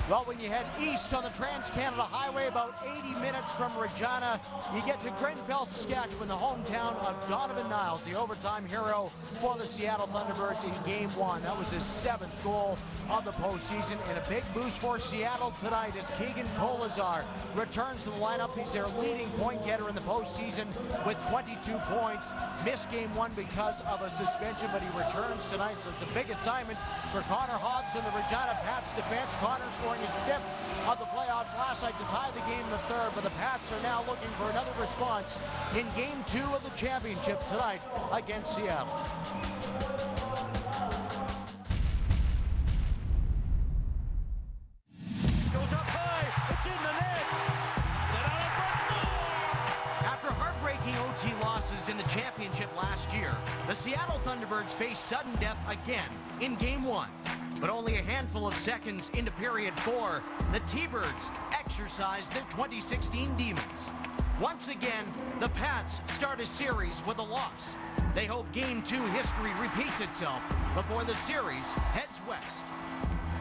Well, when you head east on the Trans-Canada Highway, about 80 minutes from Regina, you get to Grenfell, Saskatchewan, the hometown of Donovan Niles, the overtime hero for the Seattle Thunderbirds in Game 1. That was his 7th goal of the postseason, and a big boost for Seattle tonight as Keegan Kolesar returns to the lineup. He's their leading point getter in the postseason with 22 points. Missed Game 1 because of a suspension, but he returns tonight, so it's a big assignment for Connor Hobbs and the Regina Pats defense. Connor scoring his 5th of the playoffs last night to tie the game in the 3rd, but the Pats are now looking for another response in Game 2 of the championship tonight against Seattle. Goes up high, it's in the net. After heartbreaking OT losses in the championship last year, the Seattle Thunderbirds face sudden death again in Game 1. But only a handful of seconds into period 4, the T-Birds exercise their 2016 demons. Once again, the Pats start a series with a loss. They hope Game 2 history repeats itself before the series heads west.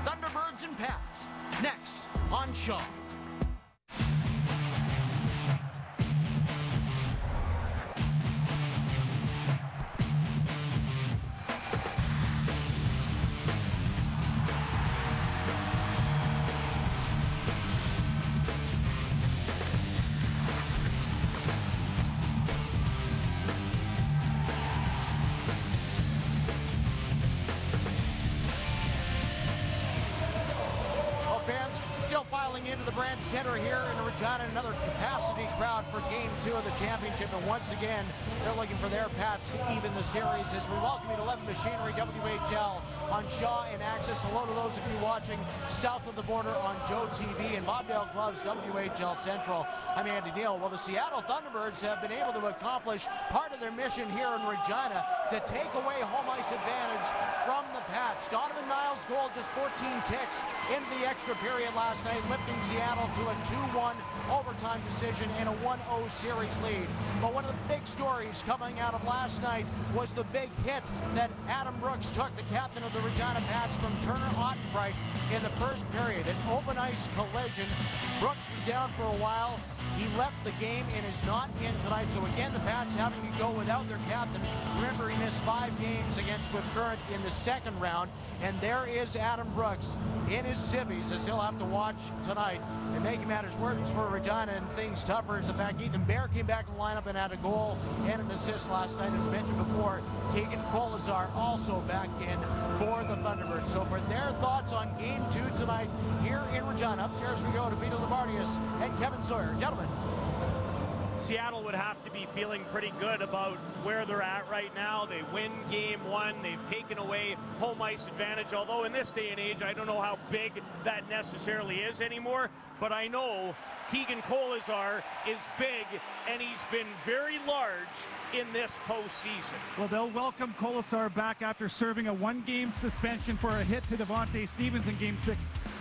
Thunderbirds and Pats, next on Shaw. Fans still filing into the Brandt Centre here in Regina, another capacity crowd for Game 2 of the championship, and once again they're looking for their Pats to even the series as we welcome you to 11 Machinery WHL on Shaw and Access. Hello to those of you watching south of the border on Joe TV and Bobdale Gloves WHL Central. I'm Andy Neal. Well, the Seattle Thunderbirds have been able to accomplish part of their mission here in Regina to take away home ice advantage from the Pats. Donovan Niles' goal just 14 ticks into the extra period last night, lifting Seattle to a 2-1 overtime decision and a 1-0 series lead. But one of the big stories coming out of last night was the big hit that Adam Brooks took, the captain of the Regina Pats, from Turner Ottenbright in the first period. An open ice collision. Brooks was down for a while. He left the game and is not in tonight. So again, the Pats having to go without their captain. Remember, he missed 5 games against Swift Current in the 2nd round. And there is Adam Brooks in his civvies as he'll have to watch tonight. And making matters worse for Regina and things tougher is the fact Ethan Bear came back in the lineup and had a goal and an assist last night. As mentioned before, Keegan Kolesar also back in for the Thunderbirds. So for their thoughts on Game 2 tonight here in Regina, upstairs we go to Peter Labardius and Kevin Sawyer. Gentlemen. Seattle would have to be feeling pretty good about where they're at right now. They win Game 1. They've taken away home ice advantage, although in this day and age, I don't know how big that necessarily is anymore, but I know Keegan Kolesar is big, and he's been very large in this postseason. Well, they'll welcome Kolesar back after serving a 1-game suspension for a hit to Devontae Stevens in Game 6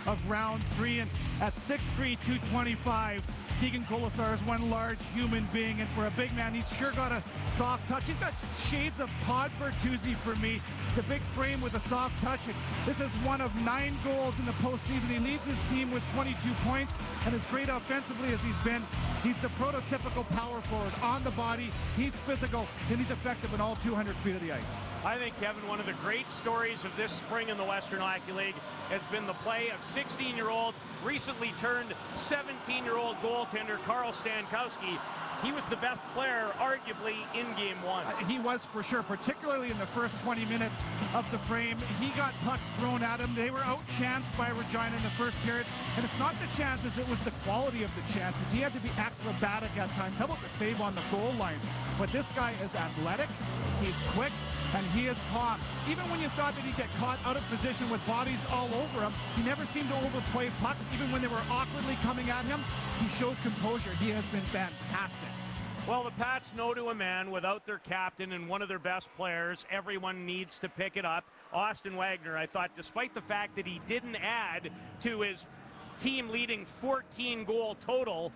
of round 3, and at 6'3", 225, Keegan Kolesar is one large human being, and for a big man, he's sure got a soft touch. He's got shades of Todd Bertuzzi for me. The big frame with a soft touch. This is one of 9 goals in the postseason. He leads his team with 22 points, and as great offensively as he's been, he's the prototypical power forward. On the body, he's physical, and he's effective in all 200 feet of the ice. I think, Kevin, one of the great stories of this spring in the Western Hockey League has been the play of 16-year-old, recently turned 17-year-old goaltender Carl Stankowski. He was the best player, arguably, in Game 1. He was, for sure, particularly in the first 20 minutes of the frame. He got pucks thrown at him. They were outchanced by Regina in the first period. And it's not the chances, it was the quality of the chances. He had to be acrobatic at times. How about the save on the goal line? But this guy is athletic, he's quick, and he is calm. Even when you thought that he'd get caught out of position with bodies all over him, he never seemed to overplay pucks. Even when they were awkwardly coming at him, he showed composure. He has been fantastic. Well, the Pats know to a man, without their captain and one of their best players, everyone needs to pick it up. Austin Wagner, I thought, despite the fact that he didn't add to his team-leading 14-goal total,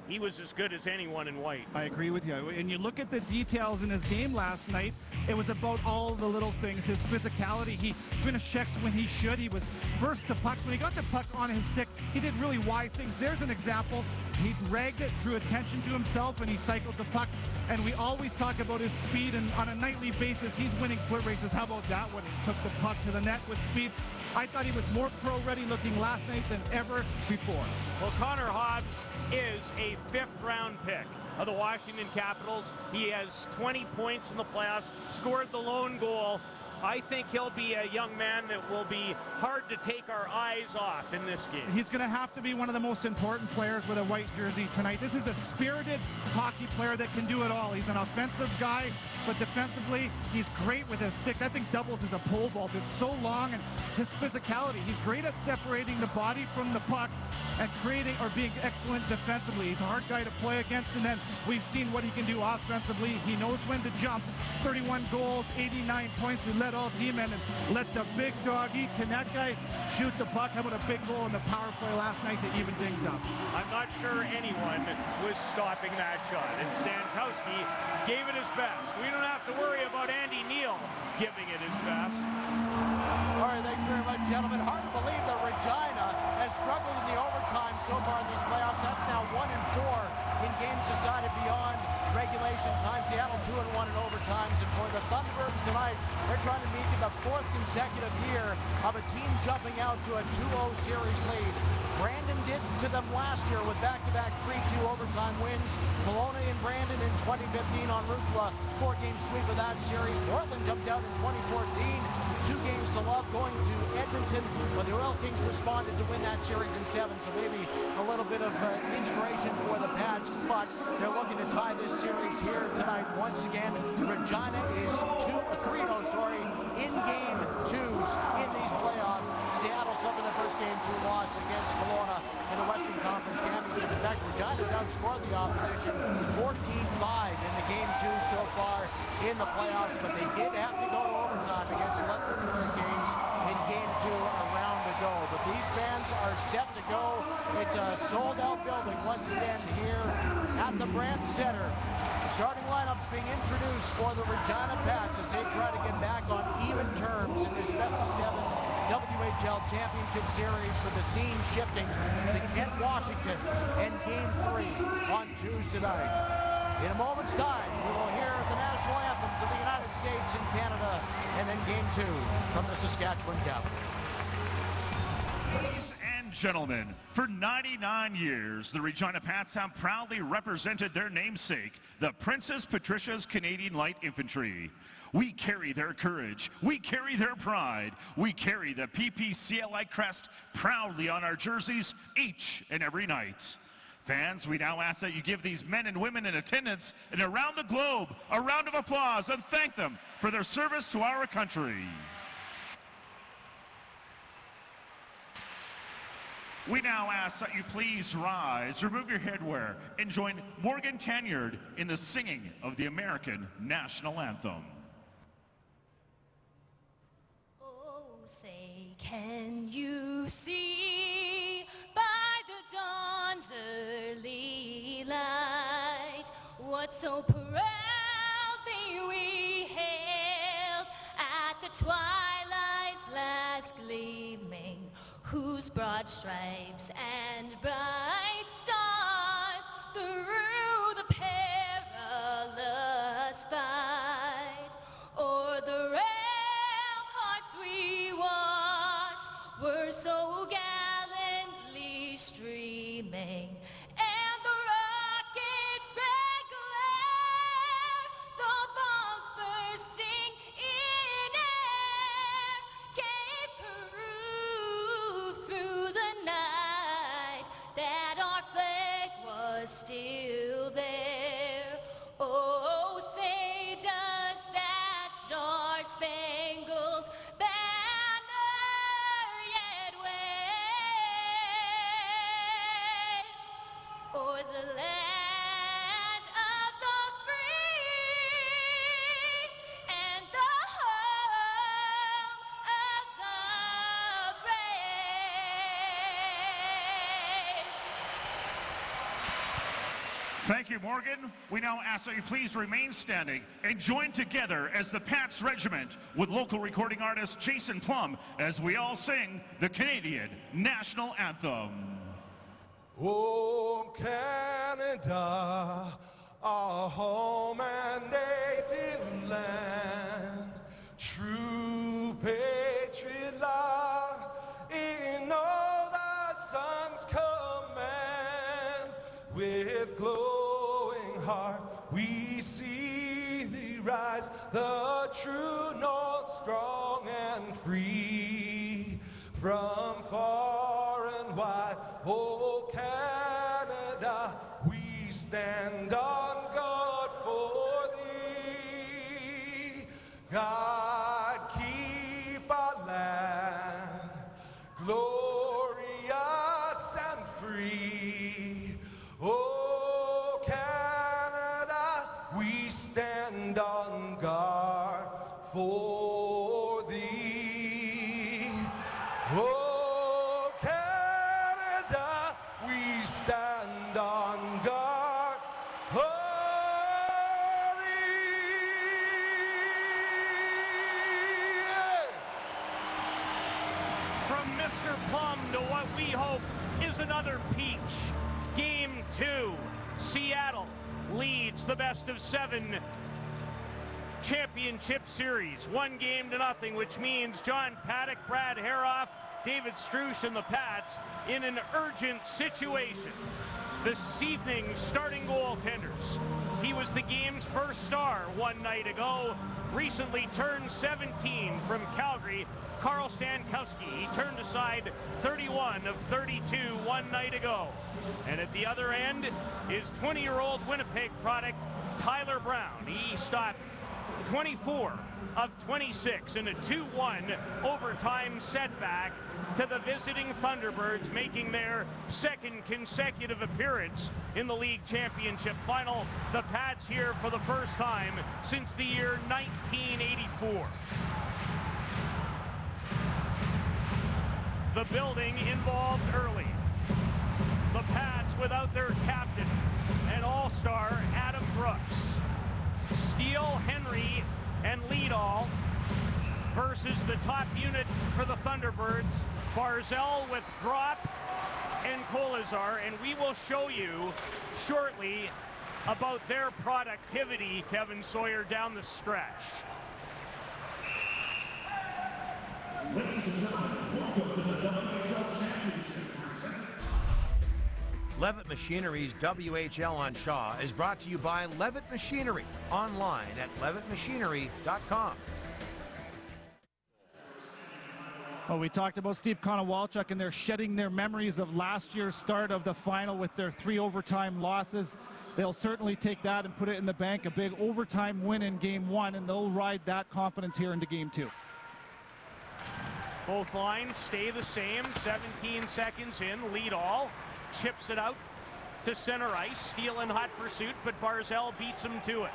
he was as good as anyone in white. I agree with you. And you look at the details in his game last night, it was about all the little things. His physicality, he finished checks when he should. He was first to pucks. When he got the puck on his stick, he did really wise things. There's an example. He dragged it, drew attention to himself, and he cycled the puck. And we always talk about his speed, and on a nightly basis, he's winning foot races. How about that one? He took the puck to the net with speed. I thought he was more pro-ready looking last night than ever before. Well, Connor Hobbs is a 5th-round pick of the Washington Capitals. He has 20 points in the playoffs, scored the lone goal. I think he'll be a young man that will be hard to take our eyes off in this game. He's going to have to be one of the most important players with a white jersey tonight. This is a spirited hockey player that can do it all. He's an offensive guy, but defensively, he's great with his stick. I think doubles is a pole vault. It's so long, and his physicality. He's great at separating the body from the puck and creating or being excellent defensively. He's a hard guy to play against, and then we've seen what he can do offensively. He knows when to jump. 31 goals, 89 points. He led all team in and let the big dog eat. Can that guy shoot the puck? How about a big goal in the power play last night to even things up? I'm not sure anyone was stopping that shot, and Stankowski gave it his best. We don't have to worry about Andy Neal giving it his best. All right, thanks very much, gentlemen. Hard to believe that Regina has struggled in the overtime so far in these playoffs. That's now 1-4 in games decided beyond regulation time. Seattle 2-1 in overtimes. And for the Thunderbirds tonight, they're trying to meet the 4th consecutive year of a team jumping out to a 2-0 series lead. Brandon did to them last year with back-to-back 3-2 overtime wins. Maloney and Brandon in 2015 en route to a 4-game sweep of that series. Portland jumped out in 2014, 2 games to love, going to Edmonton, but the Royal Kings responded to win that series in 7, so maybe a little bit of inspiration for the Pats, but they're looking to tie this series here tonight once again. Regina is 3-0 in game 2s in these playoffs. Seattle suffered their first game 2 loss against Kelowna in the Western Conference Championship. In fact, Regina's outscored the opposition 14-5 in the game 2 so far in the playoffs, but they did have to go to overtime against the Lethbridge Hurricanes in game 2 a round ago. But these fans are set to go. It's a sold-out building once again here at the Brandt Centre. The starting lineup's being introduced for the Regina Pats as they try to get back on even terms in this best-of-7 WHL Championship Series, with the scene shifting to Kent, Washington, and Game 3 on Tuesday night. In a moment's time, we will hear the national anthems of the United States and Canada, and then Game 2 from the Saskatchewan Capitals. Ladies and gentlemen, for 99 years, the Regina Pats have proudly represented their namesake, the Princess Patricia's Canadian Light Infantry. We carry their courage, we carry their pride, we carry the PPCLI crest proudly on our jerseys each and every night. Fans, we now ask that you give these men and women in attendance and around the globe a round of applause and thank them for their service to our country. We now ask that you please rise, remove your headwear, and join Morgan Tanyard in the singing of the American National Anthem. Can you see by the dawn's early light what so proudly we hailed at the twilight's last gleaming, whose broad stripes and bright stars through the perilous fight o'er the ramparts we watched were so gallantly streaming, and the rockets' red glare, the bombs bursting in air, gave proof through the night that our flag was still there. Oh, say does that star-spangled banner yet wave Thank you, Morgan. We now ask that you please remain standing and join together as the Pats Regiment with local recording artist Jason Plum as we all sing the Canadian National Anthem. Oh, Canada, our home and native land, true patriot love in all thy sons command. With glowing heart we see thee rise, the true north, strong and free, from far and wide. Oh, Canada, we stand on guard for thee. God, keep our land glorious and free. Oh, Canada, we stand on guard for thee. Oh, Canada, we stand on guard for thee. From Mr. Plum to what we hope is another peach. Game 2, Seattle leads the best-of-7 championship series, 1-0, which means John Paddock, Brad Haroff, David Strush and the Pats in an urgent situation. This evening's starting goaltenders. He was the game's first star one night ago, recently turned 17 from Calgary, Carl Stankowski. He turned aside 31 of 32 one night ago. And at the other end is 20-year-old Winnipeg product Tyler Brown. He stopped 24 of 26 in a 2-1 overtime setback to the visiting Thunderbirds, making their second consecutive appearance in the league championship final. The Pats here for the first time since the year 1984. The building involved early. The Pats without their captain and all-star Adam Brooks. Steele, Henry, and Leadall versus the top unit for the Thunderbirds, Barzell with Gropp and Kolizar, and we will show you shortly about their productivity, Kevin Sawyer, down the stretch. Ladies and gentlemen, welcome to the WHL Championship. Levitt Machinery's WHL on Shaw is brought to you by Levitt Machinery, online at levittmachinery.com. Well, we talked about Steve Konowalchuk, and they're shedding their memories of last year's start of the final with their 3 overtime losses. They'll certainly take that and put it in the bank, a big overtime win in Game 1, and they'll ride that confidence here into Game 2. Both lines stay the same, 17 seconds in. Leadall chips it out to center ice. Steele in hot pursuit, but Barzell beats him to it.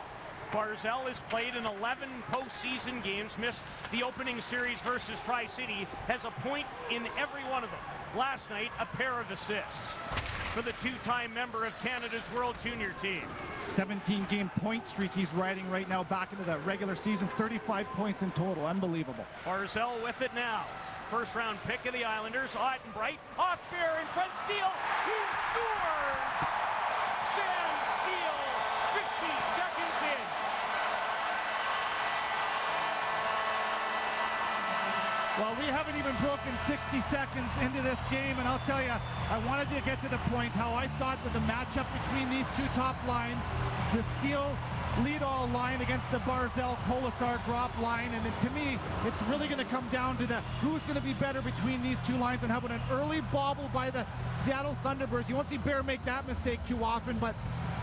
Barzell has played in 11 postseason games, missed the opening series versus Tri-City, has a point in every one of them. Last night, a pair of assists for the 2-time member of Canada's World Junior team. 17-game point streak he's riding right now back into the regular season, 35 points in total. Unbelievable. Barzell with it now. First round pick of the Islanders, Ottenbright, off fair in front, Steele, he scores! Sam Steele, 50 seconds in. Well, we haven't even broken 60 seconds into this game, and I'll tell you, I wanted to get to the point how I thought that the matchup between these two top lines, the Steele Leadall line against the Barzell Kolizar Gropp line, and to me it's really going to come down to who's going to be better between these two lines. And how about an early bobble by the Seattle Thunderbirds? You won't see Bear make that mistake too often, but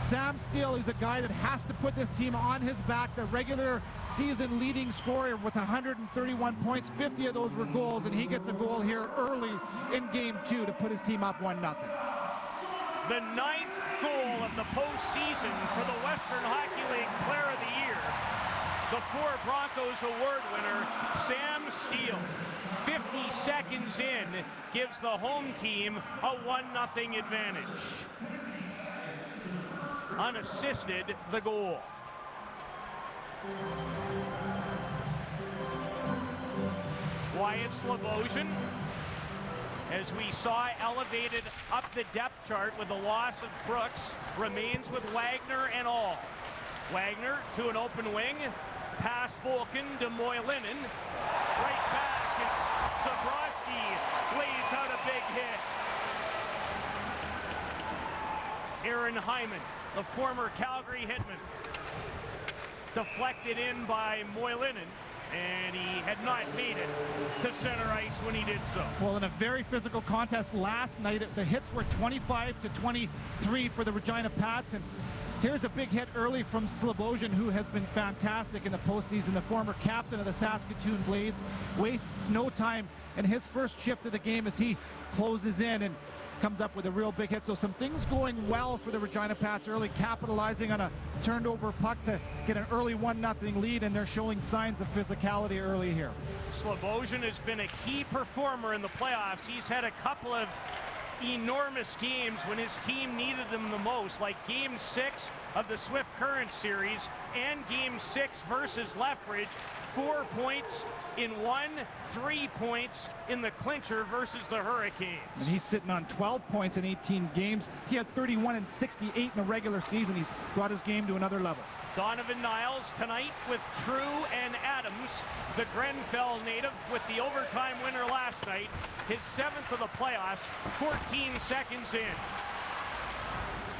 Sam Steele is a guy that has to put this team on his back, the regular season leading scorer with 131 points. 50 of those were goals, and he gets a goal here early in Game 2 to put his team up 1-0. The 9th goal of the postseason for the Western Hockey League Player of the Year. The Four Broncos award winner, Sam Steele. 50 seconds in gives the home team a 1-0 advantage. unassisted the goal. Wyatt Slobosian, as we saw, elevated up the depth chart with the loss of Brooks, remains with Wagner and all. Wagner to an open wing, past Volkin to Moylinen, right back, it's Zabrowski, lays out a big hit. Aaron Hyman, the former Calgary hitman, deflected in by Moylinen, and he had not made it to center ice when he did so. Well, in a very physical contest last night, the hits were 25-23 for the Regina Pats, and here's a big hit early from Slobosian, who has been fantastic in the postseason. The former captain of the Saskatoon Blades wastes no time in his first shift of the game as he closes in and comes up with a real big hit. So some things going well for the Regina Pats early, capitalizing on a turned over puck to get an early 1-0 lead, and they're showing signs of physicality early here. Slobosian has been a key performer in the playoffs. He's had a couple of enormous games when his team needed him the most, like Game 6 of the Swift Current series and Game 6 versus Lethbridge. 4 points in one, 3 points in the clincher versus the Hurricanes. And he's sitting on 12 points in 18 games. He had 31 and 68 in the regular season. He's brought his game to another level. Donovan Niles tonight with True and Adams, the Grenfell native with the overtime winner last night, his 7th of the playoffs, 14 seconds in.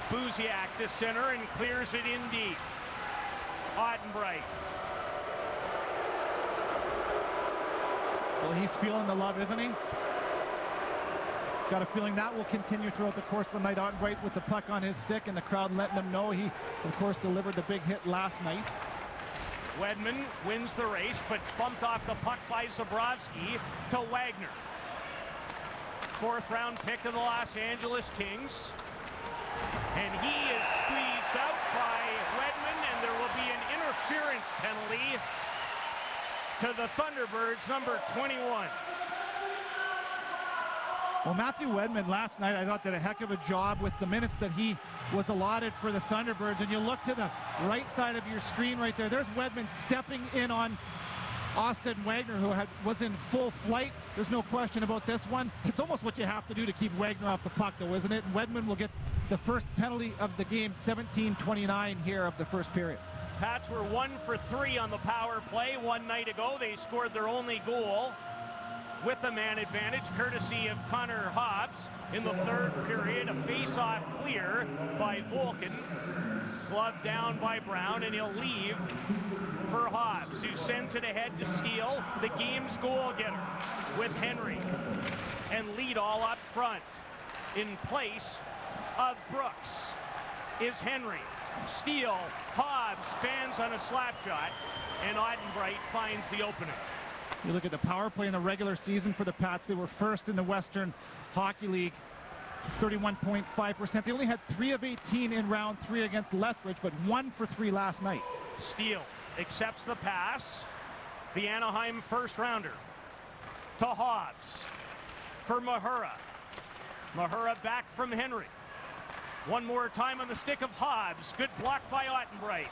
Buziak to center and clears it in deep. Ottenbright. Well, he's feeling the love, isn't he? Got a feeling that will continue throughout the course of the night. Ottenbright with the puck on his stick and the crowd letting him know. He, of course, delivered the big hit last night. Wedman wins the race, but bumped off the puck by Zabrowski to Wagner. 4th round pick of the Los Angeles Kings. And he is squeezed out by Wedman, and there will be an interference penalty to the Thunderbirds, number 21. Well, Matthew Wedman last night, I thought, did a heck of a job with the minutes that he was allotted for the Thunderbirds. And you look to the right side of your screen right there. There's Wedman stepping in on Austin Wagner, who was in full flight. There's no question about this one. It's almost what you have to do to keep Wagner off the puck, though, isn't it? And Wedman will get the first penalty of the game, 17:29 here of the first period. Pats were 1 for 3 on the power play one night ago. They scored their only goal with a man advantage, courtesy of Connor Hobbs in the 3rd period. A face-off clear by Volkin. Glove down by Brown, and he'll leave for Hobbs, who sends it ahead to Steele, the game's goal getter, with Henry. And lead all up front. In place of Brooks is Henry. Steele, Hobbs, fans on a slap shot, and Ottenbright finds the opening. You look at the power play in the regular season for the Pats. They were first in the Western Hockey League, 31.5%. They only had 3 of 18 in round 3 against Lethbridge, but 1 for 3 last night. Steele accepts the pass. The Anaheim first rounder to Hobbs for Mahura. Mahura back from Henry. One more time on the stick of Hobbs. Good block by Ottenbright.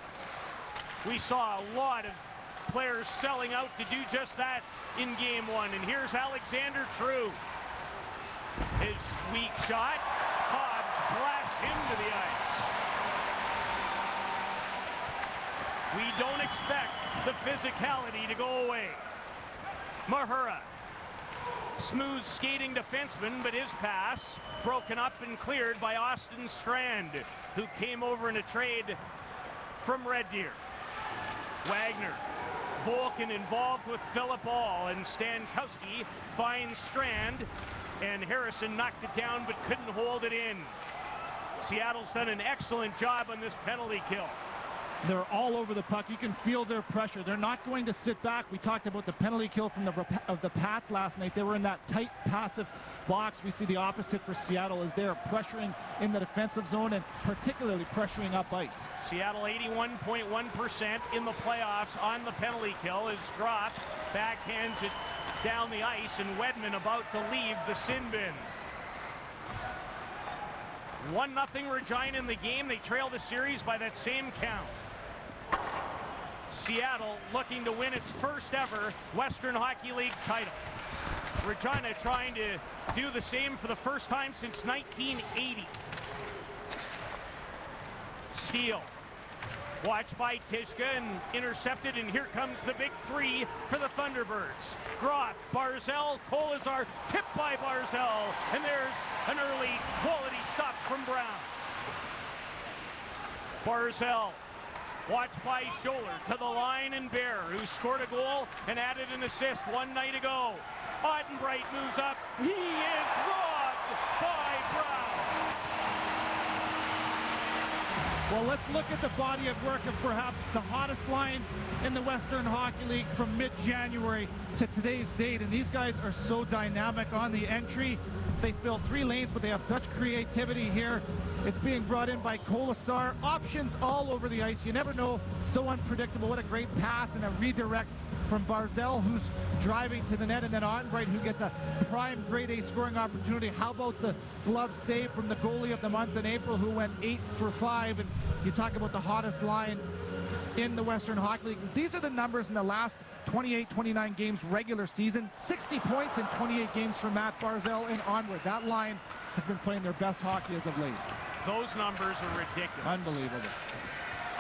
We saw a lot of players selling out to do just that in game 1. And here's Alexander True. His weak shot. Hobbs blasted into the ice. We don't expect the physicality to go away. Mahura. Smooth skating defenseman, but his pass broken up and cleared by Austin Strand, who came over in a trade from Red Deer. Wagner. Volkin involved with Philip All, and Stankowski finds Strand, and Harrison knocked it down but couldn't hold it in. Seattle's done an excellent job on this penalty kill. They're all over the puck. You can feel their pressure. They're not going to sit back. We talked about the penalty kill from the Pats last night. They were in that tight, passive box. We see the opposite for Seattle as they're pressuring in the defensive zone and particularly pressuring up ice. Seattle 81.1% in the playoffs on the penalty kill as Groff backhands it down the ice, and Wedman about to leave the sin bin. 1-0 Regina in the game. They trail the series by that same count. Seattle looking to win its first ever Western Hockey League title. Regina trying to do the same for the first time since 1980. Steele. Watched by Tishka and intercepted, and here comes the big three for the Thunderbirds. Groth, Barzell, Kolazar, tipped by Barzell, and there's an early quality stop from Brown. Barzell, watched by Scholler, to the line, and Bear, who scored a goal and added an assist one night ago. Ottenbright moves up. He is robbed by Brown. Well, let's look at the body of work of perhaps the hottest line in the Western Hockey League from mid-January to today's date. And these guys are so dynamic on the entry. They fill 3 lanes, but they have such creativity here. It's being brought in by Kolesar. Options all over the ice. You never know. So unpredictable. What a great pass and a redirect from Barzell, who's driving to the net, and then Ottenbright, who gets a prime grade A scoring opportunity. How about the glove save from the goalie of the month in April, who went 8 for 5, and you talk about the hottest line in the Western Hockey League. These are the numbers in the last 28-29 games regular season. 60 points in 28 games for Matt Barzell and onward. That line has been playing their best hockey as of late. Those numbers are ridiculous. Unbelievable.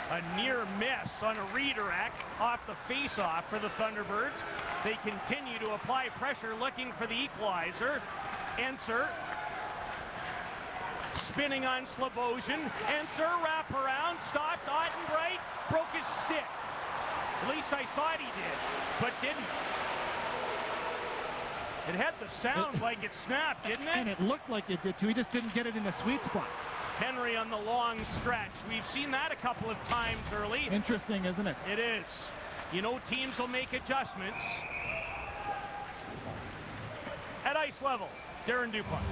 A near miss on a redirect off the face-off for the Thunderbirds. They continue to apply pressure, looking for the equalizer. Enser spinning on Slobozhin. Enser wraparound, stopped. Ottenbright broke his stick. At least I thought he did, but didn't. It had the sound like it snapped, didn't it? And it looked like it did too. He just didn't get it in the sweet spot. Henry on the long stretch. We've seen that a couple of times early. Interesting, isn't it? It is. You know, teams will make adjustments. At ice level, Darren Dupont.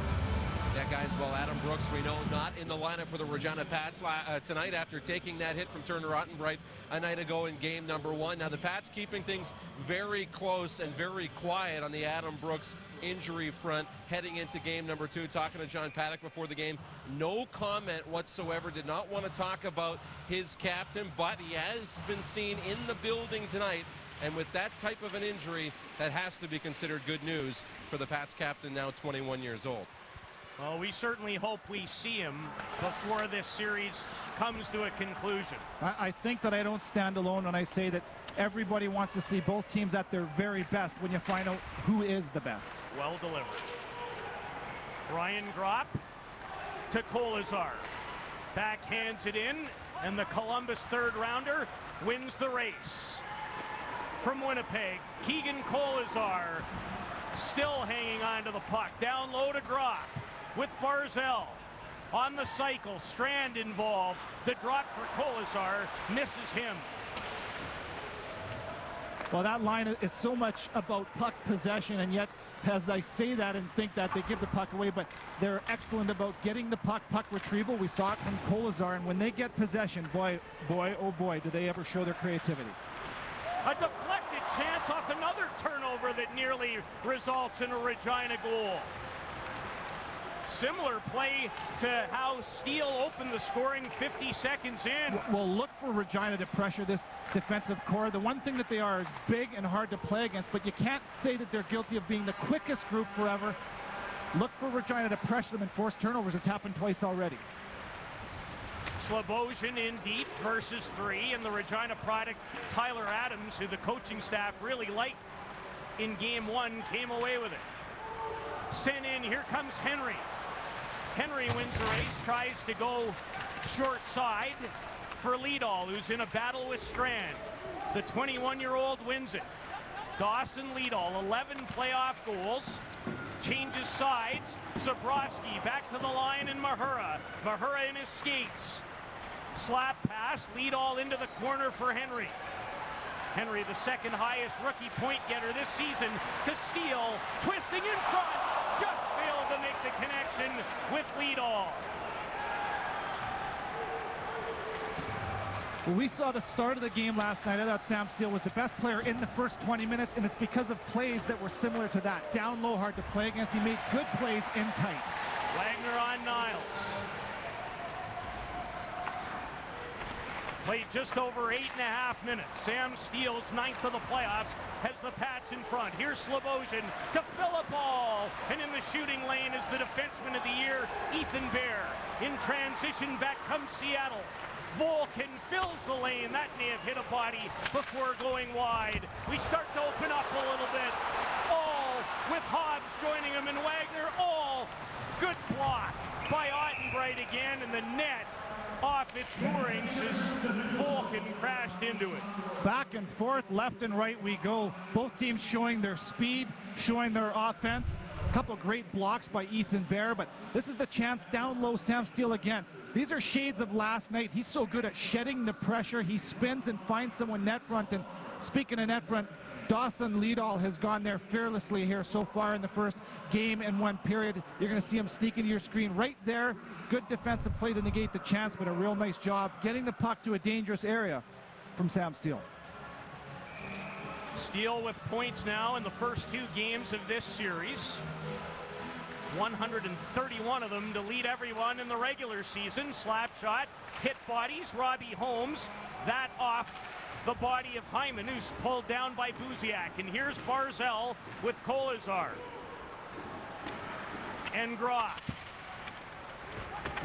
Yeah, guys, well, Adam Brooks, we know, not in the lineup for the Regina Pats tonight after taking that hit from Turner Ottenbright a night ago in game number 1. Now, the Pats keeping things very close and very quiet on the Adam Brooks injury front heading into game number 2. Talking to John Paddock before the game, no comment whatsoever. Did not want to talk about his captain, but he has been seen in the building tonight. And with that type of an injury, that has to be considered good news for the Pats captain, now 21 years old. Well, we certainly hope we see him before this series comes to a conclusion. I think that I don't stand alone when I say that everybody wants to see both teams at their very best when you find out who is the best. Well delivered. Ryan Gropp to Kolazar. Backhands it in, and the Columbus third rounder wins the race. From Winnipeg, Keegan Kolazar still hanging on to the puck. Down low to Gropp with Barzell. On the cycle, Strand involved. The drop for Kolazar misses him. Well, that line is so much about puck possession, and yet as I say that and think that, they give the puck away, but they're excellent about getting the puck retrieval. We saw it from Kolazar, and when they get possession, boy, oh boy, do they ever show their creativity. A deflected chance off another turnover that nearly results in a Regina goal. Similar play to how Steele opened the scoring 50 seconds in. Well, look for Regina to pressure this defensive core. The one thing that they are is big and hard to play against, but you can't say that they're guilty of being the quickest group forever. Look for Regina to pressure them and force turnovers. It's happened twice already. Slobozhin in deep versus 3, and the Regina product, Tyler Adams, who the coaching staff really liked in game 1, came away with it. Sent in, here comes Henry. Henry wins the race, tries to go short side for Liedal, who's in a battle with Strand. The 21-year-old wins it. Dawson Liedal, 11 playoff goals, changes sides. Zabrowski back to the line, and Mahura. Mahura in his skates. Slap pass, Liedal into the corner for Henry. Henry, the second highest rookie point getter this season, to Steele, twisting in front, just failed to make the connection with Liedal. Well, we saw the start of the game last night. I thought Sam Steele was the best player in the first 20 minutes, and it's because of plays that were similar to that. Down low, hard to play against. He made good plays in tight. Wagner on Niles. Played just over 8.5 minutes. Sam Steele's 9th of the playoffs has the Pats in front. Here's Slobosian to Philip Ball. And in the shooting lane is the defenseman of the year, Ethan Bear. In transition, back comes Seattle. Volkin fills the lane. That may have hit a body before going wide. We start to open up a little bit. All with Hobbs joining him and Wagner. All good block by Ottenbright again, and the net off its moorings as Volkin crashed into it. Back and forth, left and right we go. Both teams showing their speed, showing their offense. A couple great blocks by Ethan Bear, but this is the chance down low. Sam Steele again. These are shades of last night. He's so good at shedding the pressure. He spins and finds someone net front. And speaking of net front, Dawson Leadall has gone there fearlessly here so far in the first game and 1 period. You're going to see him sneak into your screen right there. Good defensive play to negate the chance, but a real nice job getting the puck to a dangerous area from Sam Steele. Steele with points now in the first 2 games of this series. 131 of them to lead everyone in the regular season. Slap shot, hit bodies, Robbie Holmes. That off the body of Hyman, who's pulled down by Buziak. And here's Barzell with Kolazar. And Groff.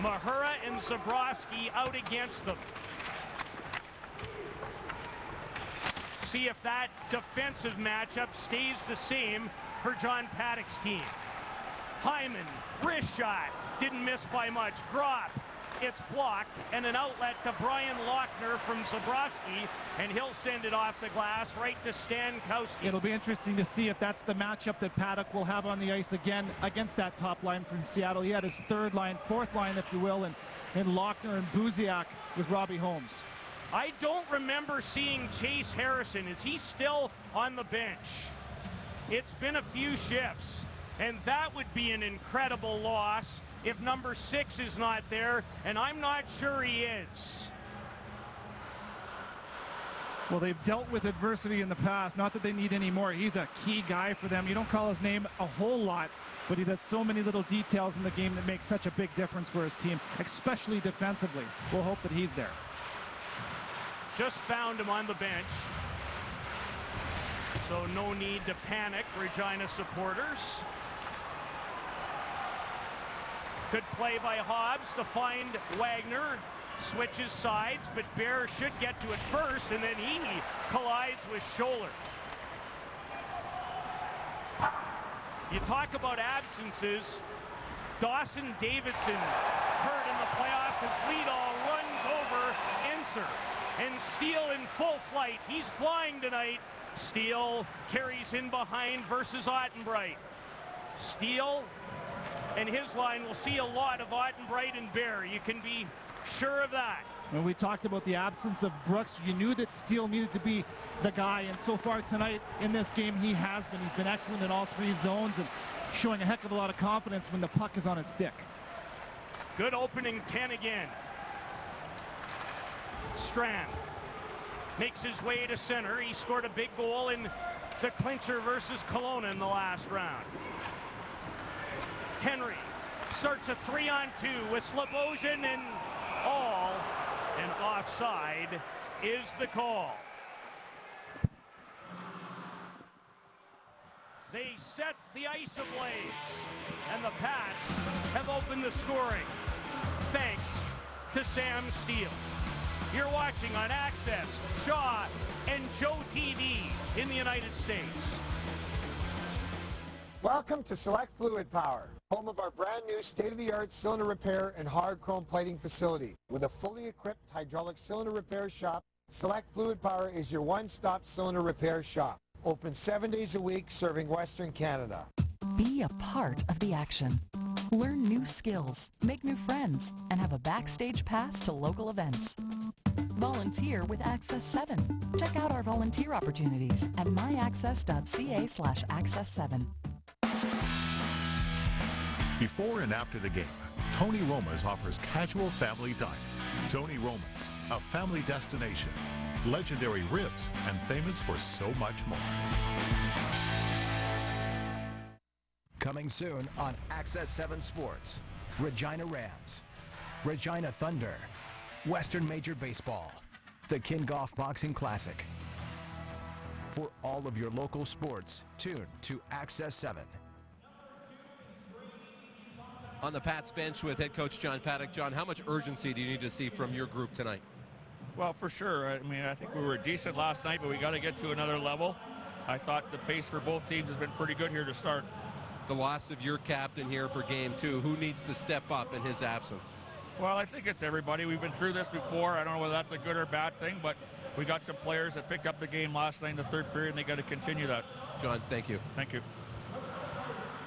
Mahura and Zabrowski out against them. See if that defensive matchup stays the same for John Paddock's team. Hyman, wrist shot, didn't miss by much. Groff, it's blocked, and an outlet to Brian Lochner from Zabrowski, and he'll send it off the glass right to Stankowski. It'll be interesting to see if that's the matchup that Paddock will have on the ice again against that top line from Seattle. He had his fourth line, if you will, and Lochner and Buziak with Robbie Holmes. I don't remember seeing Chase Harrison. Is he still on the bench? It's been a few shifts, and that would be an incredible loss if number 6 is not there, and I'm not sure he is. Well, they've dealt with adversity in the past. Not that they need any more. He's a key guy for them. You don't call his name a whole lot, but he does so many little details in the game that make such a big difference for his team, especially defensively. We'll hope that he's there. Just found him on the bench, so no need to panic, Regina supporters. Good play by Hobbs to find Wagner. Switches sides, but Bear should get to it first, and then he collides with Scholler. You talk about absences. Dawson Davidson hurt in the playoffs as Leadall runs over Enser. And Steele in full flight. He's flying tonight. Steele carries in behind versus Ottenbright. Steele and his line will see a lot of Ottenbright and Bear. You can be sure of that. When we talked about the absence of Brooks, you knew that Steele needed to be the guy, and so far tonight in this game he has been. He's been excellent in all 3 zones and showing a heck of a lot of confidence when the puck is on his stick. Good opening 10 again. Strand makes his way to center. He scored a big goal in the clincher versus Kelowna in the last round. Henry starts a 3-on-2 with Slobosian and all, and offside is the call. They set the ice ablaze, and the Pats have opened the scoring, thanks to Sam Steele. You're watching on Access, Shaw, and Joe TV in the United States. Welcome to Select Fluid Power, home of our brand new state-of-the-art cylinder repair and hard chrome plating facility. With a fully equipped hydraulic cylinder repair shop, Select Fluid Power is your one-stop cylinder repair shop. Open 7 days a week, serving Western Canada. Be a part of the action. Learn new skills, make new friends, and have a backstage pass to local events. Volunteer with Access 7. Check out our volunteer opportunities at myaccess.ca/access7. Before and after the game, Tony Roma's offers casual family dining. Tony Roma's, a family destination, legendary ribs, and famous for so much more. Coming soon on Access 7 Sports, Regina Rams, Regina Thunder, Western Major Baseball, the Kingoff Boxing Classic. For all of your local sports, tune to Access 7. On the Pats bench with head coach John Paddock. John, how much urgency do you need to see from your group tonight? Well, for sure. I mean, I think we were decent last night, but we got to get to another level. I thought the pace for both teams has been pretty good here to start. The loss of your captain here for game 2, who needs to step up in his absence? Well, I think it's everybody. We've been through this before. I don't know whether that's a good or bad thing, but we got some players that picked up the game last night in the third period, and they got to continue that. John, thank you. Thank you.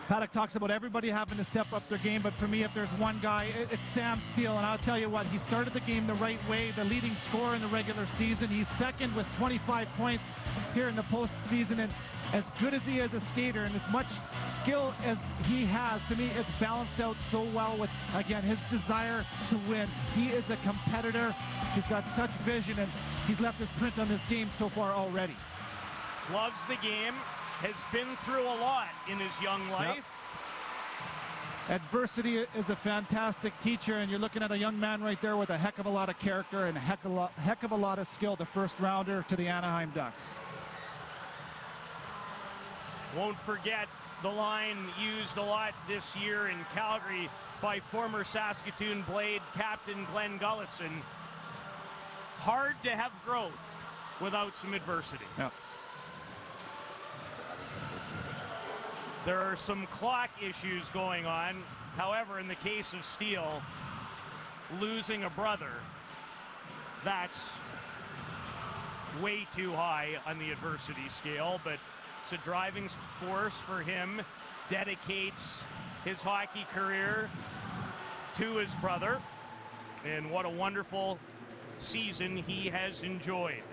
Paddock talks about everybody having to step up their game, but for me, if there's one guy, it's Sam Steele. And I'll tell you what, he started the game the right way, the leading scorer in the regular season. He's second with 25 points here in the postseason. And as good as he is a skater and as much skill as he has, to me, it's balanced out so well with, again, his desire to win. He is a competitor. He's got such vision, and he's left his print on this game so far already. Loves the game. Has been through a lot in his young life. Yep. Adversity is a fantastic teacher, and you're looking at a young man right there with a heck of a lot of character and a heck of a lot of skill, the first rounder to the Anaheim Ducks. Won't forget the line used a lot this year in Calgary by former Saskatoon Blade captain Glenn Gulletson. Hard to have growth without some adversity. Yep. There are some clock issues going on. However, in the case of Steele, losing a brother, that's way too high on the adversity scale, but it's a driving force for him. Dedicates his hockey career to his brother, and what a wonderful season he has enjoyed.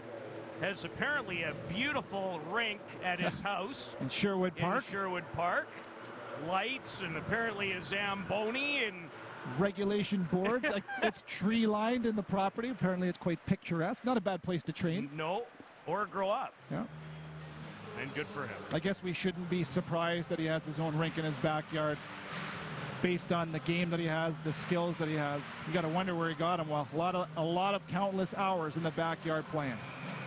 Has apparently a beautiful rink at his house. In Sherwood Park. In Sherwood Park. Lights and apparently a Zamboni and regulation boards. Like, it's tree lined in the property. Apparently it's quite picturesque. Not a bad place to train. No, or grow up. Yeah. And good for him. I guess we shouldn't be surprised that he has his own rink in his backyard based on the game that he has, the skills that he has. You got to wonder where he got them. Well, a lot of countless hours in the backyard playing.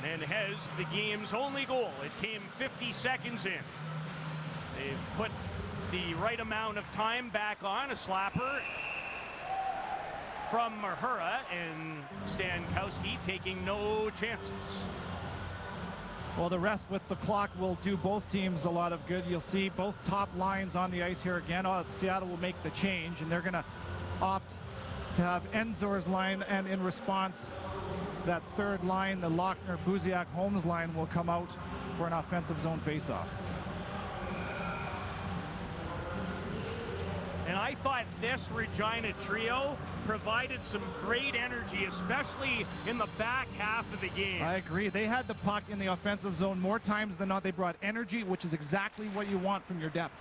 And has the game's only goal. It came 50 seconds in. They've put the right amount of time back on. A slapper from Mahura, and Stankowski taking no chances. Well, the rest with the clock will do both teams a lot of good. You'll see both top lines on the ice here again. Seattle will make the change, and they're going to opt to have Enzor's line, and in response, that third line, the Lochner, Buziak, Holmes line, will come out for an offensive zone faceoff. And I thought this Regina trio provided some great energy, especially in the back half of the game. I agree. They had the puck in the offensive zone more times than not. They brought energy, which is exactly what you want from your depth.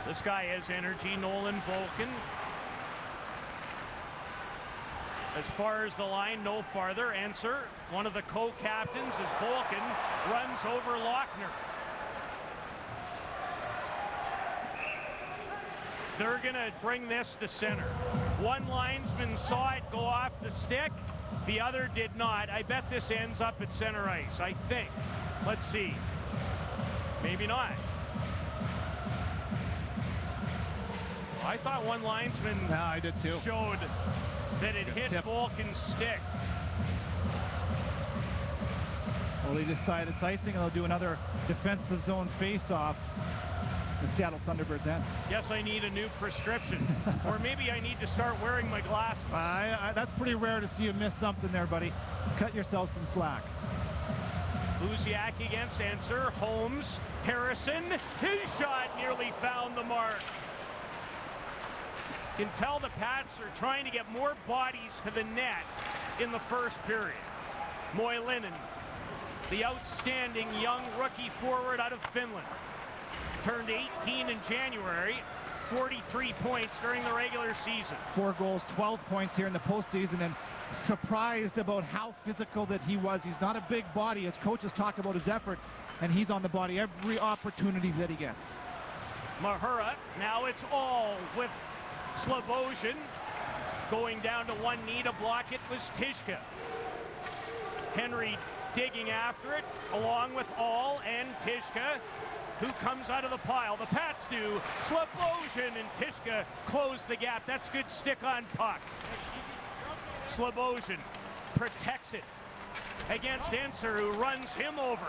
This guy has energy, Nolan Volkin. As far as the line, no farther. Answer, one of the co-captains, as Volkin runs over Lochner. They're going to bring this to center. One linesman saw it go off the stick. The other did not. I bet this ends up at center ice, I think. Let's see. Maybe not. Well, I thought one linesman I did too. Showed that it hit Volkin's stick. Well, they decide it's icing, and they'll do another defensive zone face-off. The Seattle Thunderbirds end. Guess I need a new prescription. Or maybe I need to start wearing my glasses. That's pretty rare to see you miss something there, buddy. Cut yourself some slack. Buziak against Answer. Holmes. Harrison. His shot nearly found the mark. You can tell the Pats are trying to get more bodies to the net in the first period. Moilanen, the outstanding young rookie forward out of Finland. Turned 18 in January, 43 points during the regular season. 4 goals, 12 points here in the postseason, and surprised about how physical that he was. He's not a big body, as coaches talk about his effort, and he's on the body every opportunity that he gets. Mahura, now it's all with Slobozhin. Going down to one knee to block it was Tishka. Henry digging after it, along with All and Tishka, who comes out of the pile. The Pats do. Slobozhin, and Tishka close the gap. That's good stick on puck. Slobozhin protects it against Enser, who runs him over.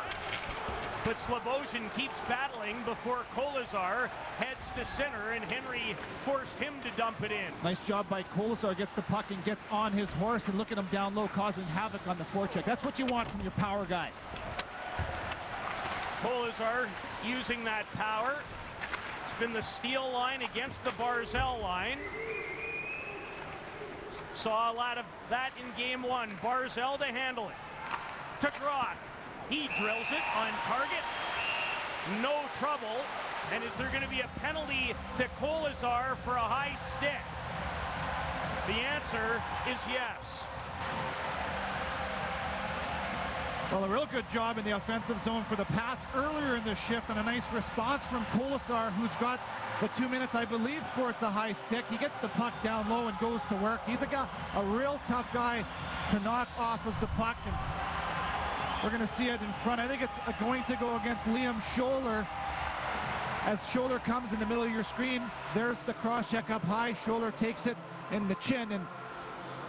But Slobozhin keeps battling before Kolesar heads to center, and Henry forced him to dump it in. Nice job by Kolesar. Gets the puck and gets on his horse, and look at him down low, causing havoc on the forecheck. That's what you want from your power guys. Kolesar using that power. It's been the Steele line against the Barzell line. Saw a lot of that in game one. Barzell to handle it. To Groth. He drills it on target. No trouble. And is there going to be a penalty to Kolesar for a high stick? The answer is yes. Well, a real good job in the offensive zone for the Pats earlier in the shift, and a nice response from Kolesar, who's got the 2 minutes, I believe, for it's a high stick. He gets the puck down low and goes to work. He's a real tough guy to knock off of the puck, and we're going to see it in front. I think it's going to go against Liam Scholler. As Scholler comes in the middle of your screen, there's the cross check up high. Scholler takes it in the chin, and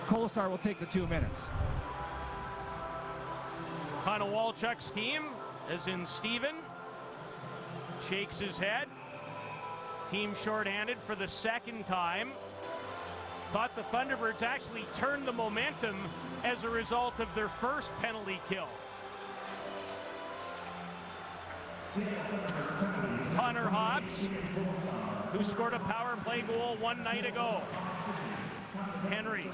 Kolesar will take the 2 minutes. Konowalchuk's team, as in Steven, shakes his head. Team shorthanded for the second time. Thought the Thunderbirds actually turned the momentum as a result of their first penalty kill. Connor Hobbs, who scored a power play goal one night ago. Henry.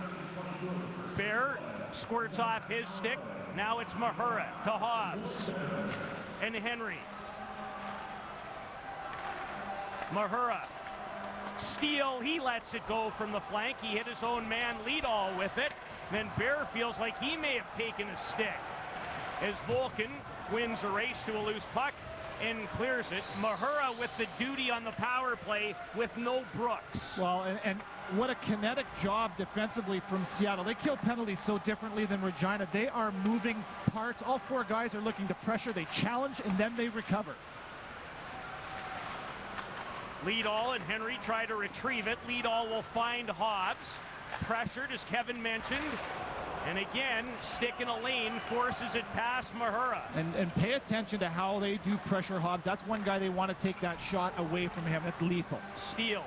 Bear squirts off his stick. Now it's Mahura to Hobbs and Henry. Mahura. Steele, he lets it go from the flank. He hit his own man Leadall with it. Then Bear feels like he may have taken a stick as Volkin wins a race to a loose puck and clears it. Mahura with the duty on the power play with no Brooks. Well, and what a kinetic job defensively from Seattle. They kill penalties so differently than Regina. They are moving parts. All four guys are looking to pressure. They challenge, and then they recover. Leadall and Henry try to retrieve it. Leadall will find Hobbs. Pressured, as Kevin mentioned. And again, stick in a lane, forces it past Mahura. And pay attention to how they do pressure Hobbs. That's one guy they want to take that shot away from him. That's lethal. Steele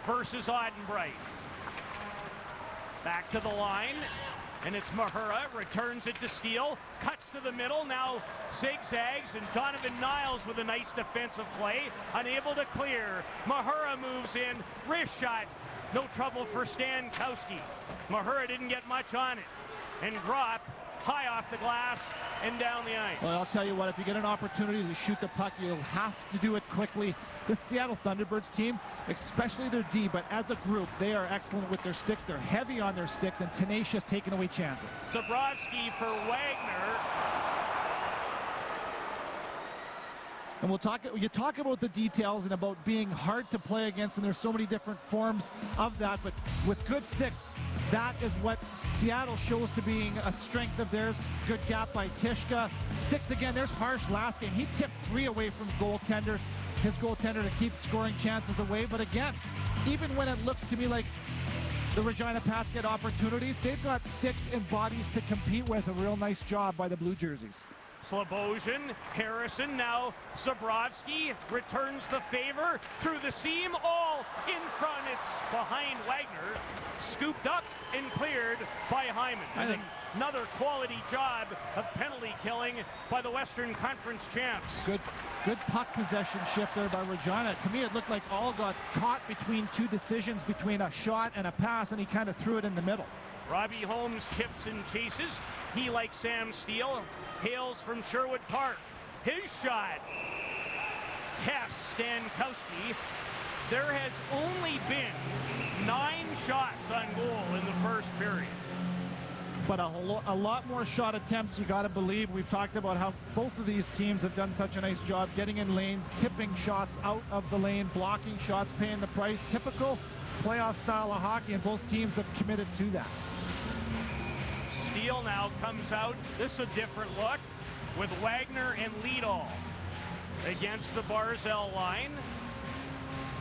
versus Ottenbright. Back to the line. And it's Mahura, returns it to Steele, cuts to the middle, now zigzags, and Donovan Niles with a nice defensive play, unable to clear. Mahura moves in, wrist shot, no trouble for Stankowski. Mahura didn't get much on it. And Groth, high off the glass and down the ice. Well, I'll tell you what, if you get an opportunity to shoot the puck, you'll have to do it quickly. This Seattle Thunderbirds team, especially their D, but as a group, they are excellent with their sticks. They're heavy on their sticks and tenacious, taking away chances. Zabrowski for Wagner. And you talk about the details and about being hard to play against, and there's so many different forms of that, but with good sticks, that is what Seattle shows to being a strength of theirs. Good gap by Tishka. Sticks again, there's Harsh last game. He tipped 3 away from goaltenders, his goaltender, to keep scoring chances away. But again, even when it looks to me like the Regina Pats get opportunities, they've got sticks and bodies to compete with. A real nice job by the blue jerseys. Slobozhin, Harrison, now Zabrowski returns the favor through the seam, all in front. It's behind Wagner, scooped up and cleared by Hyman. I think another quality job of penalty killing by the Western Conference champs. Good puck possession shift there by Regina. To me, it looked like All got caught between two decisions, between a shot and a pass, and he kind of threw it in the middle. Robbie Holmes chips and chases. He, like Sam Steele, hails from Sherwood Park. His shot tests Stankowski. There has only been 9 shots on goal in the first period. But a lot more shot attempts, you got to believe. We've talked about how both of these teams have done such a nice job getting in lanes, tipping shots out of the lane, blocking shots, paying the price. Typical playoff style of hockey, and both teams have committed to that. Steele now comes out. This is a different look with Wagner and Liedall against the Barzell line.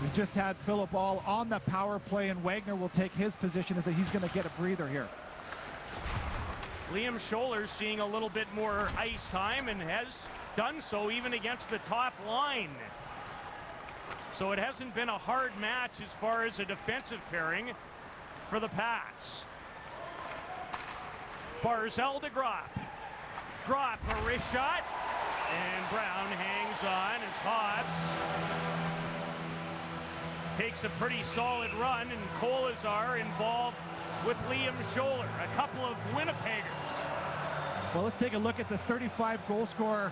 We just had Philip All on the power play, and Wagner will take his position as he's going to get a breather here. Liam Scholler seeing a little bit more ice time and has done so even against the top line. So it hasn't been a hard match as far as a defensive pairing for the Pats. Barzell to Gropp. Gropp, a wrist shot, and Brown hangs on as Hobbs takes a pretty solid run, and Kolesar involved with Liam Scholler, a couple of Winnipeggers. Well, let's take a look at the 35 goal scorer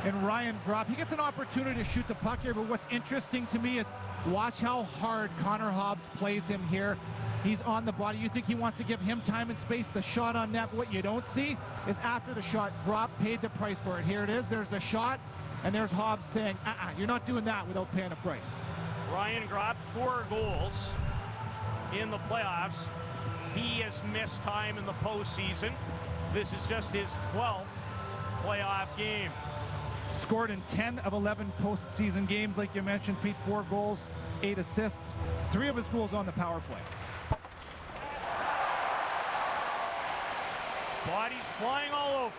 in Ryan Gropp. He gets an opportunity to shoot the puck here, but what's interesting to me is watch how hard Connor Hobbs plays him here. He's on the body. You think he wants to give him time and space. The shot on net, what you don't see is after the shot, Gropp paid the price for it. Here it is. There's the shot, and there's Hobbs saying, you're not doing that without paying a price. Ryan Gropp, 4 goals in the playoffs. He has missed time in the postseason. This is just his 12th playoff game. Scored in 10 of 11 postseason games, like you mentioned, Pete. 4 goals, 8 assists, 3 of his goals on the power play. Bodies flying all over.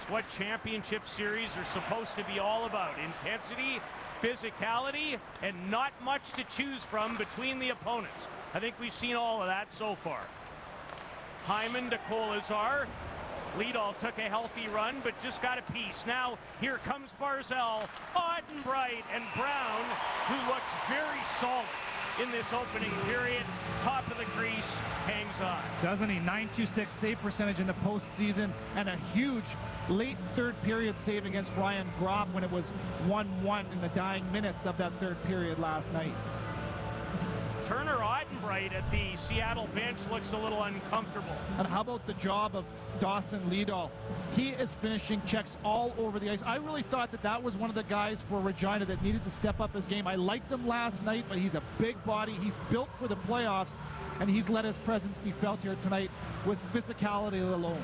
It's what championship series are supposed to be all about. Intensity, physicality, and not much to choose from between the opponents. I think we've seen all of that so far. Hyman to Kolesar. Liedall took a healthy run, but just got a piece. Now, here comes Barzell, Ottenbright, and Brown, who looks very solid in this opening period. Top of the crease, hangs on. Doesn't he? .926 save percentage in the postseason, and a huge late third period save against Ryan Gropp when it was 1-1 in the dying minutes of that third period last night. Turner Ottenbright at the Seattle bench looks a little uncomfortable. And how about the job of Dawson Liedall? He is finishing checks all over the ice. I really thought that that was one of the guys for Regina that needed to step up his game. I liked him last night, but he's a big body. He's built for the playoffs, and he's let his presence be felt here tonight with physicality alone.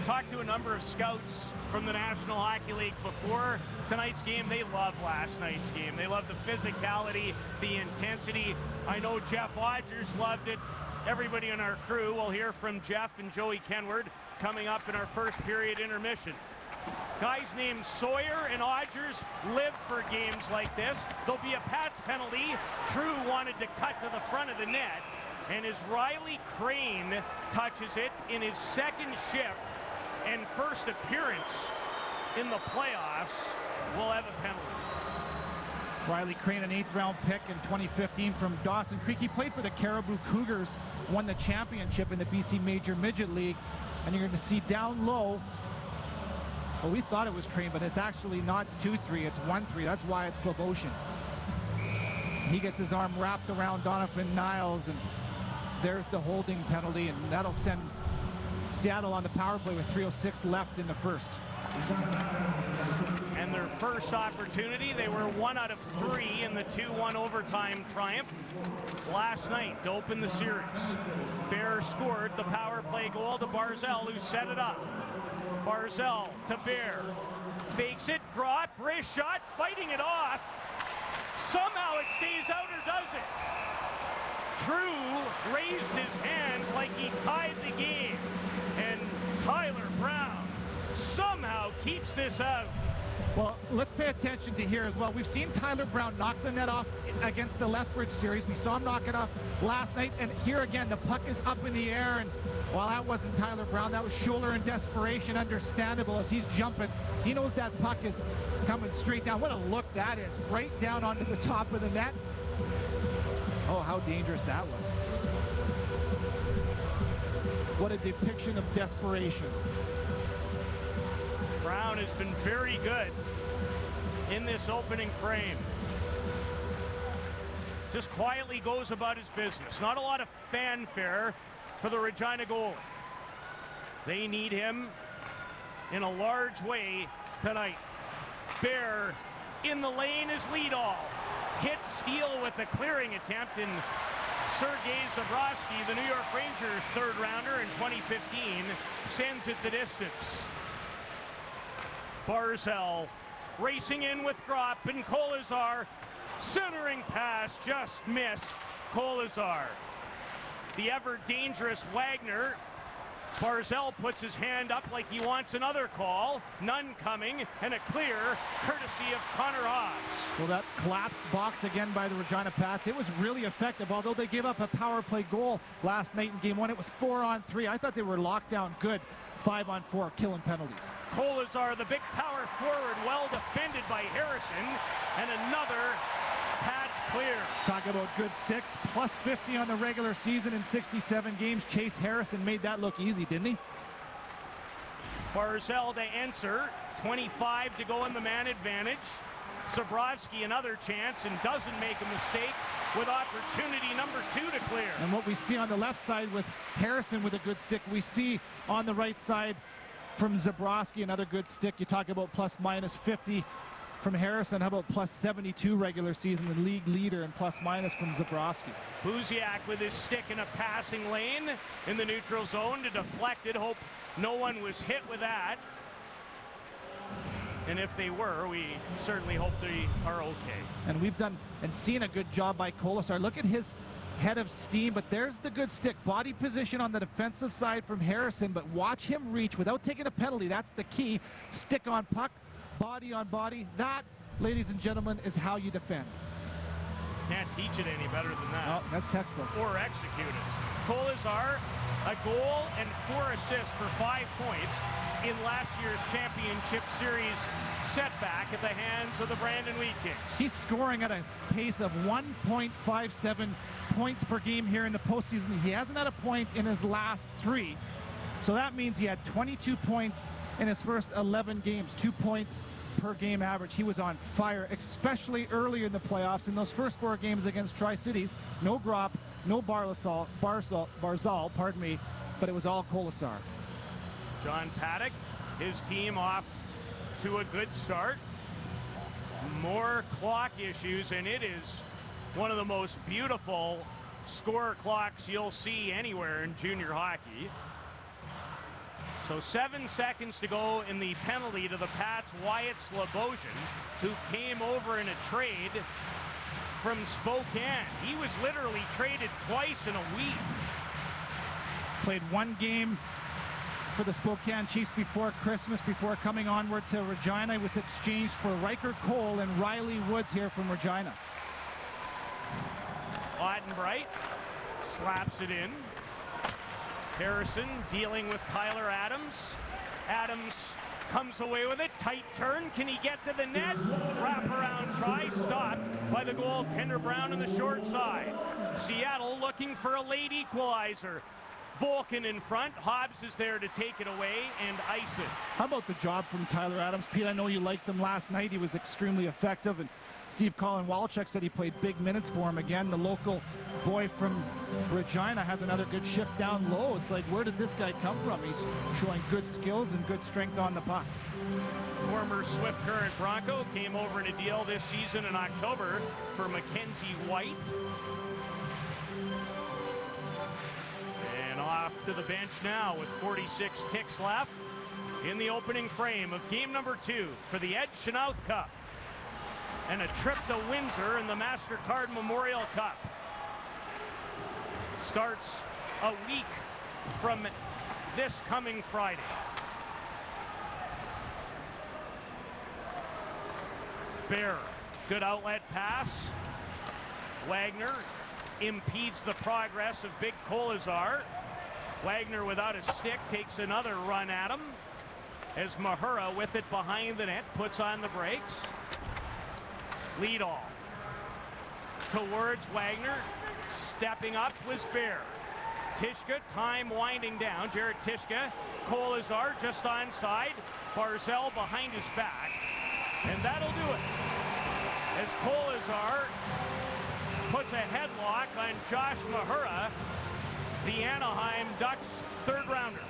Talked to a number of scouts from the National Hockey League before tonight's game. They loved last night's game. They loved the physicality, the intensity. I know Jeff Odgers loved it. Everybody in our crew will hear from Jeff and Joey Kenward coming up in our first period intermission. Guys named Sawyer and Odgers live for games like this. There'll be a Pats penalty. True wanted to cut to the front of the net, and as Riley Crane touches it in his second shift and first appearance in the playoffs, we'll have a penalty. Riley Crane, an 8th round pick in 2015 from Dawson Creek. He played for the Caribou Cougars, won the championship in the BC Major Midget League. And you're going to see down low, well, we thought it was Crane, but it's actually not 2-3, it's 1-3. That's why it's Sloboshan. He gets his arm wrapped around Donovan Niles, and there's the holding penalty, and that'll send Seattle on the power play with 3:06 left in the first. And their first opportunity, they were 1 out of 3 in the 2-1 overtime triumph last night to open the series. Bear scored the power play goal to Barzell, who set it up. Barzell to Bear. Fakes it, Gropp, wrist shot, fighting it off. Somehow it stays out, or does it? True raised his hands like he tied the game. And Tyler Brown somehow keeps this out. Well, let's pay attention to here as well. We've seen Tyler Brown knock the net off against the Lethbridge series. We saw him knock it off last night, and here again, the puck is up in the air, and while that wasn't Tyler Brown, that was Scholler in desperation, understandable as he's jumping. He knows that puck is coming straight down. What a look that is, right down onto the top of the net. Oh, how dangerous that was. What a depiction of desperation. Brown has been very good in this opening frame. Just quietly goes about his business. Not a lot of fanfare for the Regina goalie. They need him in a large way tonight. Bear in the lane is Liedall. Hits Steele with a clearing attempt, and Sergei Zabrowski, the New York Rangers third rounder in 2015, sends it the distance. Barzal racing in with Gropp, and Kolesar, centering pass, just missed Kolesar. The ever dangerous Wagner. Barzal puts his hand up like he wants another call. None coming, and a clear courtesy of Connor Hobbs. Well, that collapsed box again by the Regina Pats. It was really effective, although they gave up a power play goal last night in game one. It was 4-on-3. I thought they were locked down good. 5-on-4 killing penalties. Kolesar, the big power forward, well defended by Harrison, and another Pats clear. Talk about good sticks. Plus 50 on the regular season in 67 games. Chase Harrison made that look easy, didn't he? Barzal to answer. 25 to go in the man advantage. Zabrowski another chance and doesn't make a mistake with opportunity number 2 to clear. And what we see on the left side with Harrison with a good stick, we see on the right side from Zabrowski another good stick. You talk about plus minus 50 from Harrison. How about plus 72 regular season, the league leader in plus minus from Zabrowski. Buziak with his stick in a passing lane in the neutral zone to deflect it. Hope no one was hit with that. And if they were, we certainly hope they are okay. And we've done and seen a good job by Kolesar. Look at his head of steam, but there's the good stick. Body position on the defensive side from Harrison, but watch him reach without taking a penalty. That's the key. Stick on puck, body on body. That, ladies and gentlemen, is how you defend. Can't teach it any better than that. Oh, that's textbook. Or execute it. Kolesar, a goal and 4 assists for 5 points in last year's championship series setback at the hands of the Brandon Wheat Kings. He's scoring at a pace of 1.57 points per game here in the postseason. He hasn't had a point in his last 3. So that means he had 22 points in his first 11 games, 2 points per game average. He was on fire, especially early in the playoffs in those first 4 games against Tri-Cities. No Gropp, no Barzal, pardon me, but it was all Kolesar. John Paddock, his team off to a good start. More clock issues, and it is one of the most beautiful score clocks you'll see anywhere in junior hockey. So 7 seconds to go in the penalty to the Pats' Wyatt Slobosian, who came over in a trade from Spokane. He was literally traded twice in a week. Played 1 game for the Spokane Chiefs before Christmas, before coming onward to Regina. He was exchanged for Riker Cole and Riley Woods here from Regina. Ottenbright slaps it in. Harrison dealing with Tyler Adams. Adams comes away with it. Tight turn. Can he get to the net? Wraparound try. Stopped by the goaltender Brown on the short side. Seattle looking for a late equalizer. Volkin in front. Hobbs is there to take it away and ice it. How about the job from Tyler Adams? Pete, I know you liked him last night. He was extremely effective. And Steve Colin Walchuk said he played big minutes for him again. The local boy from Regina has another good shift down low. It's like, where did this guy come from? He's showing good skills and good strength on the puck. Former Swift Current Bronco came over in a deal this season in October for Mackenzie White. And off to the bench now with 46 ticks left in the opening frame of game number 2 for the Ed Chenoweth Cup. And a trip to Windsor in the MasterCard Memorial Cup. Starts a week from this coming Friday. Bear, good outlet pass. Wagner impedes the progress of Big Kolesar. Wagner without a stick takes another run at him as Mahura with it behind the net puts on the brakes. Lead all towards Wagner. Stepping up was Bear. Tishka, time winding down. Jared Tishka, Kolesar just onside. Barzal behind his back. And that'll do it. As Kolesar puts a headlock on Josh Mahura, the Anaheim Ducks third rounder.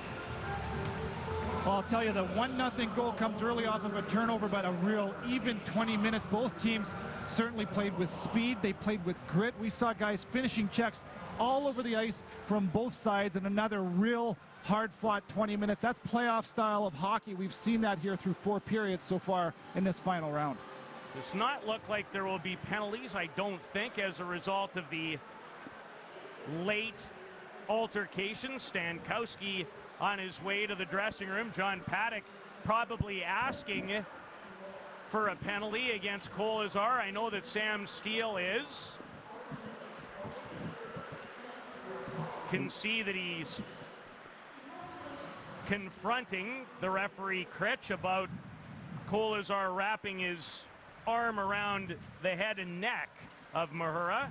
Well, I'll tell you, the 1-0 goal comes early off of a turnover, but a real even 20 minutes. Both teams certainly played with speed. They played with grit. We saw guys finishing checks all over the ice from both sides, and another real hard-fought 20 minutes. That's playoff style of hockey. We've seen that here through 4 periods so far in this final round. Does not look like there will be penalties, I don't think, as a result of the late altercation. Stankowski on his way to the dressing room. John Paddock probably asking for a penalty against Kolesar. I know that Sam Steele is. Can see that he's confronting the referee Critch about Kolesar wrapping his arm around the head and neck of Mahura.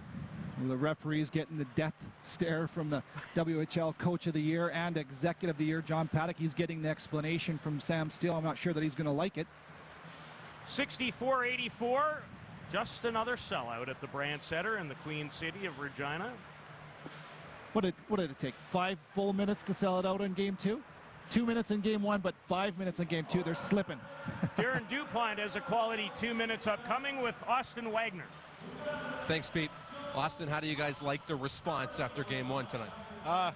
The referee's getting the death stare from the WHL Coach of the Year and Executive of the Year, John Paddock. He's getting the explanation from Sam Steele. I'm not sure that he's going to like it. 64-84, just another sellout at the Brandt Centre in the Queen City of Regina. What did it take? 5 full minutes to sell it out in game 2? 2 minutes in game 1, but 5 minutes in game 2. They're slipping. Darren DuPont has a quality 2 minutes upcoming with Austin Wagner. Thanks, Pete. Austin, how do you guys like the response after game 1 tonight?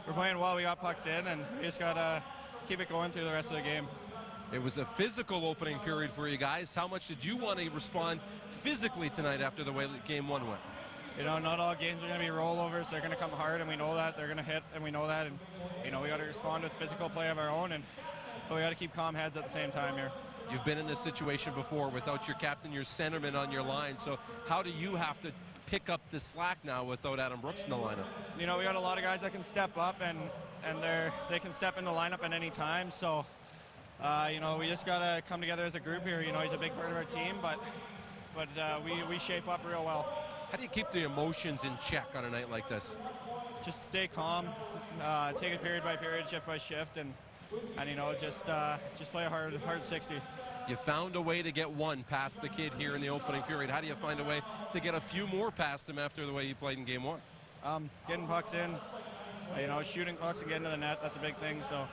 We're playing well. We got pucks in, and we just got to keep it going through the rest of the game. It was a physical opening period for you guys. How much did you want to respond physically tonight after the way game 1 went? You know, not all games are going to be rollovers. They're going to come hard, and we know that. They're going to hit, and we know that. And, you know, we got to respond with physical play of our own, but we got to keep calm heads at the same time here. You've been in this situation before without your captain, your centerman on your line. So how do you have to pick up the slack now without Adam Brooks in the lineup? You know, we got a lot of guys that can step up, and they can step in the lineup at any time. So, you know, we just got to come together as a group here. You know, he's a big part of our team, but we shape up real well. How do you keep the emotions in check on a night like this? Just stay calm, take it period by period, shift by shift, and you know, just play a hard 60. You found a way to get one past the kid here in the opening period. How do you find a way to get a few more past him after the way you played in game 1? Getting pucks in, you know, shooting pucks and getting to the net, that's a big thing. So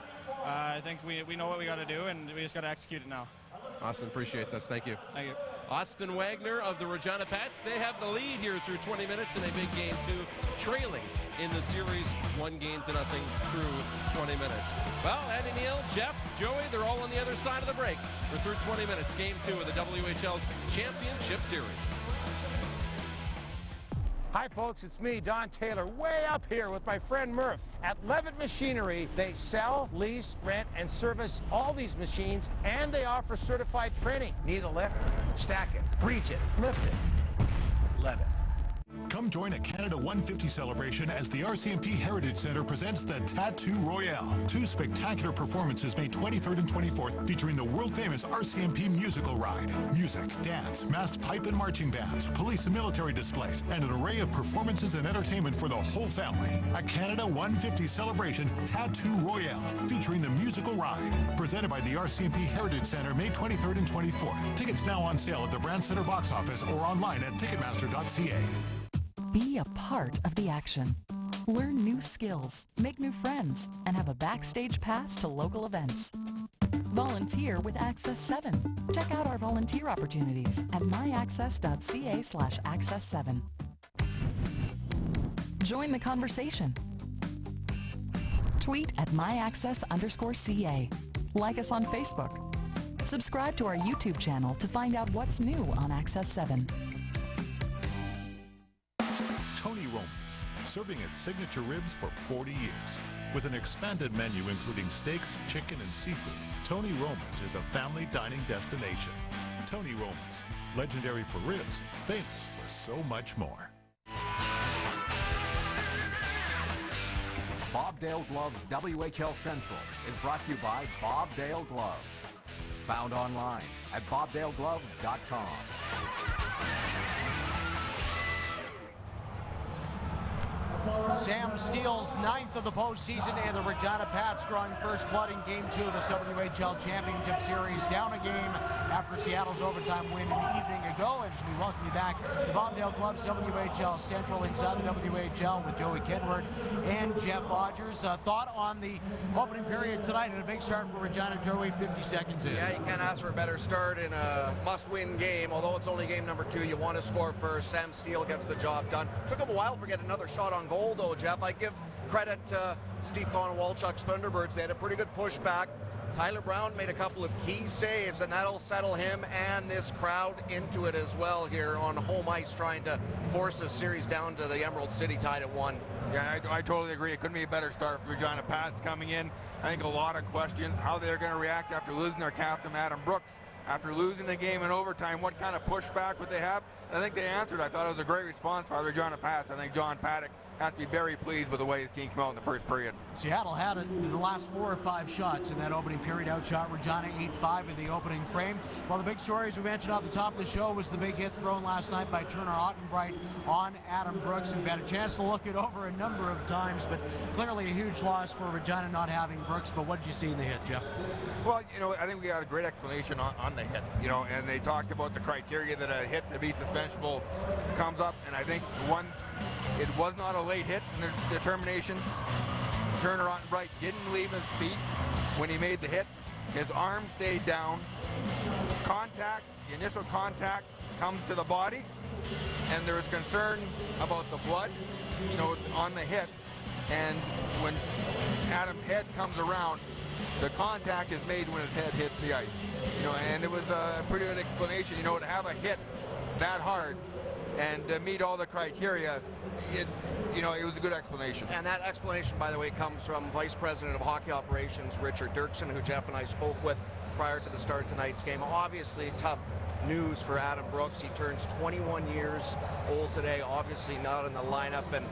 I think we know what we got to do, and we just got to execute it now. Austin, appreciate this. Thank you. Thank you. Austin Wagner of the Regina Pats. They have the lead here through 20 minutes in a big game 2, trailing in the series 1-0 through 20 minutes. Well, Andy Neal, Jeff, Joey, they're all on the other side of the break. We're through 20 minutes, game 2 of the WHL's Championship Series. Hi folks, it's me, Don Taylor, way up here with my friend Murph. At Levitt Machinery, they sell, lease, rent, and service all these machines, and they offer certified training. Need a lift? Stack it, reach it, lift it. Levitt. Come join a Canada 150 celebration as the RCMP Heritage Centre presents the Tattoo Royale. 2 spectacular performances May 23rd and 24th featuring the world-famous RCMP musical ride. Music, dance, masked pipe and marching bands, police and military displays, and an array of performances and entertainment for the whole family. A Canada 150 celebration Tattoo Royale featuring the musical ride. Presented by the RCMP Heritage Centre May 23rd and 24th. Tickets now on sale at the Brandt Centre box office or online at ticketmaster.ca. Be a part of the action. Learn new skills, make new friends, and have a backstage pass to local events. Volunteer with Access 7. Check out our volunteer opportunities at myaccess.ca/access7. Join the conversation. Tweet at myaccess_CA. Like us on Facebook. Subscribe to our YouTube channel to find out what's new on Access 7. Tony Roma's, serving its signature ribs for 40 years. With an expanded menu including steaks, chicken, and seafood, Tony Roma's is a family dining destination. Tony Roma's, legendary for ribs, famous for so much more. Bob Dale Gloves WHL Central is brought to you by Bob Dale Gloves. Found online at bobdalegloves.com. Sam Steele's 9th of the postseason, and the Regina Pats drawing first blood in Game 2 of this WHL Championship Series. Down a game after Seattle's overtime win an evening ago. And as we welcome you back to Bobdale Club's WHL Central inside the WHL with Joey Kenward and Jeff Odgers. Thought on the opening period tonight, and a big start for Regina. Joey, 50 seconds in. Yeah, you can't ask for a better start in a must-win game. Although it's only game number 2, you want to score first. Sam Steele gets the job done. Took him a while to get another shot on goal, though, Jeff. I give credit to Steve Conowalchuk's Thunderbirds. They had a pretty good pushback. Tyler Brown made a couple of key saves, and that'll settle him and this crowd into it as well here on home ice, trying to force this series down to the Emerald City, tied at 1. Yeah, I totally agree. It couldn't be a better start for Regina Pats coming in. I think a lot of questions, how they're going to react after losing their captain, Adam Brooks, after losing the game in overtime. What kind of pushback would they have? I think they answered. I thought it was a great response by the Regina Pats. I think John Paddock has to be very pleased with the way his team came out in the first period. Seattle had it in the last 4 or 5 shots in that opening period. Outshot Regina 8-5 in the opening frame. Well, the big story, as we mentioned off the top of the show, was the big hit thrown last night by Turner Ottenbright on Adam Brooks. And we've had a chance to look it over a number of times, but clearly a huge loss for Regina not having Brooks. But what did you see in the hit, Jeff? Well, you know, I think we got a great explanation on the hit, you know, and they talked about the criteria that a hit to be suspensionable comes up, and I think it was not a late hit in the determination. Turner Ottenbright didn't leave his feet when he made the hit. His arm stayed down. Contact, the initial contact comes to the body, and there was concern about the blood, you know, on the hit. And when Adam's head comes around, the contact is made when his head hits the ice. You know, and it was a pretty good explanation, you know, to have a hit that hard and meet all the criteria, it was a good explanation. And that explanation, by the way, comes from Vice President of Hockey Operations, Richard Dirksen, who Jeff and I spoke with prior to the start of tonight's game. Obviously, tough news for Adam Brooks. He turns 21 years old today, obviously not in the lineup, and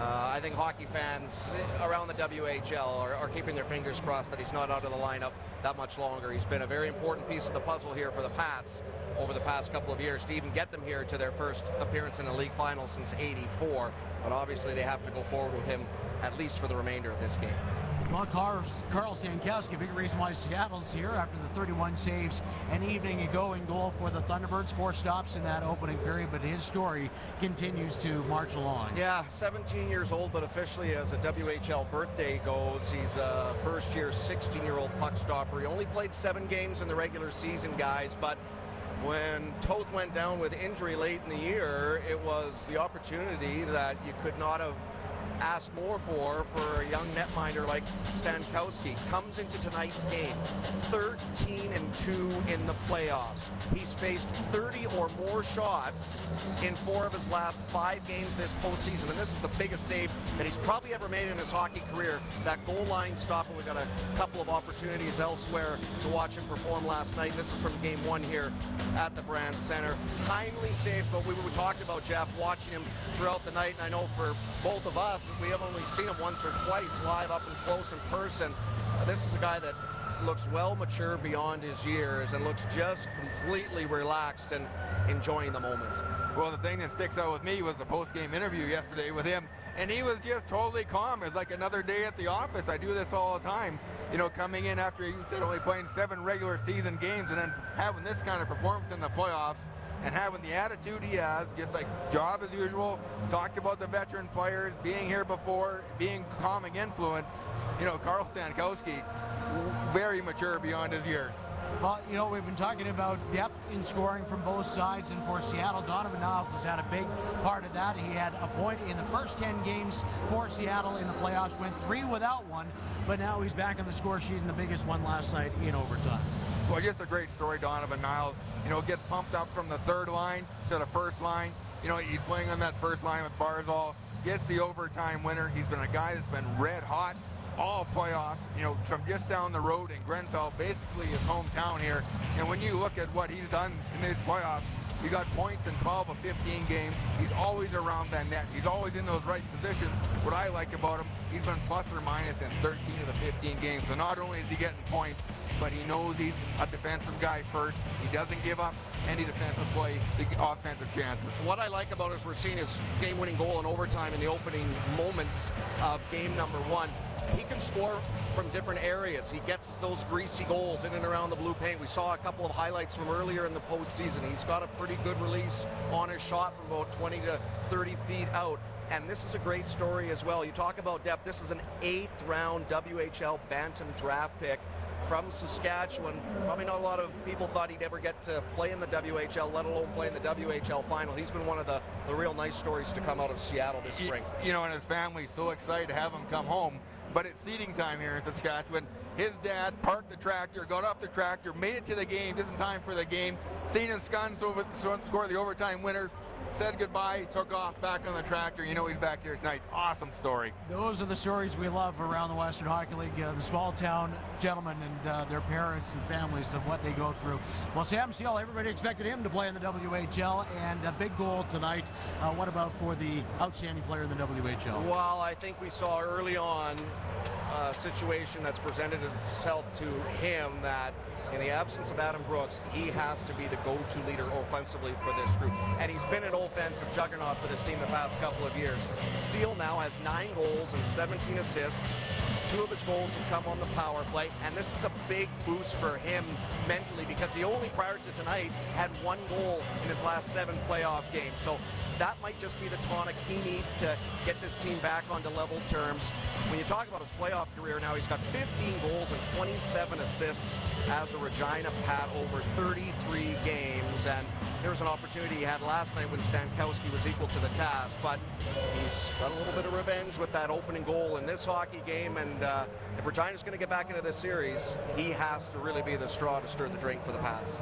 I think hockey fans around the WHL are keeping their fingers crossed that he's not out of the lineup that much longer. He's been a very important piece of the puzzle here for the Pats over the past couple of years to even get them here to their first appearance in a league final since '84. But obviously they have to go forward with him at least for the remainder of this game. Well, Carl Stankowski, a big reason why Seattle's here after the 31 saves an evening ago in goal for the Thunderbirds. 4 stops in that opening period, but his story continues to march along. Yeah, 17 years old, but officially as a WHL birthday goes, he's a first-year 16-year-old puck stopper. He only played 7 games in the regular season, guys, but when Toth went down with injury late in the year, it was the opportunity that you could not have asked more for a young netminder like Stankowski. Comes into tonight's game 13-2 in the playoffs. He's faced 30 or more shots in 4 of his last 5 games this postseason, and this is the biggest save that he's probably ever made in his hockey career. That goal line stop, and we got a couple of opportunities elsewhere to watch him perform last night. This is from game 1 here at the Brandt Centre. Timely saves, but we talked about, Jeff, watching him throughout the night, and I know for both of us, we have only seen him once or twice live up and close in person. This is a guy that looks well mature beyond his years and looks just completely relaxed and enjoying the moment. Well, the thing that sticks out with me was the post-game interview yesterday with him, and he was just totally calm. It's like another day at the office. I do this all the time, you know, coming in after you said only playing 7 regular season games and then having this kind of performance in the playoffs and having the attitude he has, just like job as usual. Talked about the veteran players being here before, being calming influence. You know, Carl Stankowski, very mature beyond his years. Well, you know, we've been talking about depth in scoring from both sides, and for Seattle, Donovan Niles has had a big part of that. He had a point in the first 10 games for Seattle in the playoffs, went 3 without one, but now he's back on the score sheet in the biggest one last night in overtime. Well, just a great story, Donovan Niles. You know, gets pumped up from the 3rd line to the 1st line. You know, he's playing on that 1st line with Barzal, gets the overtime winner. He's been a guy that's been red hot all playoffs, you know, from just down the road in Grenfell, basically his hometown here. And when you look at what he's done in these playoffs, He got points in 12 of 15 games. He's always around that net. He's always in those right positions. What I like about him, he's been plus or minus in 13 of the 15 games. So not only is he getting points, but he knows he's a defensive guy first. He doesn't give up any defensive play, the offensive chances. What I like about it is we're seeing his game-winning goal in overtime in the opening moments of game number 1. He can score from different areas. He gets those greasy goals in and around the blue paint. We saw a couple of highlights from earlier in the postseason. He's got a pretty good release on his shot from about 20 to 30 feet out. And this is a great story as well. You talk about depth. This is an 8th-round WHL Bantam draft pick from Saskatchewan. Probably not a lot of people thought he'd ever get to play in the WHL, let alone play in the WHL final. He's been one of the real nice stories to come out of Seattle this spring. You know, and his family's so excited to have him come home. But it's seeding time here in Saskatchewan. His dad parked the tractor, got off the tractor, made it to the game just in time for the game. Seen his son score the overtime winner, said goodbye, took off back on the tractor. You know he's back here tonight. Awesome story. Those are the stories we love around the Western Hockey League, the small town gentlemen and their parents and families of what they go through. Well, Sam Steele, everybody expected him to play in the WHL, and a big goal tonight. What about for the outstanding player in the WHL? Well, I think we saw early on a situation that's presented itself to him that in the absence of Adam Brooks, he has to be the go-to leader offensively for this group. And he's been an offensive juggernaut for this team the past couple of years. Steele now has 9 goals and 17 assists. 2 of his goals have come on the power play, and this is a big boost for him mentally because he only, prior to tonight, had 1 goal in his last 7 playoff games. So that might just be the tonic he needs to get this team back onto level terms. When you talk about his playoff career now, he's got 15 goals and 27 assists as a Regina Pat over 33 games. And there was an opportunity he had last night when Stankowski was equal to the task, but he's got a little bit of revenge with that opening goal in this hockey game. And if Regina's going to get back into this series, he has to really be the straw to stir the drink for the Pats.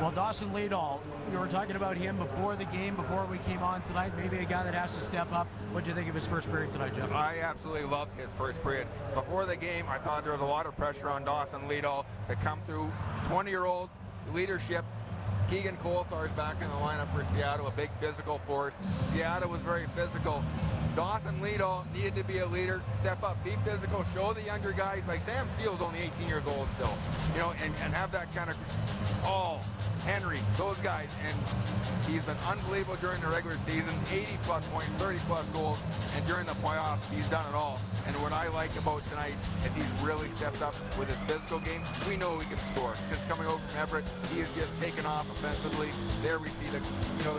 Well, Dawson Leadall, we were talking about him before the game, before we came on tonight. Maybe a guy that has to step up. What do you think of his first period tonight, Jeff? I absolutely loved his first period. Before the game, I thought there was a lot of pressure on Dawson Leadall to come through. 20-year-old leadership. Keegan Kolesar is back in the lineup for Seattle, a big physical force. Seattle was very physical. Dawson Leadall needed to be a leader, step up, be physical, show the younger guys. Like Sam Steele's only 18 years old still, you know, and have that kind of, Henry, those guys. And he's been unbelievable during the regular season, 80-plus points, 30-plus goals, and during the playoffs, he's done it all. And what I like about tonight is he's really stepped up with his physical game. We know he can score. Since coming over from Everett, he has just taken off offensively. There we see the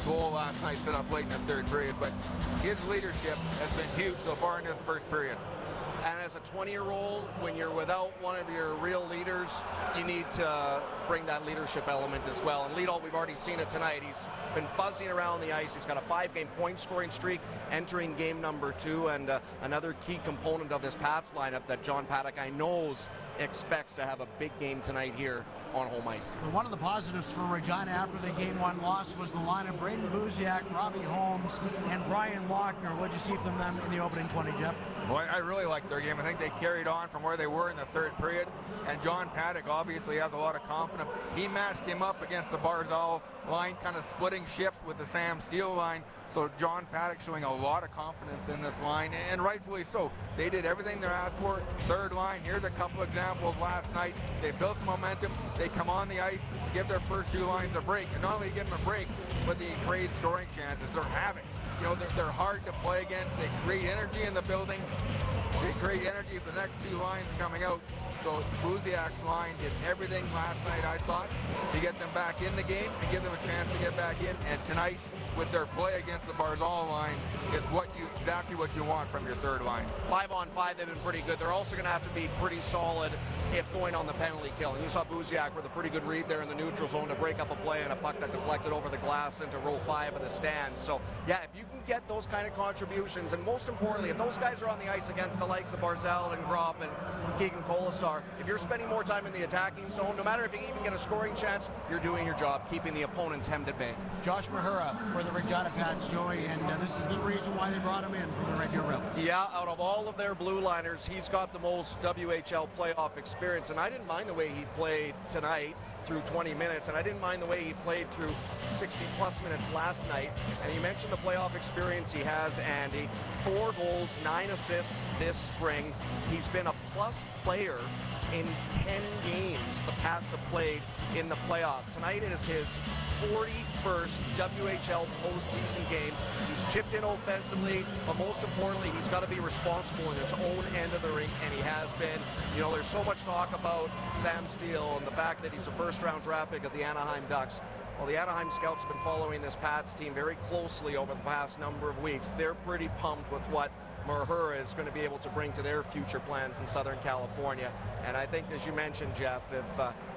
goal last night set up late in the third period, but his leadership has been huge so far in this first period. And as a 20-year-old, when you're without one of your real leaders, you need to bring that leadership element as well. And Leadall, we've already seen it tonight. He's been buzzing around the ice. He's got a 5-game point-scoring streak entering game number 2, and another key component of this Pats lineup that John Paddock, I know, expects to have a big game tonight here on home ice. Well, one of the positives for Regina after the Game 1 loss was the line of Braden Buziak, Robbie Holmes, and Brian Lochner. What did you see from them in the opening 20, Jeff? Well, I really liked their game. I think they carried on from where they were in the third period, and John Paddock obviously has a lot of confidence. He matched him up against the Barzal line, kind of splitting shifts with the Sam Steele line. So John Paddock showing a lot of confidence in this line, and rightfully so. They did everything they're asked for. Third line, here's a couple examples last night. They built some momentum. They come on the ice, give their first 2 lines a break. And not only give them a break, but they create scoring chances. They're having. You know, they're hard to play against. They create energy in the building. They create energy for the next 2 lines coming out. So Buziak's line did everything last night, I thought, to get them back in the game and give them a chance to get back in. And tonight, with their play against the Barzal line, is exactly what you want from your third line. 5-on-5, they've been pretty good. They're also going to have to be pretty solid if going on the penalty kill. And you saw Buziak with a pretty good read there in the neutral zone to break up a play and a puck that deflected over the glass into row 5 of the stand. So, yeah, if you can get those kind of contributions, and most importantly, if those guys are on the ice against the likes of Barzal and Gropp and Keegan Kolesar, if you're spending more time in the attacking zone, no matter if you even get a scoring chance, you're doing your job, keeping the opponents hemmed at bay. Josh Mahura for the Regina Pats, Joey, and this is the reason why they brought him in from the Red Deer Rebels. Yeah, out of all of their blue liners, he's got the most WHL playoff experience, and I didn't mind the way he played tonight. through 20 minutes, and I didn't mind the way he played through 60-plus minutes last night. And you mentioned the playoff experience he has, Andy. 4 goals, 9 assists this spring. He's been a plus player in 10 games the Pats have played in the playoffs. Tonight is his 41st WHL postseason game. He's chipped in offensively, but most importantly, he's got to be responsible in his own end of the rink, and he has been. You know, there's so much talk about Sam Steele and the fact that he's a first-round draft pick of the Anaheim Ducks. Well, the Anaheim Scouts have been following this Pats team very closely over the past number of weeks. They're pretty pumped with what Mahura is going to be able to bring to their future plans in Southern California. And I think, as you mentioned, Jeff, if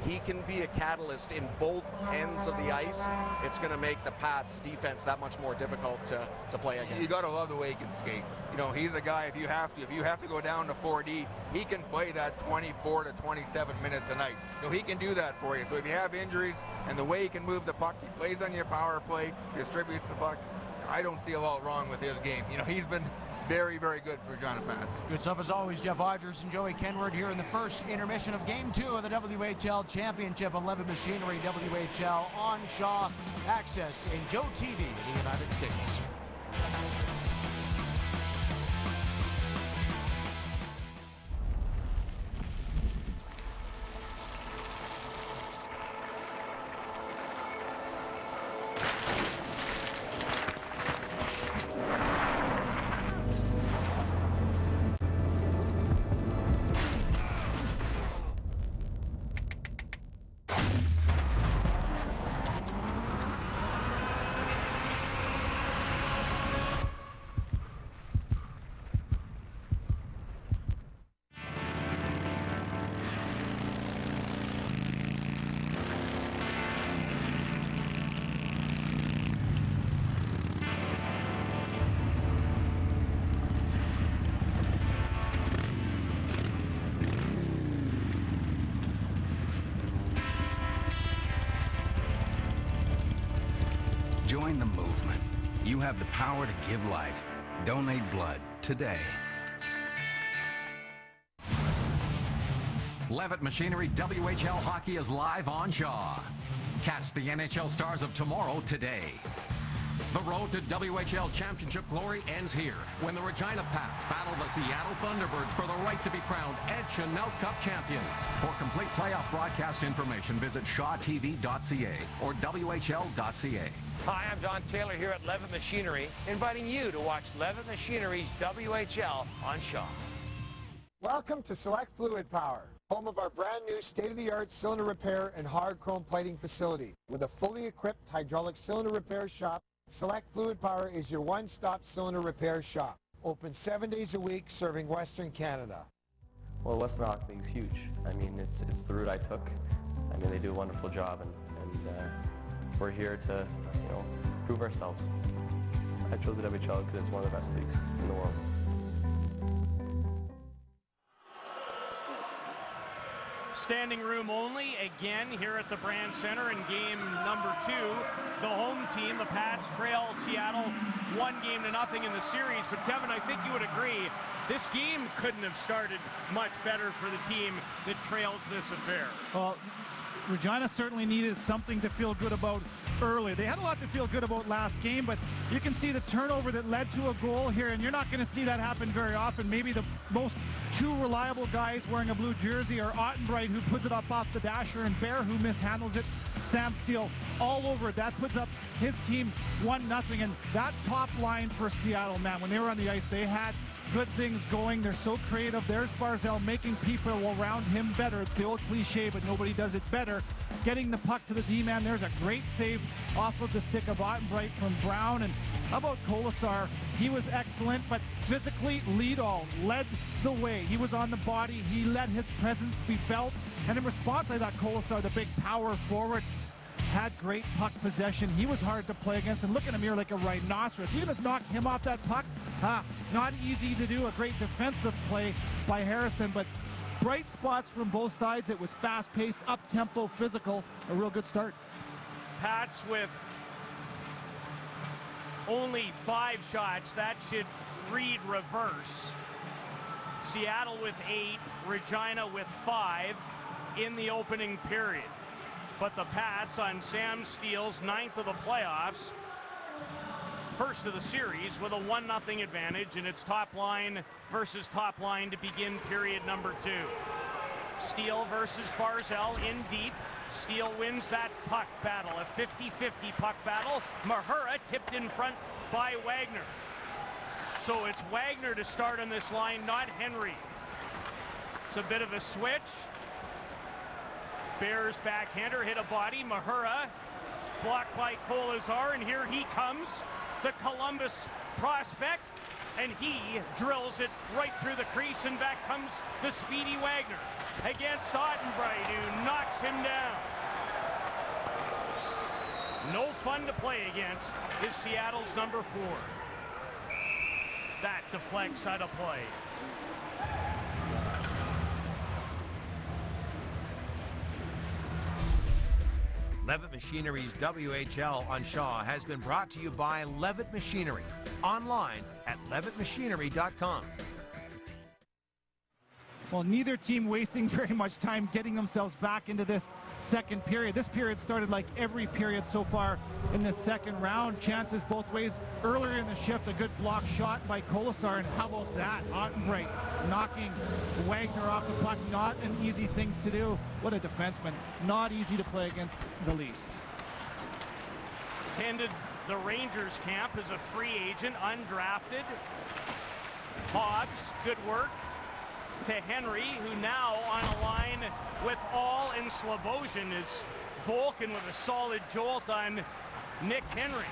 he can be a catalyst in both ends of the ice, it's going to make the Pats defense that much more difficult to play against. You got to love the way he can skate. You know, he's a guy, if you have to go down to 4D, he can play that 24 to 27 minutes a night. You know, he can do that for you. So if you have injuries and the way he can move the puck, he plays on your power play, distributes the puck. I don't see a lot wrong with his game. You know, he's been very, very good for Regina Pats. Good stuff as always, Jeff Rogers and Joey Kenward here in the first intermission of Game 2 of the WHL Championship. 11 Machinery WHL on Shaw. Access in Joe TV in the United States. Join the movement. You have the power to give life. Donate blood today. Levitt Machinery WHL Hockey is live on Shaw. Catch the NHL stars of tomorrow today. The road to WHL Championship glory ends here when the Regina Pats battle the Seattle Thunderbirds for the right to be crowned Ed Chanel Cup champions. For complete playoff broadcast information, visit shawtv.ca or whl.ca. Hi, I'm Don Taylor here at Levitt Machinery, inviting you to watch Levitt Machinery's WHL on Shaw. Welcome to Select Fluid Power, home of our brand new state-of-the-art cylinder repair and hard chrome plating facility. With a fully equipped hydraulic cylinder repair shop, Select Fluid Power is your one-stop cylinder repair shop. Open 7 days a week, serving Western Canada. Well, Western Hockey League's huge. I mean, it's the route I took. I mean, they do a wonderful job, and we're here to, you know, prove ourselves. I chose the WHL because it's one of the best leagues in the world. Standing room only again here at the Brandt Centre in game number 2. The home team, the Pats, trail Seattle 1-0 in the series. But Kevin, I think you would agree, this game couldn't have started much better for the team that trails this affair. Well, Regina certainly needed something to feel good about early. They had a lot to feel good about last game, but you can see the turnover that led to a goal here, and you're not going to see that happen very often. Maybe the most two reliable guys wearing a blue jersey are Ottenbright, who puts it up off the dasher, and Bear, who mishandles it. Sam Steele all over it. That puts up his team 1-0, and that top line for Seattle, man, when they were on the ice, they had good things going. They're so creative. There's Barzal making people around him better. It's the old cliche, but nobody does it better. Getting the puck to the D-man. There's a great save off of the stick of Ottenbright from Brown. And how about Kolesar? He was excellent, but physically led the way. He was on the body. He let his presence be felt. And in response, I thought Kolesar, the big power forward, had great puck possession. He was hard to play against, and look at him here like a rhinoceros. He just knocked him off that puck. Not easy to do. A great defensive play by Harrison, but bright spots from both sides. It was fast-paced, up-tempo, physical. A real good start. Pats with only 5 shots. That should read reverse. Seattle with 8, Regina with 5 in the opening period. But the Pats on Sam Steele's 9th of the playoffs, first of the series, with a 1-0 advantage, and it's top line versus top line to begin period number 2. Steele versus Barzal in deep. Steele wins that puck battle, a 50-50 puck battle. Mahura tipped in front by Wagner. So it's Wagner to start on this line, not Henry. It's a bit of a switch. Bears backhander hit a body. Mahura blocked by Kolazar, and here he comes, the Columbus prospect, and he drills it right through the crease, and back comes the speedy Wagner against Ottenbright, who knocks him down. No fun to play against is Seattle's number 4. That deflects out of play. Levitt Machinery's WHL on Shaw has been brought to you by Levitt Machinery. Online at levittmachinery.com. Well, neither team wasting very much time getting themselves back into this second period. This period started like every period so far in the second round. Chances both ways. Earlier in the shift, a good block shot by Kolesar, and how about that? Ottenbright knocking Wagner off the puck. Not an easy thing to do. What a defenseman. Not easy to play against the least. Attended the Rangers camp as a free agent, undrafted. Hobbs, good work to Henry, who now on a line with All and Slobosian is Volkin with a solid jolt on Nick Henry.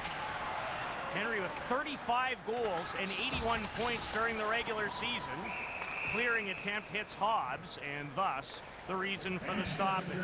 Henry with 35 goals and 81 points during the regular season. Clearing attempt hits Hobbs, and thus the reason for the stoppage.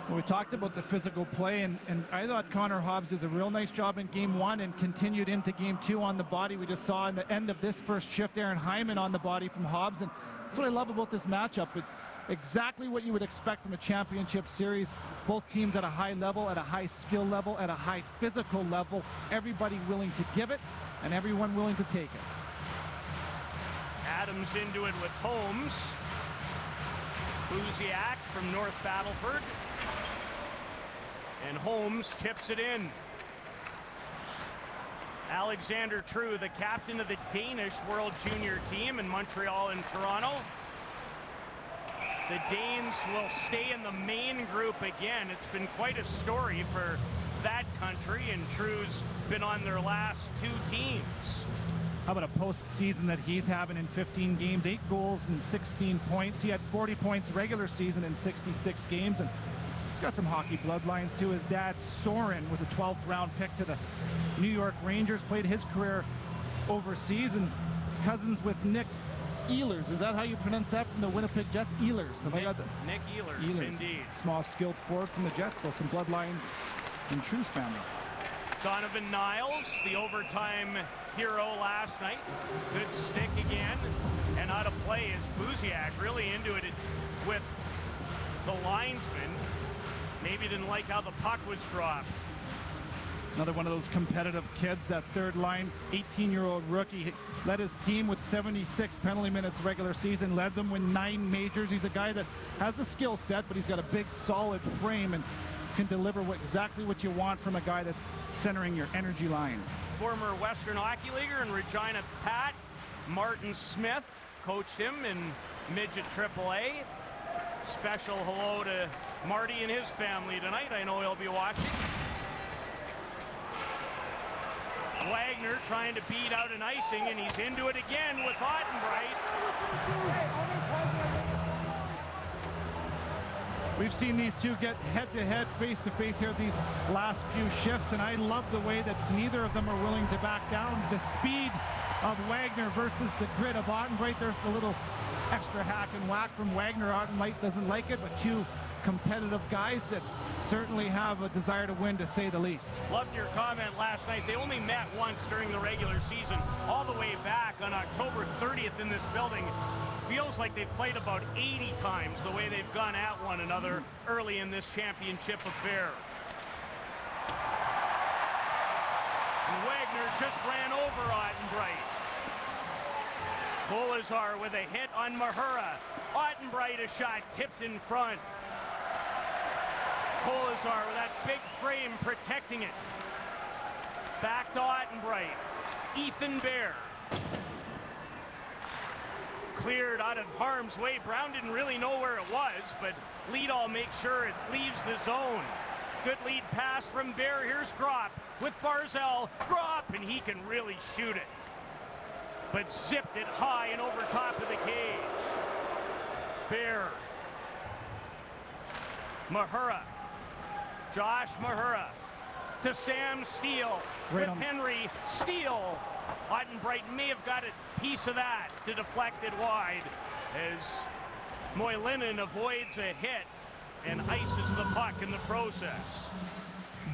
Well, we talked about the physical play, and I thought Connor Hobbs did a real nice job in game 1 and continued into game 2 on the body. We just saw in the end of this first shift Aaron Hyman on the body from Hobbs, and that's what I love about this matchup. It's exactly what you would expect from a championship series. Both teams at a high level, at a high skill level, at a high physical level. Everybody willing to give it, and everyone willing to take it. Adams into it with Holmes. Buziak from North Battleford. And Holmes chips it in. Alexander True, the captain of the Danish World Junior team in Montreal and Toronto. The Danes will stay in the main group again. It's been quite a story for that country, and True's been on their last 2 teams. How about a postseason that he's having in 15 games, 8 goals and 16 points. He had 40 points regular season in 66 games, and he's got some hockey bloodlines too. His dad, Soren, was a 12th round pick to the New York Rangers, played his career overseas, and cousins with Nick Ehlers. Is that how you pronounce that, from the Winnipeg Jets? Ehlers. Nick Ehlers, indeed. Small, skilled forward from the Jets, so some bloodlines in True's family. Donovan Niles, the overtime hero last night. Good stick again. And out of play is Buziak, really into it with the linesman. Maybe didn't like how the puck was dropped. Another one of those competitive kids, that third line, 18-year-old rookie. He led his team with 76 penalty minutes regular season, led them with 9 majors. He's a guy that has a skill set, but he's got a big, solid frame and can deliver exactly what you want from a guy that's centering your energy line. Former Western Hockey Leaguer and Regina Pat, Martin Smith, coached him in midget AAA. Special hello to Marty and his family tonight. I know he'll be watching. Wagner trying to beat out an icing, and he's into it again with Ottenbright. We've seen these two get head-to-head, face-to-face here these last few shifts, and I love the way that neither of them are willing to back down. The speed of Wagner versus the grit of Ottenbright. There's the little extra hack and whack from Wagner. Ottenbright doesn't like it, but two competitive guys that certainly have a desire to win, to say the least. Loved your comment last night. They only met once during the regular season, all the way back on October 30th in this building. Feels like they've played about 80 times the way they've gone at one another early in this championship affair. And Wagner just ran over Ottenbright. Kolazar with a hit on Mahura. Ottenbright a shot tipped in front. Kolesar with that big frame protecting it. Back to Ottenbright. Ethan Bear. Cleared out of harm's way. Brown didn't really know where it was, but Liedall makes sure it leaves the zone. Good lead pass from Bear. Here's Gropp with Barzell. Gropp, and he can really shoot it. But zipped it high and over top of the cage. Bear. Mahura. Josh Mahura to Sam Steele. With Henry. Steele. Ottenbright may have got a piece of that to deflect it wide as Moilanen avoids a hit and ices the puck in the process.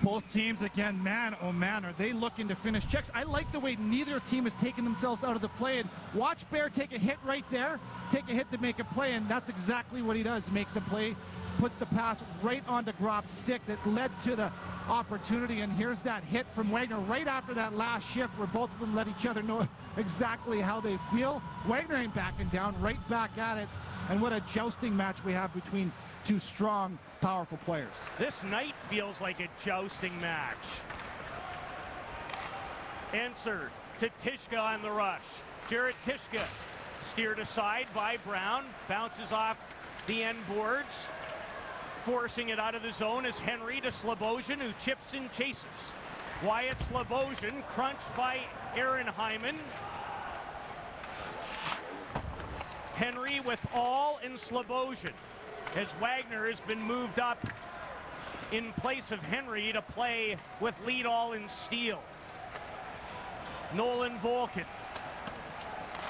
Both teams, again, man, oh man, are they looking to finish checks. I like the way neither team has taken themselves out of the play. And watch Bear take a hit right there, take a hit to make a play, and that's exactly what he does. Makes a play, puts the pass right onto Gropp's stick that led to the opportunity. And here's that hit from Wagner right after that last shift where both of them let each other know exactly how they feel. Wagner ain't backing down, right back at it. And what a jousting match we have between two strong, powerful players. This night feels like a jousting match. Answer to Tishka on the rush. Jared Tishka steered aside by Brown, bounces off the end boards, forcing it out of the zone is Henry to Slobosian, who chips and chases. Wyatt Slobosian crunched by Aaron Hyman. Henry with all in Slobosian as Wagner has been moved up in place of Henry to play with Liedall and Steele. Nolan Volkin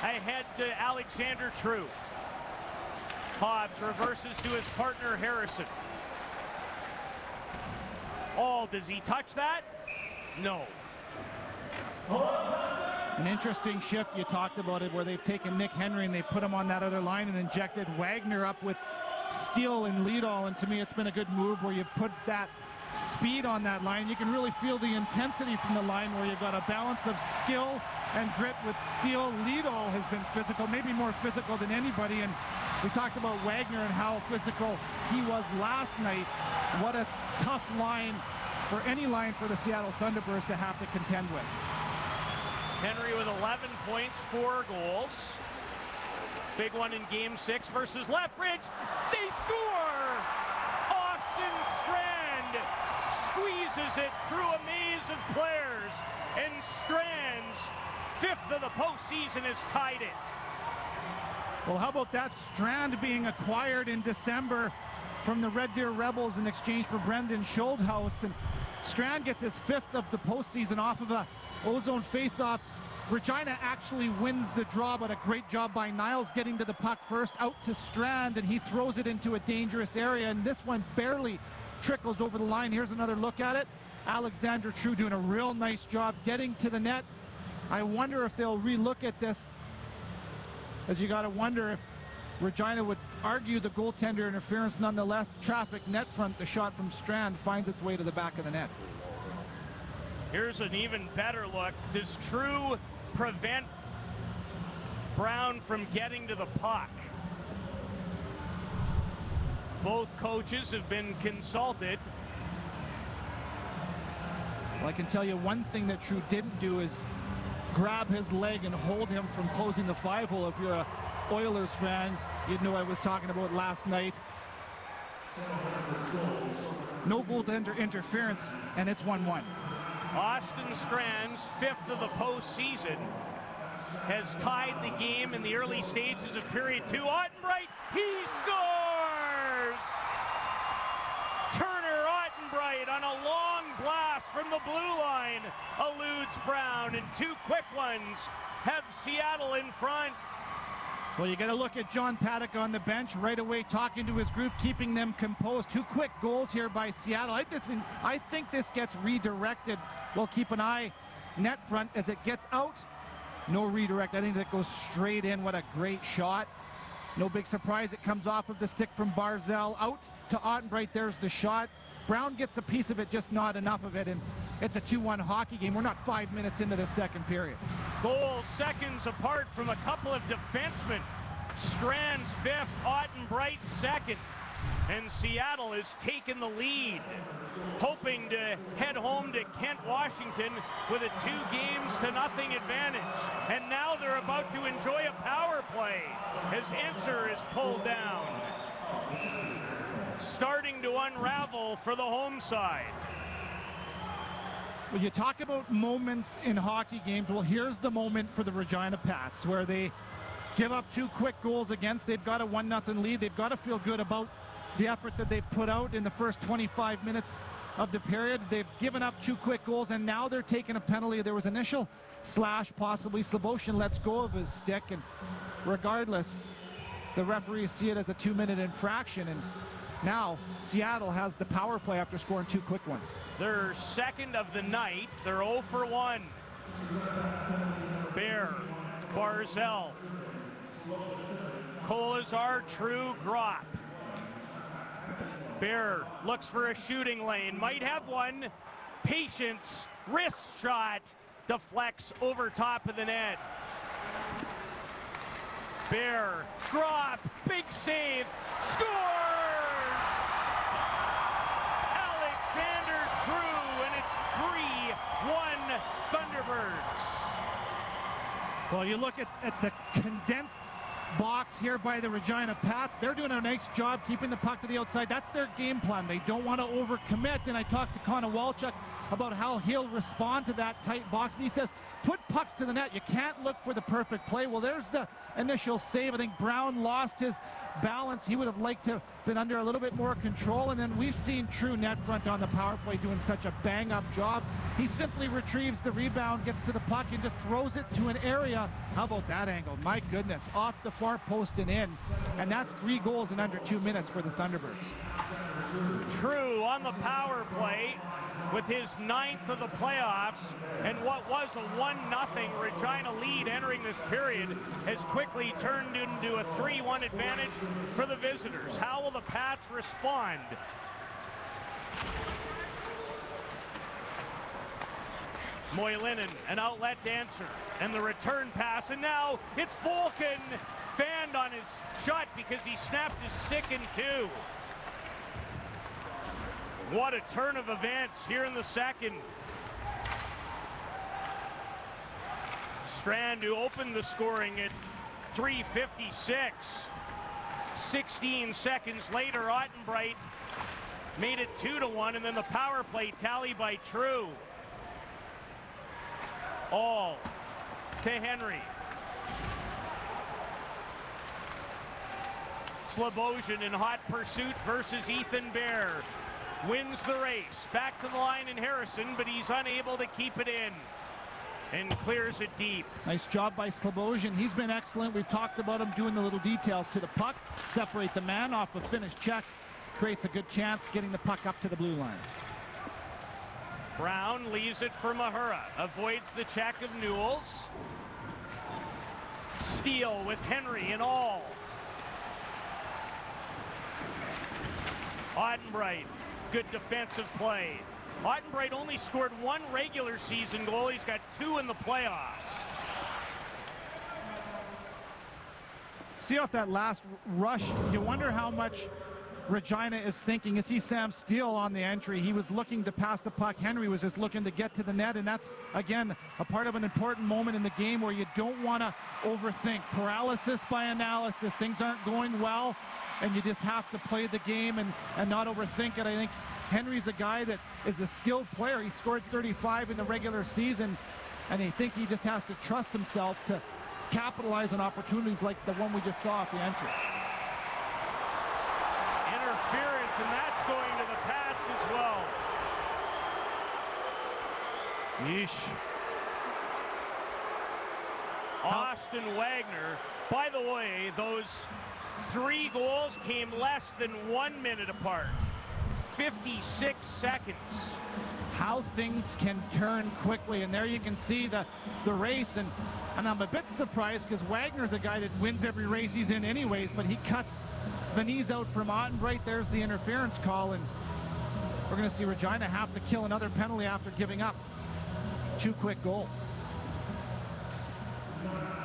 ahead to Alexander True. Hobbs reverses to his partner Harrison. All, does he touch that? No. An interesting shift, you talked about it, where they've taken Nick Henry and they put him on that other line and injected Wagner up with Steele and Liedall, and to me it's been a good move where you put that speed on that line. You can really feel the intensity from the line where you've got a balance of skill and grit with Steele. Liedall has been physical, maybe more physical than anybody, and we talked about Wagner and how physical he was last night. What a tough line for any line for the Seattle Thunderbirds to have to contend with. Henry with 11 points, 4 goals. Big one in Game 6 versus Lethbridge. They score! Austin Strand squeezes it through a maze of players, and Strand's 5th of the postseason has tied it. Well, how about that? Strand being acquired in December from the Red Deer Rebels in exchange for Brendan Schuldhaus, and Strand gets his 5th of the postseason off of a ozone faceoff. Regina actually wins the draw, but a great job by Niles getting to the puck first, out to Strand, and he throws it into a dangerous area, and this one barely trickles over the line. Here's another look at it. Alexander True doing a real nice job getting to the net. I wonder if they'll re-look at this, as you got to wonder if Regina would argue the goaltender interference. Nonetheless, traffic net front, the shot from Strand finds its way to the back of the net. Here's an even better look. Does True prevent Brown from getting to the puck? Both coaches have been consulted. Well, I can tell you one thing that True didn't do is grab his leg and hold him from closing the 5-hole. If you're a Oilers fan, you'd know I was talking about last night. No goaltender interference, and it's 1-1. Austin Strand's 5th of the postseason has tied the game in the early stages of period 2. Ottenbright, he scores! Turner Ottenbright on a long blast from the blue line eludes Brown, and 2 quick ones have Seattle in front. Well, you got to look at John Paddock on the bench right away, talking to his group, keeping them composed. 2 quick goals here by Seattle. I think this gets redirected. We'll keep an eye net front as it gets out. No redirect. I think that goes straight in. What a great shot. No big surprise. It comes off of the stick from Barzell out to Ottenbright. There's the shot. Brown gets a piece of it, just not enough of it, and it's a 2-1 hockey game. We're not 5 minutes into the second period. Goal seconds apart from a couple of defensemen. Strand's 5th, Ottenbright 2nd. And Seattle has taken the lead, hoping to head home to Kent, Washington with a 2-0 advantage. And now they're about to enjoy a power play as Enser is pulled down. Starting to unravel for the home side. Well, you talk about moments in hockey games. Well, here's the moment for the Regina Pats where they give up 2 quick goals against. They've got a 1-0 lead. They've got to feel good about the effort that they've put out in the first 25 minutes of the period. They've given up 2 quick goals, and now they're taking a penalty. There was initial slash, possibly Sloboshan lets go of his stick, and regardless, the referees see it as a 2-minute infraction, and now Seattle has the power play after scoring 2 quick ones. Their second of the night. They're 0 for 1. Bear, Barzell, Kolazar, True, Gropp. Bear looks for a shooting lane, might have one. Patience, wrist shot, deflects over top of the net. Bear, Gropp, big save, scores! Alexander True, and it's 3-1 Thunderbirds. Well, you look at the condensed box here by the Regina Pats. They're doing a nice job keeping the puck to the outside. That's their game plan. They don't want to overcommit, and I talked to Connor Walchuk about how he'll respond to that tight box, and he says, put pucks to the net. You can't look for the perfect play. Well, there's the initial save. I think Brown lost his balance. He would have liked to have been under a little bit more control, and then we've seen True net front on the power play doing such a bang-up job. He simply retrieves the rebound, gets to the puck, and just throws it to an area. How about that angle? My goodness, off the far post and in, and that's 3 goals in under 2 minutes for the Thunderbirds. True on the power play with his 9th of the playoffs, and what was a 1-0 Regina lead entering this period has quickly turned into a 3-1 advantage for the visitors. How will the Pats respond? Moyalinen, an outlet dancer, and the return pass, and now it's Volkin fanned on his shot because he snapped his stick in 2. What a turn of events here in the second. Strand, who opened the scoring at 3:56. 16 seconds later, Ottenbright made it 2-1, and then the power play tally by True. All to Henry. Sloboshan in hot pursuit versus Ethan Bear. Wins the race. Back to the line in Harrison, but he's unable to keep it in. And clears it deep. Nice job by Sloboshan. He's been excellent. We've talked about him doing the little details to the puck. Separate the man off a finished check. Creates a good chance getting the puck up to the blue line. Brown leaves it for Mahura. Avoids the check of Newells. Steele with Henry and all. Ottenbright. Good defensive play. Ottenbright only scored 1 regular season goal. He's got 2 in the playoffs. See off that last rush, you wonder how much Regina is thinking. You see Sam Steele on the entry. He was looking to pass the puck. Henry was just looking to get to the net, and that's, again, a part of an important moment in the game where you don't want to overthink. Paralysis by analysis. Things aren't going well, and you just have to play the game and not overthink it. I think Henry's a guy that is a skilled player. He scored 35 in the regular season, and I think he just has to trust himself to capitalize on opportunities like the one we just saw at the entry. Interference, and that's going to the Pats as well. Yeesh. Austin Wagner. By the way, those 3 goals came less than 1 minute apart. 56 seconds. How things can turn quickly, and there you can see the race, and I'm a bit surprised because Wagner's a guy that wins every race he's in anyways, but he cuts the knees out from Ottenbright. There's the interference call, and we're going to see Regina have to kill another penalty after giving up 2 quick goals.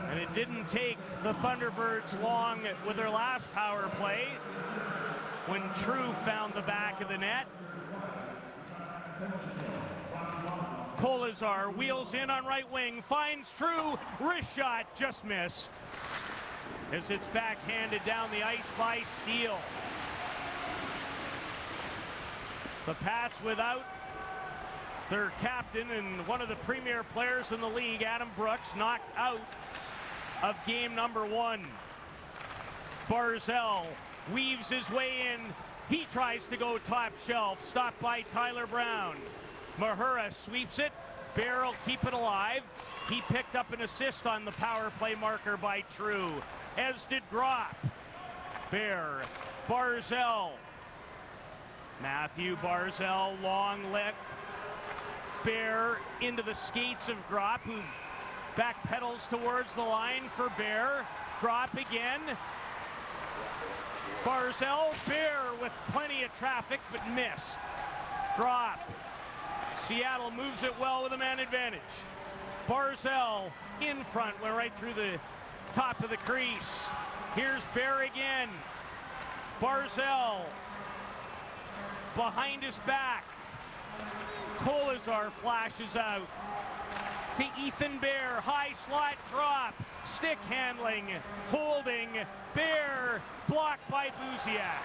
And it didn't take the Thunderbirds long with their last power play. when True found the back of the net. Kolazar wheels in on right wing, finds True, wrist shot, just missed. As it's backhanded down the ice by Steele. The Pats without their captain and one of the premier players in the league, Adam Brooks, knocked out of game number 1. Barzell weaves his way in. He tries to go top shelf, stopped by Tyler Brown. Mahura sweeps it. Bear will keep it alive. He picked up an assist on the power play marker by True, as did Gropp. Bear, Barzell. Matthew Barzell, long lick. Bear into the skates of Gropp, who backpedals towards the line for Bear. Gropp again. Barzell, Bear with plenty of traffic, but missed. Gropp. Seattle moves it well with a man advantage. Barzell in front, went right through the top of the crease. Here's Bear again. Barzell behind his back. Kolazar flashes out to Ethan Bear. High slot drop. Stick handling. Holding. Bear blocked by Buziak.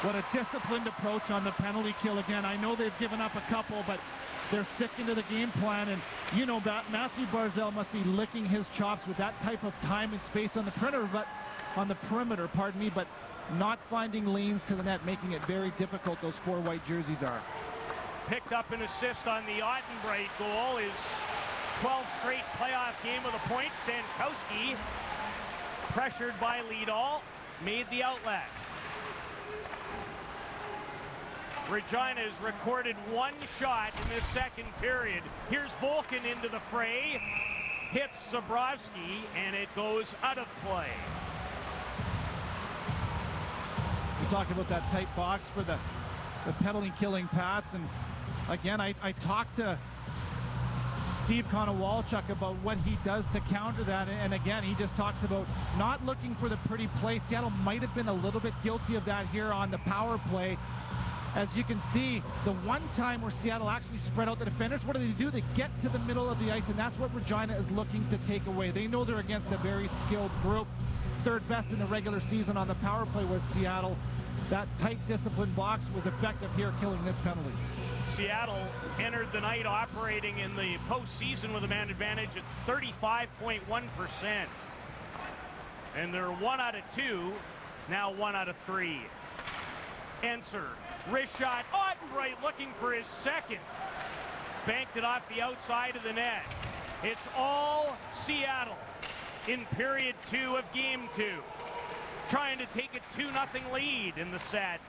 What a disciplined approach on the penalty kill again. I know they've given up a couple, but they're sticking to the game plan. And you know that Matthew Barzell must be licking his chops with that type of time and space on the perimeter, but not finding lanes to the net, making it very difficult. Those 4 white jerseys are. Picked up an assist on the Ottenbright goal. His 12th straight playoff game with a point. Stankowski, pressured by Liedal, made the outlet. Regina has recorded 1 shot in this second period. Here's Volkin into the fray. Hits Zabrowski, and it goes out of play. We talked about that tight box for the penalty-killing Pats, and again, I talked to Steve Konowalchuk about what he does to counter that, and again, he just talks about not looking for the pretty play. Seattle might have been a little bit guilty of that here on the power play. As you can see, the one time where Seattle actually spread out the defenders, what do? They get to the middle of the ice, and that's what Regina is looking to take away. They know they're against a very skilled group. Third best in the regular season on the power play was Seattle. That tight, disciplined box was effective here, killing this penalty. Seattle entered the night operating in the postseason with a man advantage at 35.1%. And they're 1 out of 2, now 1 out of 3. Enser, wrist shot, Ottenbright looking for his second. Banked it off the outside of the net. It's all Seattle in period 2 of game 2. Trying to take a 2-0 lead in the set.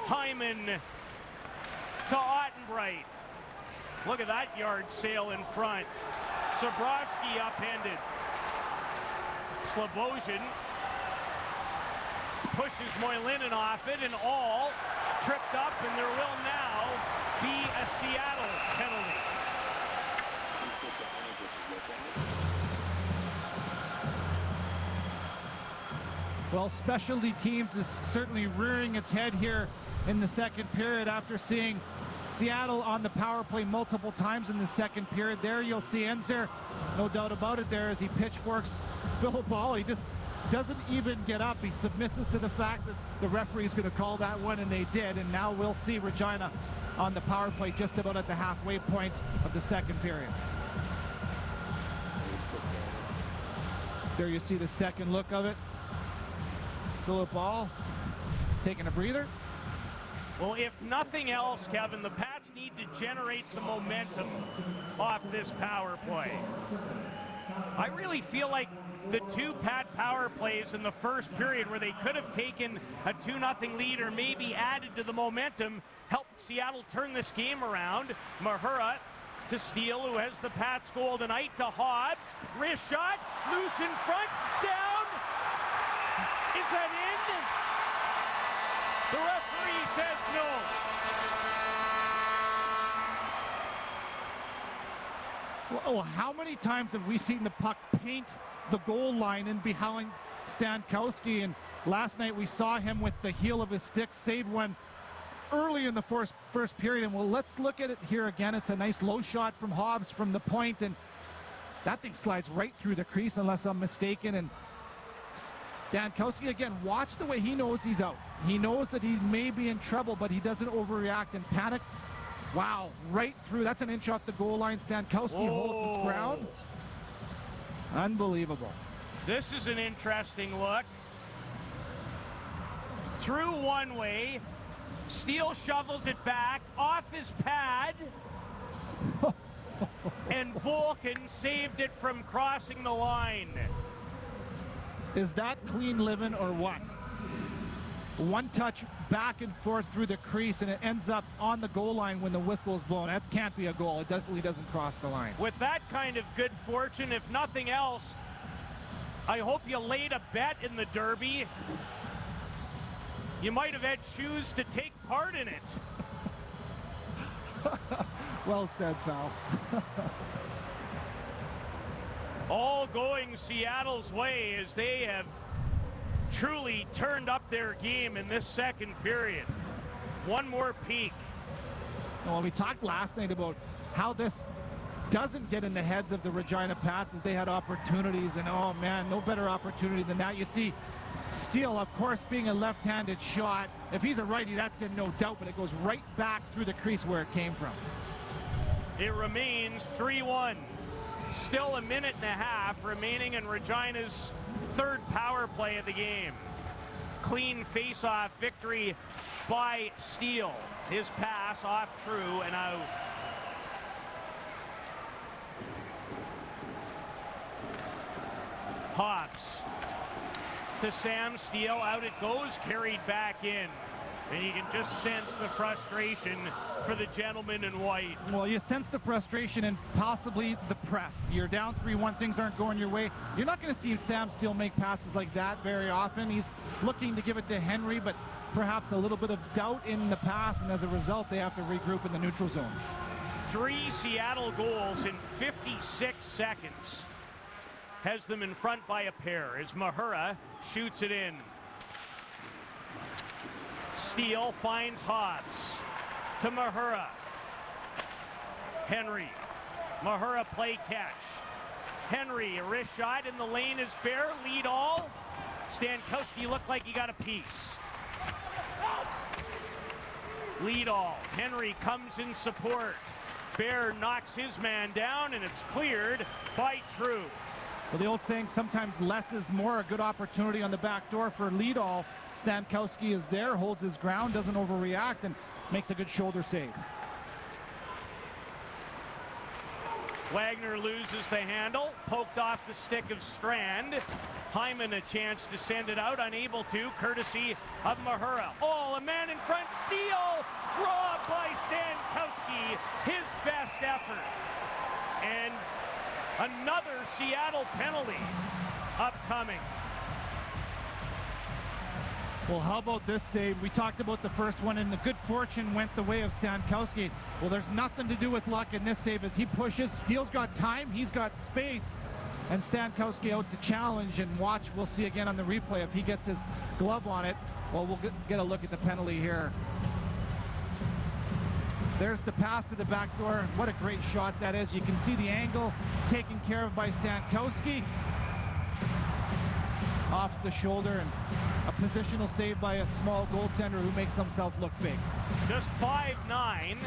Hyman to Ottenbright. Look at that yard sail in front. Zabrowski upended. Slobozhin pushes Moyalinen off it, and all tripped up, and there will now be a Seattle penalty. Well, specialty teams is certainly rearing its head here in the second period after seeing Seattle on the power play multiple times in the second period. There you'll see Enser, no doubt about it there, as he pitchforks Phil Ball. He just doesn't even get up. He submisses to the fact that the referee is going to call that one, and they did. And now we'll see Regina on the power play just about at the halfway point of the second period. There you see the second look of it. Philip Ball taking a breather. Well, if nothing else, Kevin, the Pats need to generate some momentum off this power play. I really feel like the 2 Pat power plays in the first period, where they could have taken a 2-0 lead or maybe added to the momentum, helped Seattle turn this game around. Mahura to Steele, who has the Pats goal tonight, to Hobbs. Wrist shot, loose in front, down. Is that in? The referee says no. Well, how many times have we seen the puck paint the goal line and behind Stankowski. And last night we saw him with the heel of his stick save one early in the first period. And well, let's look at it here again. It's a nice low shot from Hobbs from the point, and that thing slides right through the crease unless I'm mistaken. And Stankowski, again, watch the way he knows he's out. He knows that he may be in trouble, but he doesn't overreact and panic. Wow, right through. That's an inch off the goal line. Stankowski holds his ground. Unbelievable. This is an interesting look. Through one way. Steele shovels it back off his pad. And Volkin saved it from crossing the line. Is that clean living or what? One touch back and forth through the crease, and it ends up on the goal line when the whistle is blown. That can't be a goal. It definitely doesn't cross the line. With that kind of good fortune, if nothing else, I hope you laid a bet in the Derby. You might have had shoes to take part in it. Well said, pal. All going Seattle's way as they have truly turned up their game in this second period. One more peek. Well, we talked last night about how this doesn't get in the heads of the Regina Pats as they had opportunities, and oh man, no better opportunity than that. You see Steele, of course, being a left-handed shot. If he's a righty, that's in no doubt, but it goes right back through the crease where it came from. It remains 3-1. Still a minute and a half remaining in Regina's third power play of the game. Clean face-off victory by Steele. His pass off true and out. Hobbs to Sam Steele. Out it goes, carried back in. And you can just sense the frustration for the gentleman in white. Well, you sense the frustration and possibly the press. You're down 3-1, things aren't going your way. You're not going to see Sam Steele make passes like that very often. He's looking to give it to Henry, but perhaps a little bit of doubt in the pass, and as a result, they have to regroup in the neutral zone. 3 Seattle goals in 56 seconds. Has them in front by a pair as Mahura shoots it in. Steele finds Hobbs to Mahura. Henry. Mahura play catch. Henry, a wrist shot in the lane is fair. Lead all. Stankowski looked like he got a piece. Lead all. Henry comes in support. Bear knocks his man down, and it's cleared by True. Well, the old saying, sometimes less is more. A good opportunity on the back door for lead all. Stankowski is there, holds his ground, doesn't overreact, and makes a good shoulder save. Wagner loses the handle, poked off the stick of Strand. Hyman a chance to send it out, unable to, courtesy of Mahura. Oh, a man in front, Steele, robbed by Stankowski, his best effort. And another Seattle penalty upcoming. Well, how about this save? We talked about the first one, and the good fortune went the way of Stankowski. Well, there's nothing to do with luck in this save as he pushes. Steele's got time, he's got space, and Stankowski out to challenge, and watch, we'll see again on the replay if he gets his glove on it. Well, we'll get a look at the penalty here. There's the pass to the back door. What a great shot that is. You can see the angle taken care of by Stankowski. Off the shoulder, and a positional save by a small goaltender who makes himself look big. Just 5'9"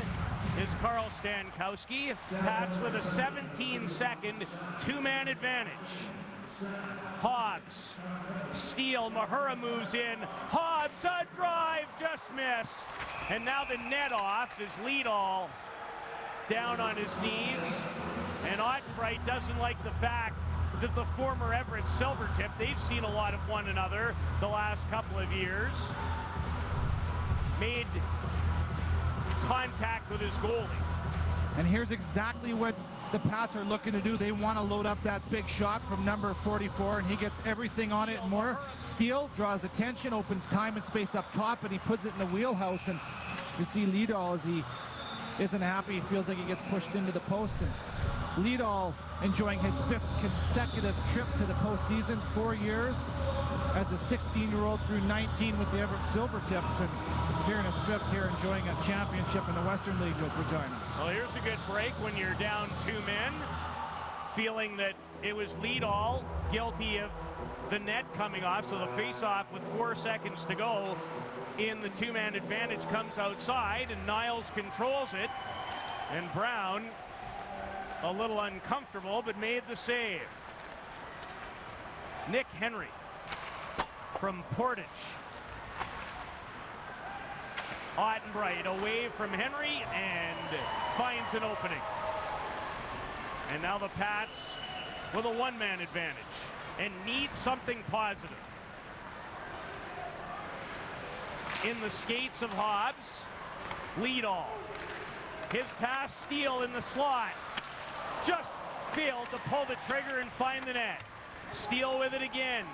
is Carl Stankowski. Pats with a 17-second two-man advantage. Hobbs, Steele, Mahura moves in. Hobbs, a drive, just missed. And now the net off is Leadall down on his knees. And Ottenbright doesn't like the fact that the former Everett Silvertip, they've seen a lot of one another the last couple of years, made contact with his goalie. And here's exactly what the Pats are looking to do. They want to load up that big shot from number 44, and he gets everything on it and more. Steele draws attention, opens time and space up top, and he puts it in the wheelhouse. And you see Leadall as he isn't happy. He feels like he gets pushed into the post. And Leadall enjoying his 5th consecutive trip to the postseason, 4 years as a 16-year-old through 19 with the Everett Silvertips, and here in his 5th here enjoying a championship in the Western League with Regina. Well, here's a good break when you're down 2 men, feeling that it was lead all, guilty of the net coming off, so the face-off with 4 seconds to go in the 2-man advantage comes outside, and Niles controls it, and Brown a little uncomfortable, but made the save. Nick Henry from Portage. Ottenbright away from Henry and finds an opening. And now the Pats with a 1-man advantage and need something positive. In the skates of Hobbs, lead all. His pass, Steele in the slot. Just failed to pull the trigger and find the net. Steele with it again.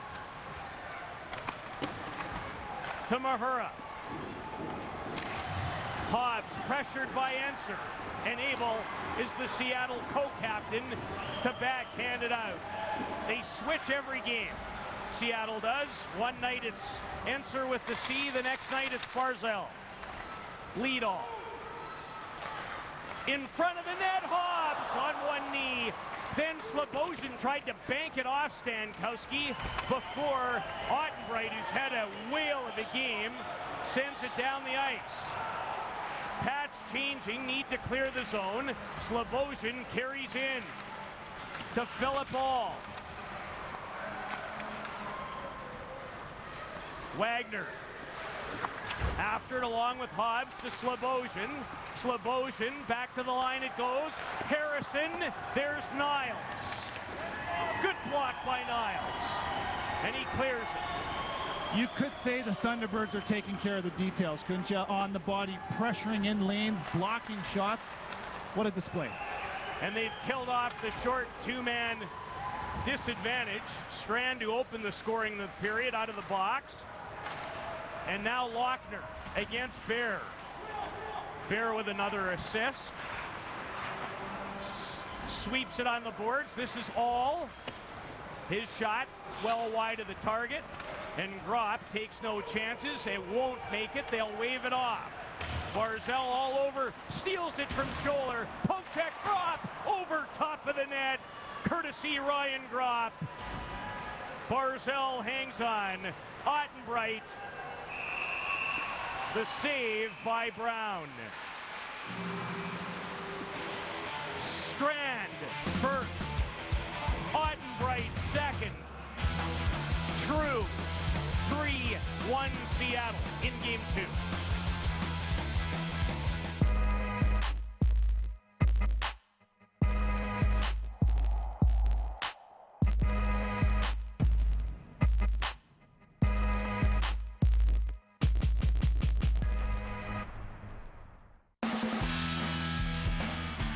To Mahura. Hobbs pressured by Enser. And Abel is the Seattle co-captain to backhand it out. They switch every game. Seattle does. One night it's Enser with the C, the next night it's Barzell. Lead all. In front of the net, Hobbs on one knee. Then Slobosian tried to bank it off Stankowski before Ottenbright, who's had a whale of a game, sends it down the ice. Pats changing, need to clear the zone. Slobosian carries in to Philip Ball. Wagner after it along with Hobbs to Slobosian. Slobosian back to the line it goes. Harrison, there's Niles. Good block by Niles. And he clears it. You could say the Thunderbirds are taking care of the details, couldn't you? On the body, pressuring in lanes, blocking shots. What a display. And they've killed off the short 2-man disadvantage. Strand to open the scoring the period out of the box. And now Lochner against Bear. Bear with another assist. Sweeps it on the boards. This is all. His shot well wide of the target. And Gropp takes no chances. It won't make it. They'll wave it off. Barzell all over. Steals it from Scholler. Poke check. Gropp over top of the net. Courtesy Ryan Gropp. Barzell hangs on. Ottenbright. The save by Brown. Strand first. Ottenbright second. True. 3-1 Seattle in game 2.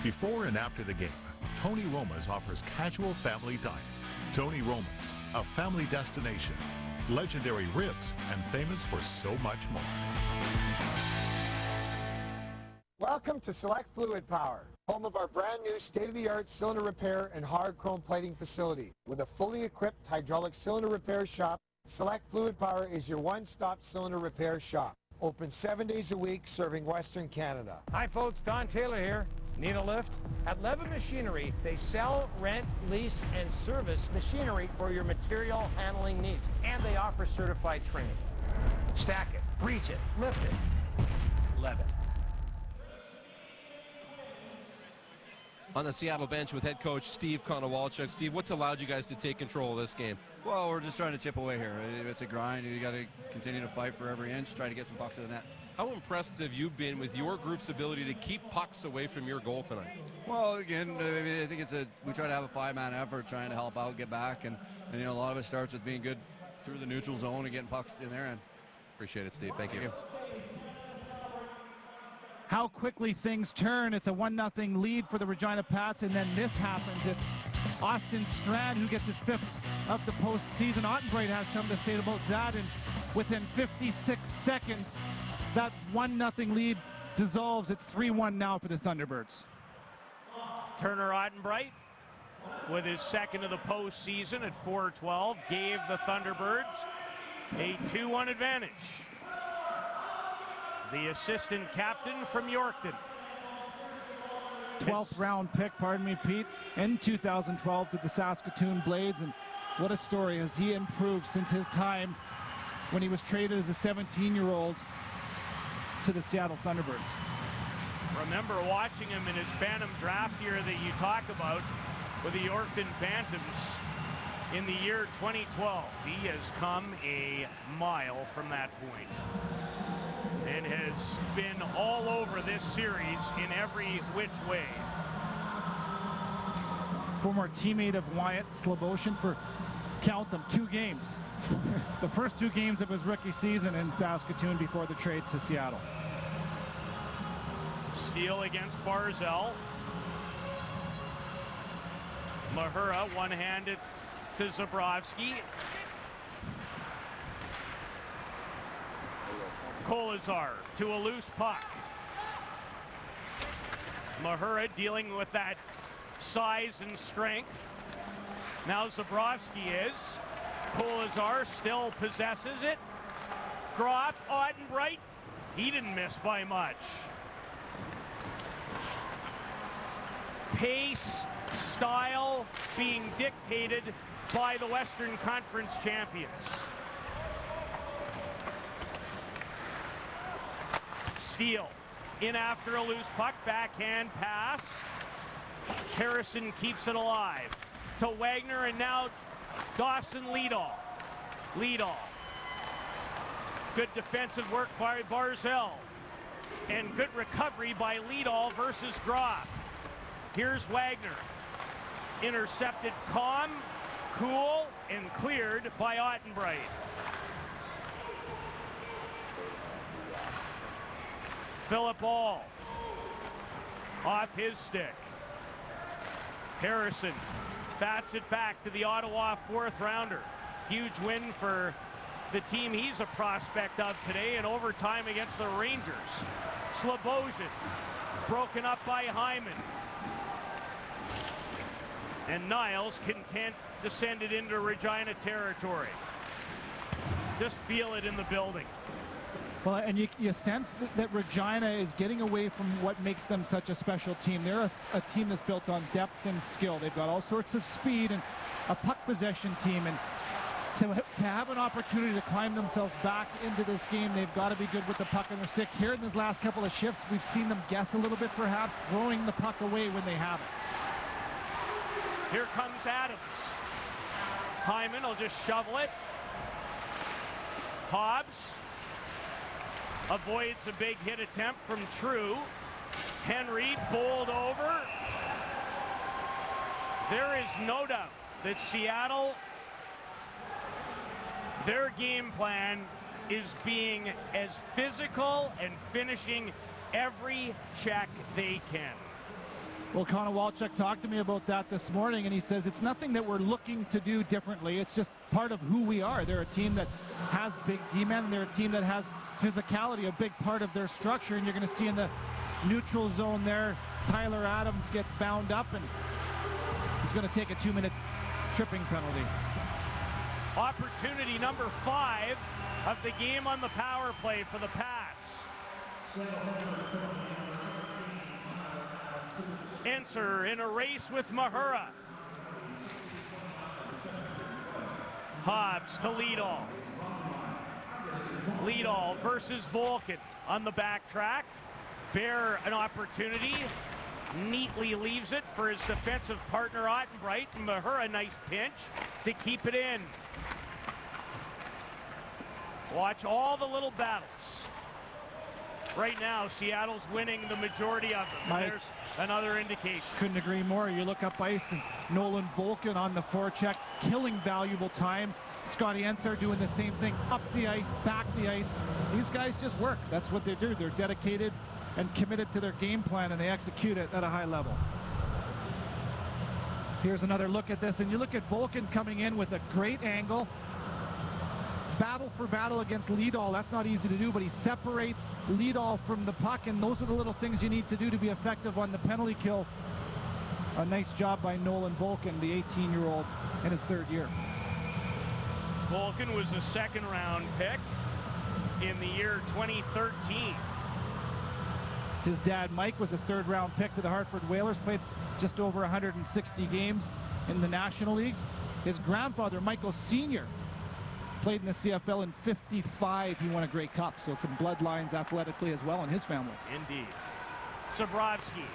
Before and after the game, Tony Roma's offers casual family dining. Tony Roma's, a family destination, legendary ribs, and famous for so much more. Welcome to Select Fluid Power, home of our brand new state-of-the-art cylinder repair and hard chrome plating facility. With a fully equipped hydraulic cylinder repair shop, Select Fluid Power is your one-stop cylinder repair shop. Open 7 days a week, serving Western Canada. Hi folks, Don Taylor here. Need a lift? At Levitt Machinery, they sell, rent, lease, and service machinery for your material handling needs. And they offer certified training. Stack it, reach it, lift it. Levitt. On the Seattle bench with head coach Steve Konowalchuk. Steve, what's allowed you guys to take control of this game? Well, we're just trying to chip away here. It's a grind. You got to continue to fight for every inch, try to get some pucks to the net. How impressed have you been with your group's ability to keep pucks away from your goal tonight? Well, again, I think we try to have a 5-man effort, trying to help out, get back, and you know, a lot of it starts with being good through the neutral zone and getting pucks in there. And appreciate it, Steve. Thank you. How quickly things turn. It's a 1-0 lead for the Regina Pats, and then this happens. It's Austin Strand who gets his 5th of the postseason. Ottenbright has something to say about that, and within 56 seconds, that 1-0 lead dissolves. It's 3-1 now for the Thunderbirds. Turner Ottenbright with his second of the postseason at 4-12, gave the Thunderbirds a 2-1 advantage. The assistant captain from Yorkton. 12th round pick, pardon me, Pete, in 2012 to the Saskatoon Blades, and what a story has he improved since his time when he was traded as a 17-year-old to the Seattle Thunderbirds. Remember watching him in his Bantam draft year that you talk about with the Yorkton Bantams in the year 2012. He has come a mile from that point and has been all over this series in every which way. Former teammate of Wyatt Sloboshan for, count them, 2 games. The first 2 games of his rookie season in Saskatoon before the trade to Seattle. Steele against Barzell. Mahura one-handed to Zabrowski. Kolazar to a loose puck. Mahura dealing with that size and strength. Now Zabrowski is. Kolazar still possesses it. Groff, Ottenbright. He didn't miss by much. Pace, style being dictated by the Western Conference champions. Steele in after a loose puck, backhand pass. Harrison keeps it alive to Wagner, and now Dawson Liedall. Liedall. Good defensive work by Barzell. And good recovery by Liedall versus Groff. Here's Wagner. Intercepted calm, cool, and cleared by Ottenbright. Philip All off his stick. Harrison bats it back to the Ottawa 4th rounder. Huge win for the team he's a prospect of today in overtime against the Rangers. Sloboshan broken up by Hyman. And Niles content to send it into Regina territory. Just feel it in the building. Well, and you sense that Regina is getting away from what makes them such a special team. They're a team that's built on depth and skill. They've got all sorts of speed and a puck possession team. And to have an opportunity to climb themselves back into this game, they've got to be good with the puck in their stick. Here in these last couple of shifts, we've seen them guess a little bit, perhaps, throwing the puck away when they have it. Here comes Adams. Hyman will just shovel it. Hobbs avoids a big hit attempt from True. Henry bowled over. There is no doubt that Seattle, their game plan is being as physical and finishing every check they can. Well, Connor Walchuk talked to me about that this morning, and he says it's nothing that we're looking to do differently. It's just part of who we are. They're a team that has big D-men, and they're a team that has physicality, a big part of their structure. And you're going to see in the neutral zone there, Tyler Adams gets bound up, and he's going to take a 2-minute tripping penalty. Opportunity number 5 of the game on the power play for the Pats. Enser in a race with Mahura. Hobbs to Liedall. Liedall versus Volkin on the backtrack. Bear an opportunity. Neatly leaves it for his defensive partner Ottenbright. And Mahura, nice pinch to keep it in. Watch all the little battles. Right now, Seattle's winning the majority of them. There's another indication. Couldn't agree more. You look up ice and Nolan Volkin on the forecheck, killing valuable time. Scotty Enser doing the same thing, up the ice, back the ice. These guys just work. That's what they do. They're dedicated and committed to their game plan, and they execute it at a high level. Here's another look at this, and you look at Volkin coming in with a great angle. Battle for battle against Liedall. That's not easy to do, but he separates Liedall from the puck, and those are the little things you need to do to be effective on the penalty kill a nice job by Nolan Volkin, the 18-year-old in his third year. Volkin was a second-round pick in the year 2013. His dad, Mike, was a third-round pick to the Hartford Whalers, played just over 160 games in the National League. His grandfather, Michael Sr., played in the CFL in 55. He won a Grey Cup, so some bloodlines athletically as well in his family. Indeed. Zabrowski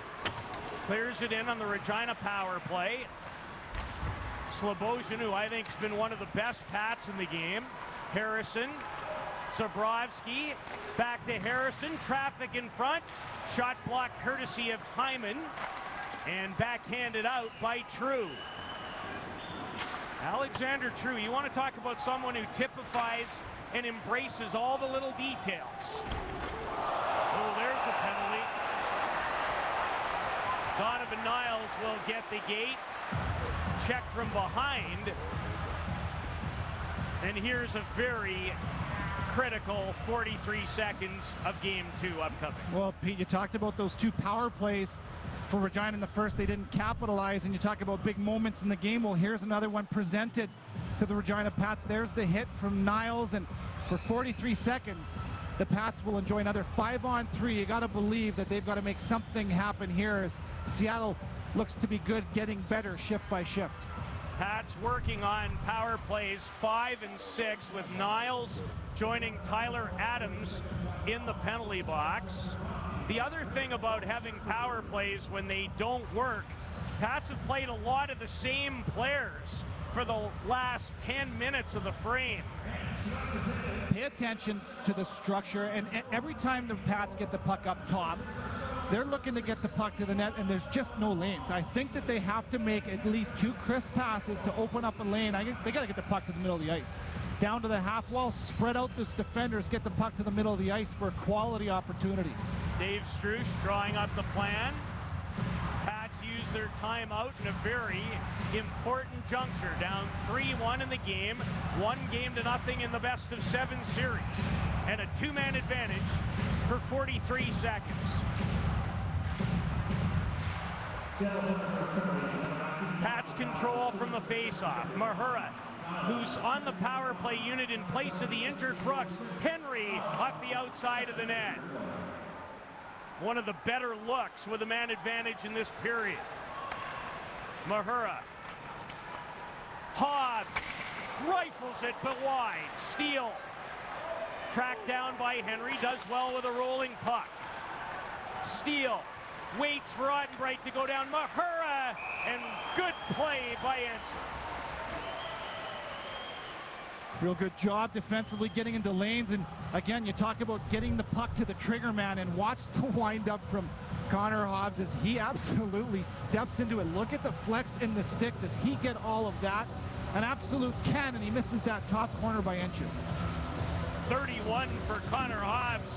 clears it in on the Regina power play. Slobosian, who I think has been one of the best Pats in the game. Harrison, Zabrowski, back to Harrison, traffic in front. Shot block courtesy of Hyman, and backhanded out by True. Alexander True, you want to talk about someone who typifies and embraces all the little details. Oh, there's a penalty. Donovan Niles will get the gate. Check from behind. And here's a very critical 43 seconds of Game 2 upcoming. Well, Pete, you talked about those two power plays for Regina in the first. They didn't capitalize, and you talk about big moments in the game. Well, here's another one presented to the Regina Pats. There's the hit from Niles, and for 43 seconds, the Pats will enjoy another 5-on-3. You got to believe that they've got to make something happen here as Seattle looks to be good, getting better shift by shift. Pats working on power plays 5 and 6 with Niles joining Tyler Adams in the penalty box. The other thing about having power plays when they don't work, Pats have played a lot of the same players for the last 10 minutes of the frame. Pay attention to the structure, and every time the Pats get the puck up top, they're looking to get the puck to the net, and there's just no lanes. I think that they have to make at least 2 crisp passes to open up a lane. They got to get the puck to the middle of the ice. Down to the half wall, spread out those defenders, get the puck to the middle of the ice for quality opportunities. Dave Strush drawing up the plan. Pats use their timeout in a very important juncture. Down 3-1 in the game, 1-0 in the best-of-7 series, and a 2-man advantage for 43 seconds. Pats control from the faceoff. Mahura, who's on the power play unit in place of the injured Brooks. Henry off the outside of the net. One of the better looks with a man advantage in this period. Mahura. Hobbs rifles it, but wide. Steele tracked down by Henry, does well with a rolling puck. Steele waits for Ottenbright to go down. Mahura, and good play by Ensign. Real good job defensively getting into lanes, and again, you talk about getting the puck to the trigger man, and watch the wind-up from Connor Hobbs as he absolutely steps into it. Look at the flex in the stick. Does he get all of that? An absolute cannon. He misses that top corner by inches. 31 for Connor Hobbs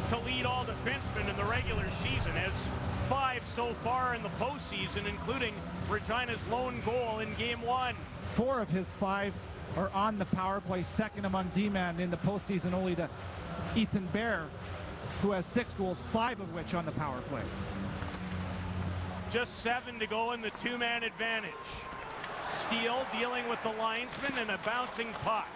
to lead all defensemen in the regular season, as 5 so far in the postseason, including Regina's lone goal in Game 1. 4 of his 5 are on the power play, second among D-man in the postseason, only to Ethan Bear, who has 6 goals, 5 of which on the power play. Just 7 to go in the 2-man advantage. Steele dealing with the linesman and a bouncing puck.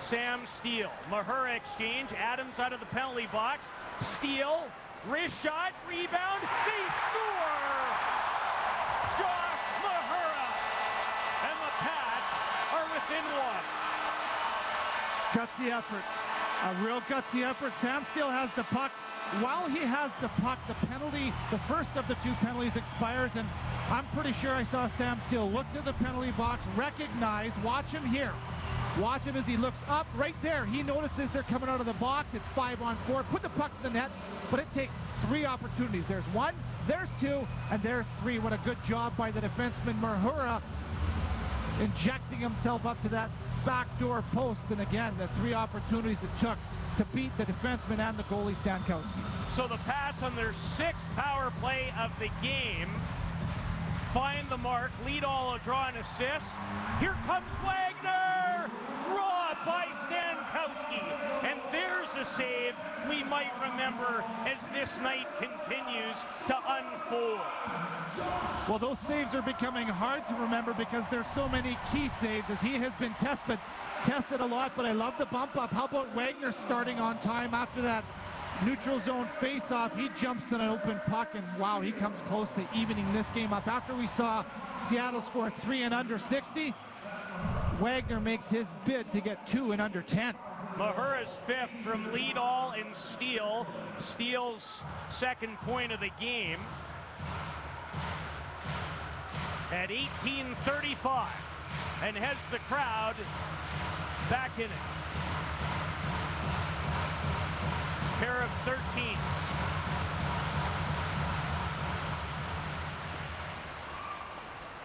Sam Steele, Mahura exchange, Adams out of the penalty box. Steele, wrist shot, rebound, they score! Josh Mahura, and the Pats are within 1. Gutsy effort, a real gutsy effort. Sam Steele has the puck. While he has the puck, the penalty, the first of the 2 penalties expires, and I'm pretty sure I saw Sam Steele look to the penalty box, recognized, watch him here. Watch him as he looks up right there. He notices they're coming out of the box. It's 5-on-4. Put the puck to the net, but it takes 3 opportunities. There's 1, there's 2, and there's 3. What a good job by the defenseman Mahura, injecting himself up to that backdoor post. And again, the 3 opportunities it took to beat the defenseman and the goalie Stankowski. So the Pats on their 6th power play of the game find the mark, lead all, a draw and assist. Here comes Wagner! Robbed by Stankowski. And there's a save we might remember as this night continues to unfold. Well, those saves are becoming hard to remember because there's so many key saves as he has been tested a lot, but I love the bump up. How about Wagner starting on time after that neutral zone face-off? He jumps to an open puck, and wow, he comes close to evening this game up. After we saw Seattle score 3 in under 60, Wagner makes his bid to get 2 in under 10. Mahura's 5th from lead all and steal. Steele's second point of the game at 18:35 and has the crowd back in it. Pair of 13s.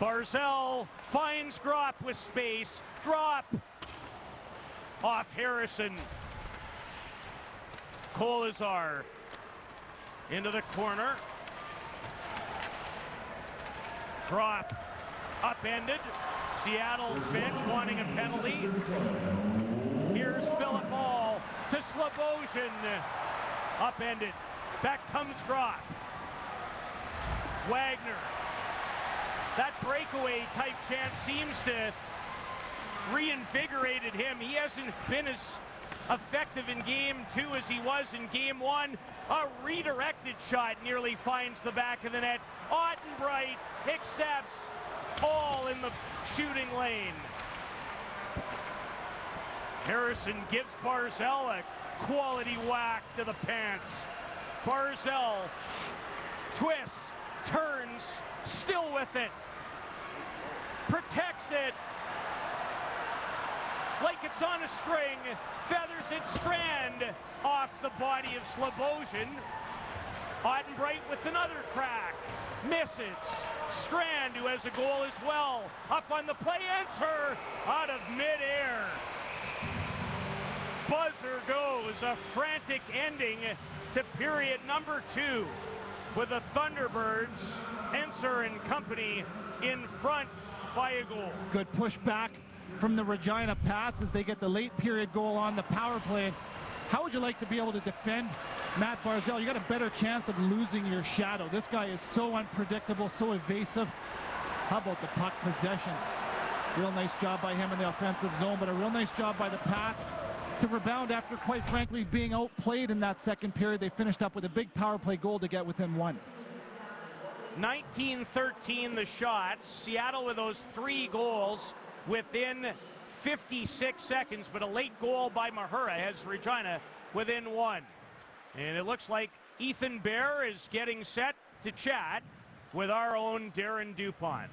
Barzal finds Gropp with space. Gropp off Harrison. Kolesar into the corner. Gropp upended. Seattle's bench wanting a penalty. Here's Philip Ball to Slobozhin. Upended. Back comes Gropp. Wagner. That breakaway type chance seems to reinvigorated him. He hasn't been as effective in game 2 as he was in game 1. A redirected shot nearly finds the back of the net. Ottenbright accepts, all in the shooting lane. Harrison gives Barzal a quality whack to the pants. Barzal twists, turns, still with it, protects it like it's on a string, feathers it Strand off the body of Slobozhin. Ottenbright with another crack, misses. Strand, who has a goal as well, up on the play, answer out of midair. Buzzer goes, a frantic ending to period number 2 with the Thunderbirds, Enser and company in front by a goal. Good push back from the Regina Pats as they get the late period goal on the power play. How would you like to be able to defend Matt Barzal? You got a better chance of losing your shadow. This guy is so unpredictable, so evasive. How about the puck possession? Real nice job by him in the offensive zone, but a real nice job by the Pats to rebound after, quite frankly, being outplayed in that second period. They finished up with a big power play goal to get within 1. 19-13 the shots. Seattle with those 3 goals within 56 seconds, but a late goal by Mahura has Regina within 1. And it looks like Ethan Bear is getting set to chat with our own Darren Dupont.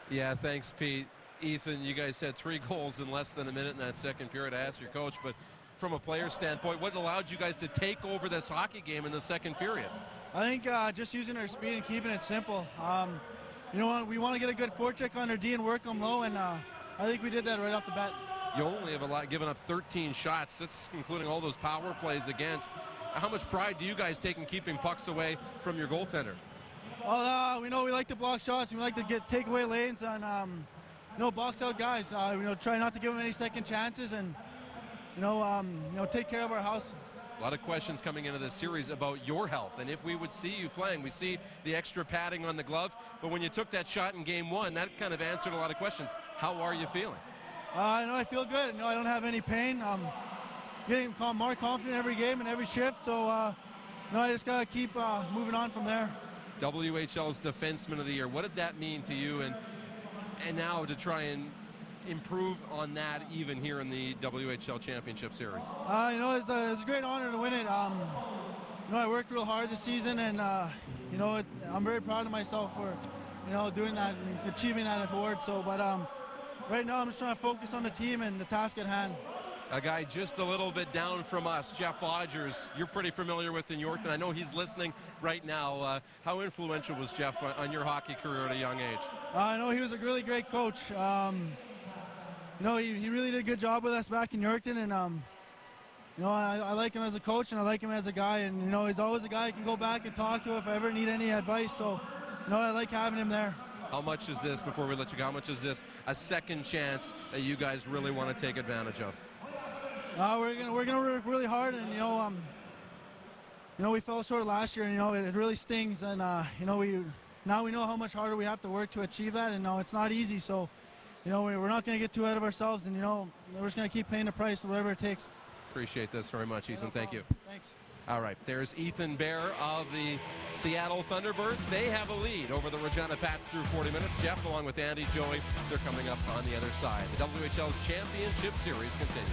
Yeah, thanks, Pete. Ethan, you guys had 3 goals in less than a minute in that second period. I asked your coach, but from a player standpoint, what allowed you guys to take over this hockey game in the second period? I think just using our speed and keeping it simple. You know what, we want to get a good forecheck on their D and work them low, and I think we did that right off the bat. You only have given up 13 shots. That's including all those power plays against. How much pride do you guys take in keeping pucks away from your goaltender? Well, we know we like to block shots. We like to take away lanes and box out guys. Try not to give them any second chances, and take care of our house. A lot of questions coming into this series about your health and if we would see you playing. We see the extra padding on the glove, but when you took that shot in game 1, that kind of answered a lot of questions. How are you feeling? I feel good. I don't have any pain. I'm getting more confident every game and every shift, so I just got to keep moving on from there. WHL's Defenseman of the Year. What did that mean to you, and now to try and improve on that even here in the WHL Championship Series? It's a great honor to win it. I worked real hard this season, and I'm very proud of myself for doing that and achieving that award. So, but right now I'm just trying to focus on the team and the task at hand. A guy just a little bit down from us, Jeff Odgers, you're pretty familiar with in Yorkton. I know he's listening right now. How influential was Jeff on your hockey career at a young age? I know he was a really great coach. He really did a good job with us back in Yorkton, and I like him as a coach, and I like him as a guy, and he's always a guy I can go back and talk to if I ever need any advice. So, I like having him there. How much is this, before we let you go, how much is this a second chance that you guys really want to take advantage of? We're gonna work really hard, and you know, we fell short last year, and, you know, it really stings. And, you know, now we know how much harder we have to work to achieve that, and it's not easy. So, you know, we're not going to get too ahead of ourselves, and, you know, we're just going to keep paying the price, whatever it takes. Appreciate this very much, Ethan. Thank you. Thanks. All right, there's Ethan Bear of the Seattle Thunderbirds. They have a lead over the Regina Pats through 40 minutes. Jeff, along with Andy, Joey, they're coming up on the other side. The WHL Championship Series continues.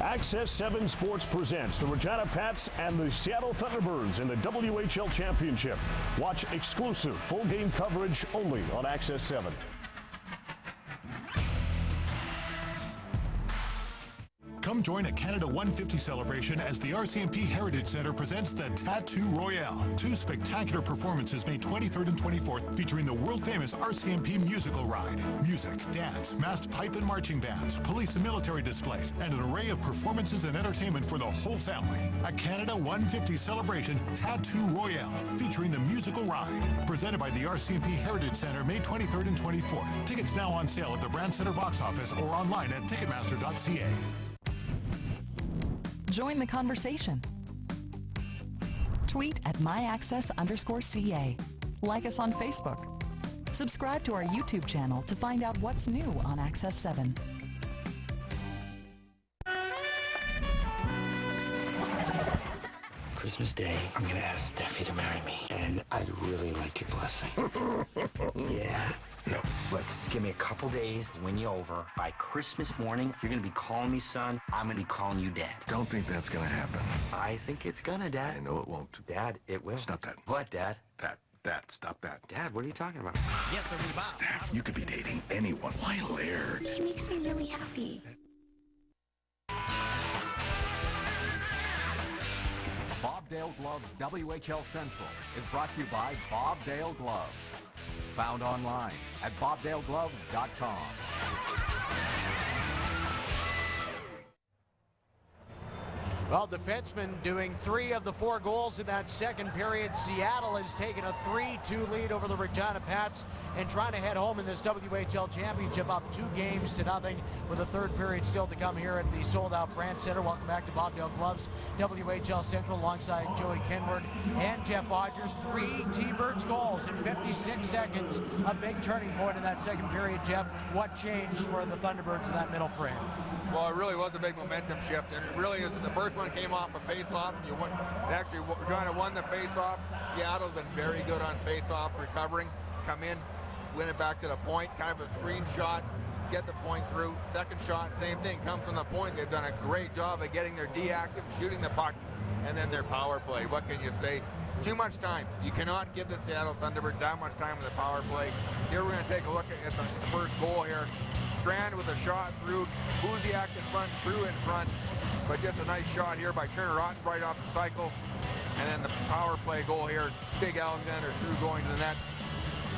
Access 7 Sports presents the Regina Pats and the Seattle Thunderbirds in the WHL Championship. Watch exclusive full game coverage only on Access 7. Come join a Canada 150 celebration as the RCMP Heritage Centre presents the Tattoo Royale. 2 spectacular performances May 23rd and 24th featuring the world-famous RCMP musical ride. Music, dance, masked pipe and marching bands, police and military displays, and an array of performances and entertainment for the whole family. A Canada 150 celebration Tattoo Royale featuring the musical ride. Presented by the RCMP Heritage Centre May 23rd and 24th. Tickets now on sale at the Brandt Centre box office or online at Ticketmaster.ca. Join the conversation. Tweet at @myaccess_CA. Like us on Facebook. Subscribe to our YouTube channel to find out what's new on Access 7. Christmas Day, I'm gonna ask Steffi to marry me, and I'd really like your blessing. Yeah? No. Look, just give me a couple days to win you over. By Christmas morning, you're gonna be calling me son. I'm gonna be calling you dad. Don't think that's gonna happen. I think it's gonna, Dad. I know it won't. Dad, it will. Stop that. What, Dad? That, stop that. Dad, what are you talking about? Yes, sir, Steph, you could be dating anyone. Why Laird? He makes me really happy. Bob Dale Gloves WHL Central is brought to you by Bob Dale Gloves. Found online at bobdalegloves.com. Well, defensemen doing 3 of the 4 goals in that second period. Seattle has taken a 3-2 lead over the Regina Pats and trying to head home in this WHL Championship, up 2-0 with the third period still to come here at the sold-out Brandt Centre. Welcome back to Bob Dale Gloves, WHL Central, alongside Joey Kenward and Jeff Odgers. 3 T-Birds goals in 56 seconds. A big turning point in that second period. Jeff, what changed for the Thunderbirds in that middle frame? Well, it really was a big momentum shift, and it really is. The first one came off a face-off. Actually, Regina won the face-off. Seattle's been very good on face-off, recovering, come in, win it back to the point, kind of a screen shot, get the point through. Second shot, same thing, comes from the point. They've done a great job of getting their D-active, shooting the puck, and then their power play. What can you say? Too much time. You cannot give the Seattle Thunderbirds that much time in the power play. Here we're going to take a look at the first goal here. Strand with a shot through, Buziak in front, True in front, but just a nice shot here by Turner Otten right off the cycle. And then the power play goal here, big Alexander True going to the net.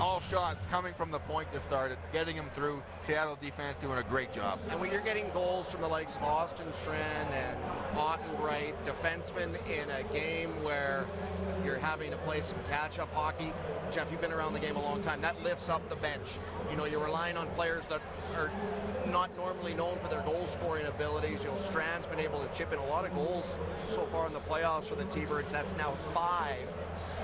All shots coming from the point to start it, getting them through. Seattle defense doing a great job. And when you're getting goals from the likes of Austin Strand and Ottenbright, defensemen in a game where you're having to play some catch-up hockey, Jeff, you've been around the game a long time, that lifts up the bench. You know, you're relying on players that are not normally known for their goal-scoring abilities. You know, Strand's been able to chip in a lot of goals so far in the playoffs for the T-Birds. That's now 5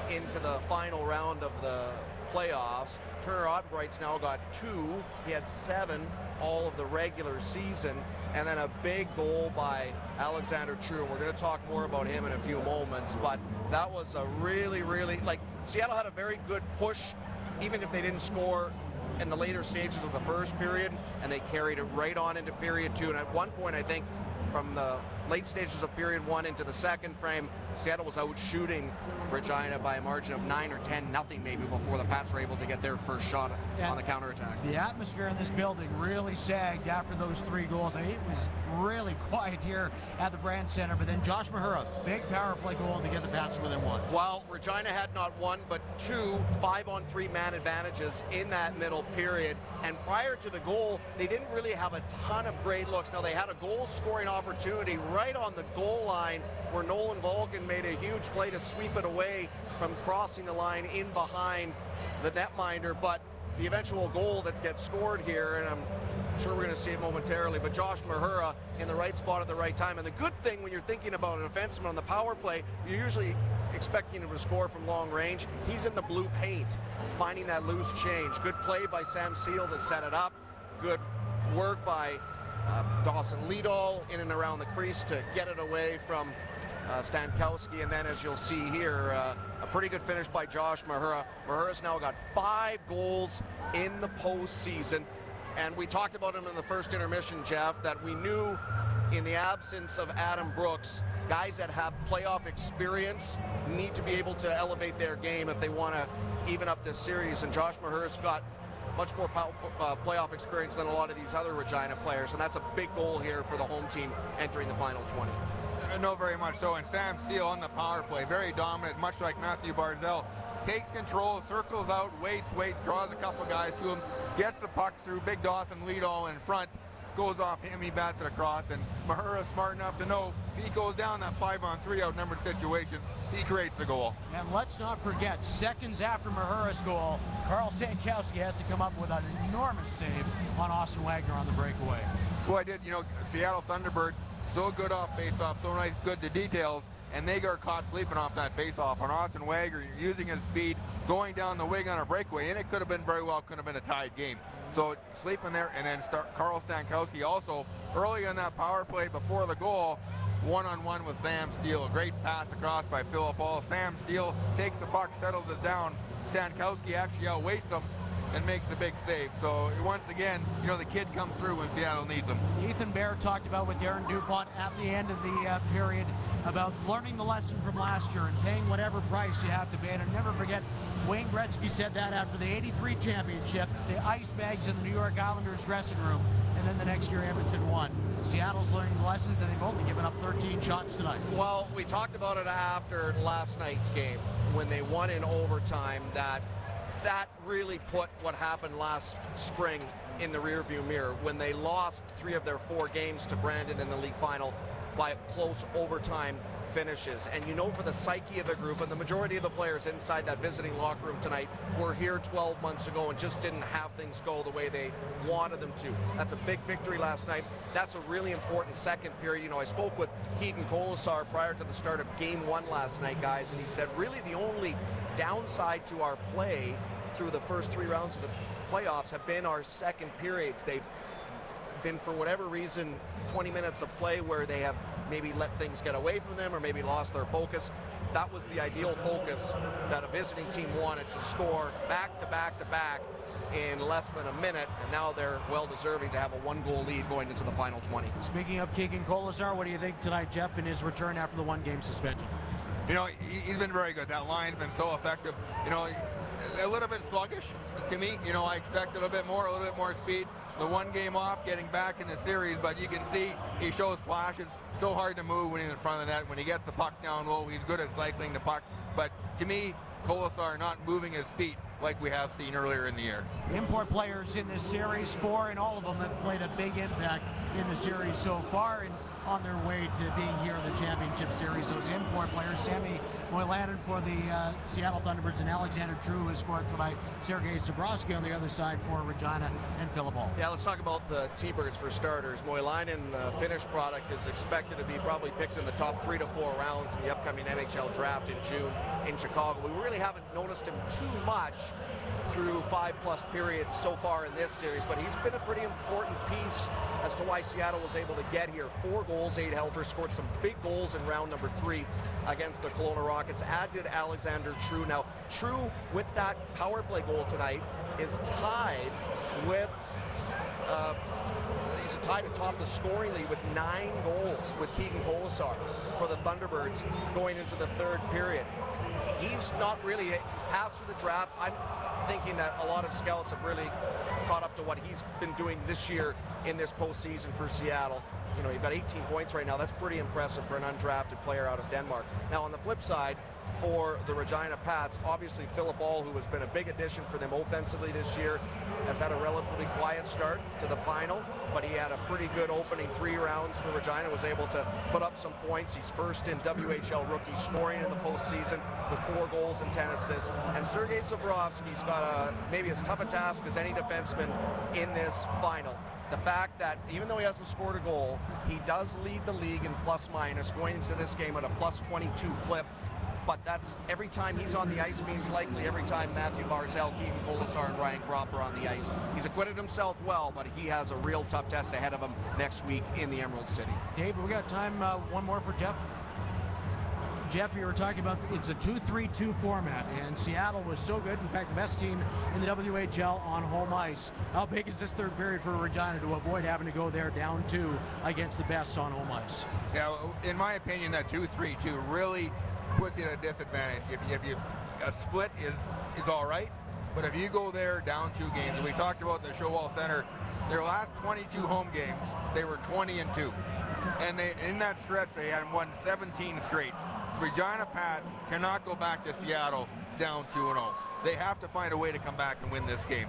into the final round of the playoffs. Turner Ottenbright's now got 2. He had 7 all of the regular season, and then a big goal by Alexander True. We're going to talk more about him in a few moments, but that was a really, like, Seattle had a very good push, even if they didn't score in the later stages of the first period, and they carried it right on into period 2. And at one point, I think, from the late stages of period 1 into the second frame, Seattle was out shooting Regina by a margin of 9 or 10 nothing maybe before the Pats were able to get their first shot on the counterattack. The atmosphere in this building really sagged after those 3 goals. I mean, it was really quiet here at the Brandt Centre, but then Josh Mahura, big power play goal to get the Pats within 1. Well, Regina had not 1 but 2 5-on-3 man advantages in that middle period, and prior to the goal, they didn't really have a ton of great looks. Now, they had a goal-scoring opportunity right on the goal line where Nolan Volkin made a huge play to sweep it away from crossing the line in behind the netminder, but the eventual goal that gets scored here, and I'm sure we're going to see it momentarily, but Josh Mahura in the right spot at the right time. And the good thing when you're thinking about an defenseman on the power play, you're usually expecting him to score from long range. He's in the blue paint, finding that loose change. Good play by Sam Seal to set it up. Good work by Dawson Liedall in and around the crease to get it away from Stankowski, and then as you'll see here, a pretty good finish by Josh Mahura. Mahura's now got 5 goals in the postseason, and we talked about him in the first intermission, Jeff, that we knew in the absence of Adam Brooks, guys that have playoff experience need to be able to elevate their game if they want to even up this series, and Josh Mahura's got much more playoff experience than a lot of these other Regina players, and that's a big goal here for the home team entering the final 20. No, very much so. And Sam Steele on the power play, very dominant, much like Matthew Barzell. Takes control, circles out, waits, draws a couple guys to him, gets the puck through. Big Dawson Liedall in front, goes off him, he bats it across, and Mahura smart enough to know if he goes down that 5-on-3 outnumbered situation, he creates the goal. And let's not forget, seconds after Mahura's goal, Carl Stankowski has to come up with an enormous save on Austin Wagner on the breakaway. Well, I did, Seattle Thunderbirds, so good off face-off, so nice, good to details, and they got caught sleeping off that face-off. On Austin Wagner, using his speed, going down the wing on a breakaway, and it could have been a tied game. So sleeping there, and then Carl Stankowski also early on that power play before the goal, one-on-one with Sam Steele. A great pass across by Philip All. Sam Steele takes the puck, settles it down. Stankowski actually outweights him and makes the big save. So once again, the kid comes through when Seattle needs him. Ethan Bear talked about with Darren DuPont at the end of the period about learning the lesson from last year and paying whatever price you have to pay. And never forget, Wayne Gretzky said that after the '83 championship, the ice bags in the New York Islanders dressing room, and then the next year Edmonton won. Seattle's learning the lessons, and they've only given up 13 shots tonight. Well, we talked about it after last night's game when they won in overtime, that really put what happened last spring in the rearview mirror when they lost 3 of their 4 games to Brandon in the league final by close overtime finishes. And for the psyche of the group, and the majority of the players inside that visiting locker room tonight were here 12 months ago and just didn't have things go the way they wanted them to. That's a big victory last night. That's a really important second period. I spoke with Keegan Colasar prior to the start of game 1 last night, guys, and he said really the only downside to our play through the first 3 rounds of the playoffs have been our second periods. They've been, for whatever reason, 20 minutes of play where they have maybe let things get away from them or maybe lost their focus. That was the ideal focus that a visiting team wanted, to score back to back to back in less than a minute, and now they're well deserving to have a 1-goal lead going into the final 20. Speaking of Keegan Colasar, what do you think tonight, Jeff, in his return after the 1-game suspension? He's been very good. That line's been so effective. A little bit sluggish to me. I expect a little bit more speed. The 1 game off, getting back in the series, but you can see he shows flashes. So hard to move when he's in front of the net. When he gets the puck down low, he's good at cycling the puck. But to me, Colasar not moving his feet like we have seen earlier in the year. Import players in this series, 4, and all of them have played a big impact in the series so far and on their way to being here in the championship series. Those import players, Sammy Moylanen for the Seattle Thunderbirds and Alexander True, who scored tonight. Sergei Zabrowski on the other side for Regina, and Philip Hall. Yeah, let's talk about the T-Birds for starters. Moylanen, the finished product, is expected to be probably picked in the top 3 to 4 rounds in the upcoming NHL draft in June in Chicago. We really haven't noticed him too much through 5+ periods so far in this series, but he's been a pretty important piece as to why Seattle was able to get here. 4 goals, 8 helpers, scored some big goals in round number 3 against the Kelowna Rockets, added Alexander True. Now, True, with that power play goal tonight, is tied with, he's tied atop the scoring lead with 9 goals with Keegan Colasar for the Thunderbirds going into the 3rd period. He's not really, he's passed through the draft. I'm thinking that a lot of scouts have really caught up to what he's been doing this year in this postseason for Seattle. You've got 18 points right now. That's pretty impressive for an undrafted player out of Denmark. Now, on the flip side, for the Regina Pats, obviously Philip Hall, who has been a big addition for them offensively this year, has had a relatively quiet start to the final, but he had a pretty good opening 3 rounds for Regina, was able to put up some points. He's first in WHL rookie scoring in the postseason. with 4 goals and 10 assists. And Sergei Zborowski's got maybe as tough a task as any defenseman in this final. The fact that even though he hasn't scored a goal, he does lead the league in plus-minus, going into this game at a +22 clip. But that's every time he's on the ice means likely every time Matthew Barzal, Keegan Colasar, and Ryan Gropp are on the ice. He's acquitted himself well, but he has a real tough test ahead of him next week in the Emerald City. Dave, we got time, one more for Jeff. Jeff, you were talking about it's a 2-3-2 format, and Seattle was so good, in fact, the best team in the WHL on home ice. How big is this third period for Regina to avoid having to go there down 2 against the best on home ice? Yeah, in my opinion, that 2-3-2 really puts you at a disadvantage. If you a split is all right, but if you go there down 2 games, and we talked about the Showall Center, their last 22 home games, they were 20-2, and in that stretch they had won 17 straight. Regina Pat cannot go back to Seattle down 2-0. They have to find a way to come back and win this game.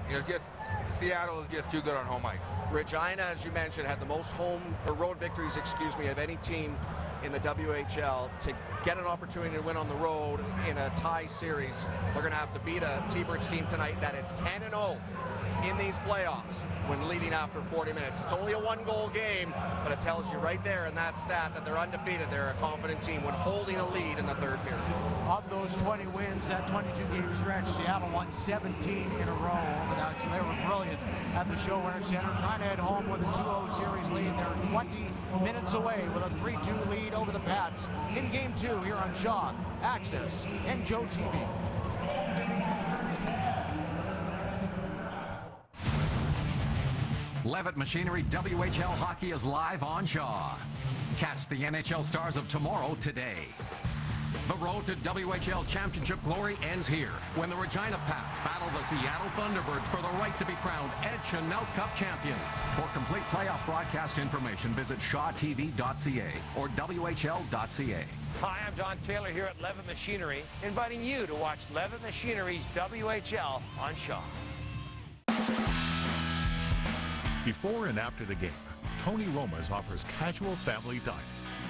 Seattle is just too good on home ice. Regina, as you mentioned, had the most road victories, of any team in the WHL. To get an opportunity to win on the road in a tie series, they're going to have to beat a T-Birds team tonight that is 10-0 in these playoffs when leading after 40 minutes. It's only a 1-goal game, but it tells you right there in that stat that they're undefeated. They're a confident team when holding a lead in the third period. Of those 20 wins, that 22-game stretch, Seattle won 17 in a row over that, so they were brilliant at the Showwear Center, trying to head home with a 2-0 series lead. They're 20 minutes away with a 3-2 lead over the Pats in Game 2 here on Shaw, Access, and Joe TV. Levitt Machinery WHL Hockey is live on Shaw. Catch the NHL stars of tomorrow today. The road to WHL Championship glory ends here when the Regina Pats battle the Seattle Thunderbirds for the right to be crowned Edge&Out Cup champions. For complete playoff broadcast information, visit shawtv.ca or whl.ca. Hi, I'm Don Taylor here at Levitt Machinery, inviting you to watch Levitt Machinery's WHL on Shaw. Before and after the game, Tony Roma's offers casual family dining.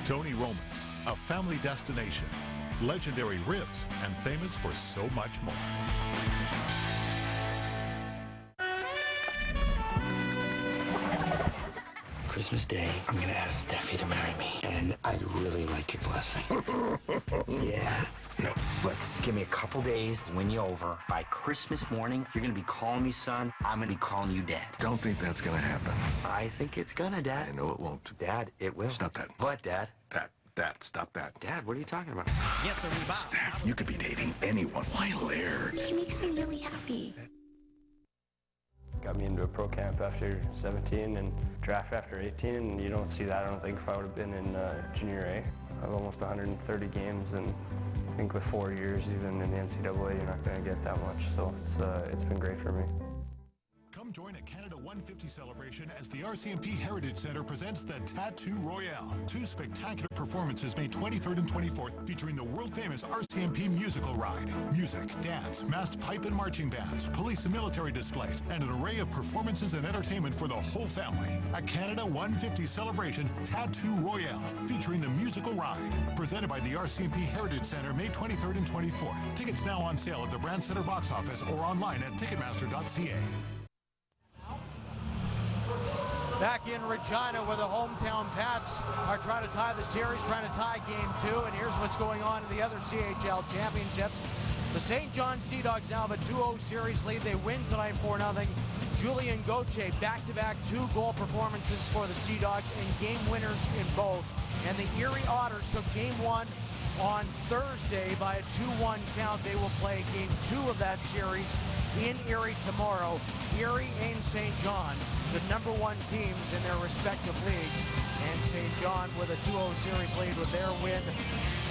Tony Roma's, a family destination, legendary ribs, and famous for so much more. Christmas Day, I'm gonna ask Steffi to marry me, and I'd really like your blessing. Yeah. No, look, just give me a couple days to win you over. By Christmas morning, you're gonna be calling me son. I'm gonna be calling you dad. Don't think that's gonna happen. I think it's gonna, Dad. I know it won't. Dad, it will. Stop that. What, Dad? That, stop that. Dad, what are you talking about? Yes, sir, we bow. Steph, you could be dating anyone. Why Laird? He makes me really happy. Got me into a pro camp after 17 and draft after 18, and you don't see that, I don't think, if I would have been in junior A. I have almost 130 games, and I think with 4 years, even in the NCAA, you're not going to get that much, so it's been great for me. Come join a Canada 150 celebration as the RCMP Heritage Centre presents the Tattoo Royale. 2 spectacular performances May 23rd and 24th featuring the world-famous RCMP musical ride. Music, dance, masked pipe and marching bands, police and military displays, and an array of performances and entertainment for the whole family. A Canada 150 celebration Tattoo Royale featuring the musical ride. Presented by the RCMP Heritage Centre May 23rd and 24th. Tickets now on sale at the Brandt Centre box office or online at ticketmaster.ca. Back in Regina where the hometown Pats are trying to tie the series, trying to tie Game 2, and here's what's going on in the other CHL championships. The St. John Sea Dogs now have a 2-0 series lead. They win tonight 4-0. Julian Gauthier, back-to-back 2-goal performances for the Sea Dogs and game winners in both. And the Erie Otters took Game 1 on Thursday by a 2-1 count. They will play Game 2 of that series in Erie tomorrow. Erie and St. John, the #1 teams in their respective leagues. And St. John with a 2-0 series lead with their win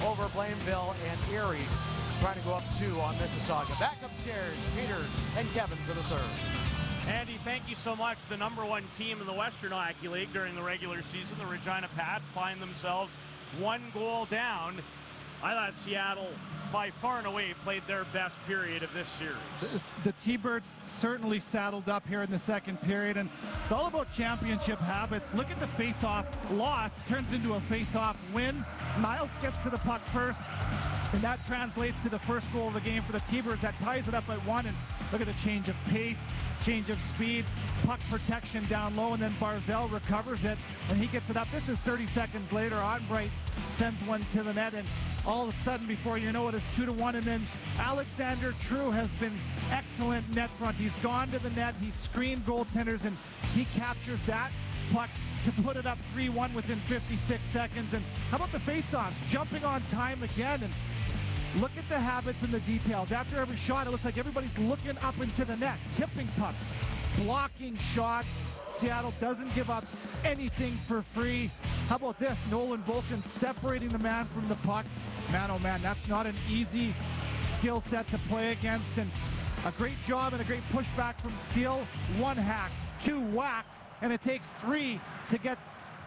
over Blainville and Erie, trying to go up 2 on Mississauga. Back upstairs, Peter and Kevin for the third. Andy, thank you so much. The #1 team in the Western Hockey League during the regular season, the Regina Pats, find themselves 1 goal down. I thought Seattle, by far and away, played their best period of this series. The T-Birds certainly saddled up here in the second period, and it's all about championship habits. Look at the face-off loss, turns into a face-off win. Miles gets to the puck first, And that translates to the first goal of the game for the T-Birds. That ties it up at 1. And look at the change of pace, change of speed, puck protection down low, and then Barzal recovers it, and he gets it up. This is 30 seconds later. Ottenbright sends one to the net, and all of a sudden, before you know it, it's 2-1. And then Alexander True has been excellent net front. He's gone to the net, he's screened goaltenders, and he captures that puck to put it up 3-1 within 56 seconds. And how about the face-offs? Jumping on time again, and look at the habits and the details. After every shot, it looks like everybody's looking up into the net, tipping pucks, blocking shots. Seattle doesn't give up anything for free. How about this? Nolan Volkin separating the man from the puck. Man, oh man, that's not an easy skill set to play against. And a great job and a great pushback from Steele. 1 hack, 2 whacks, and it takes 3 to get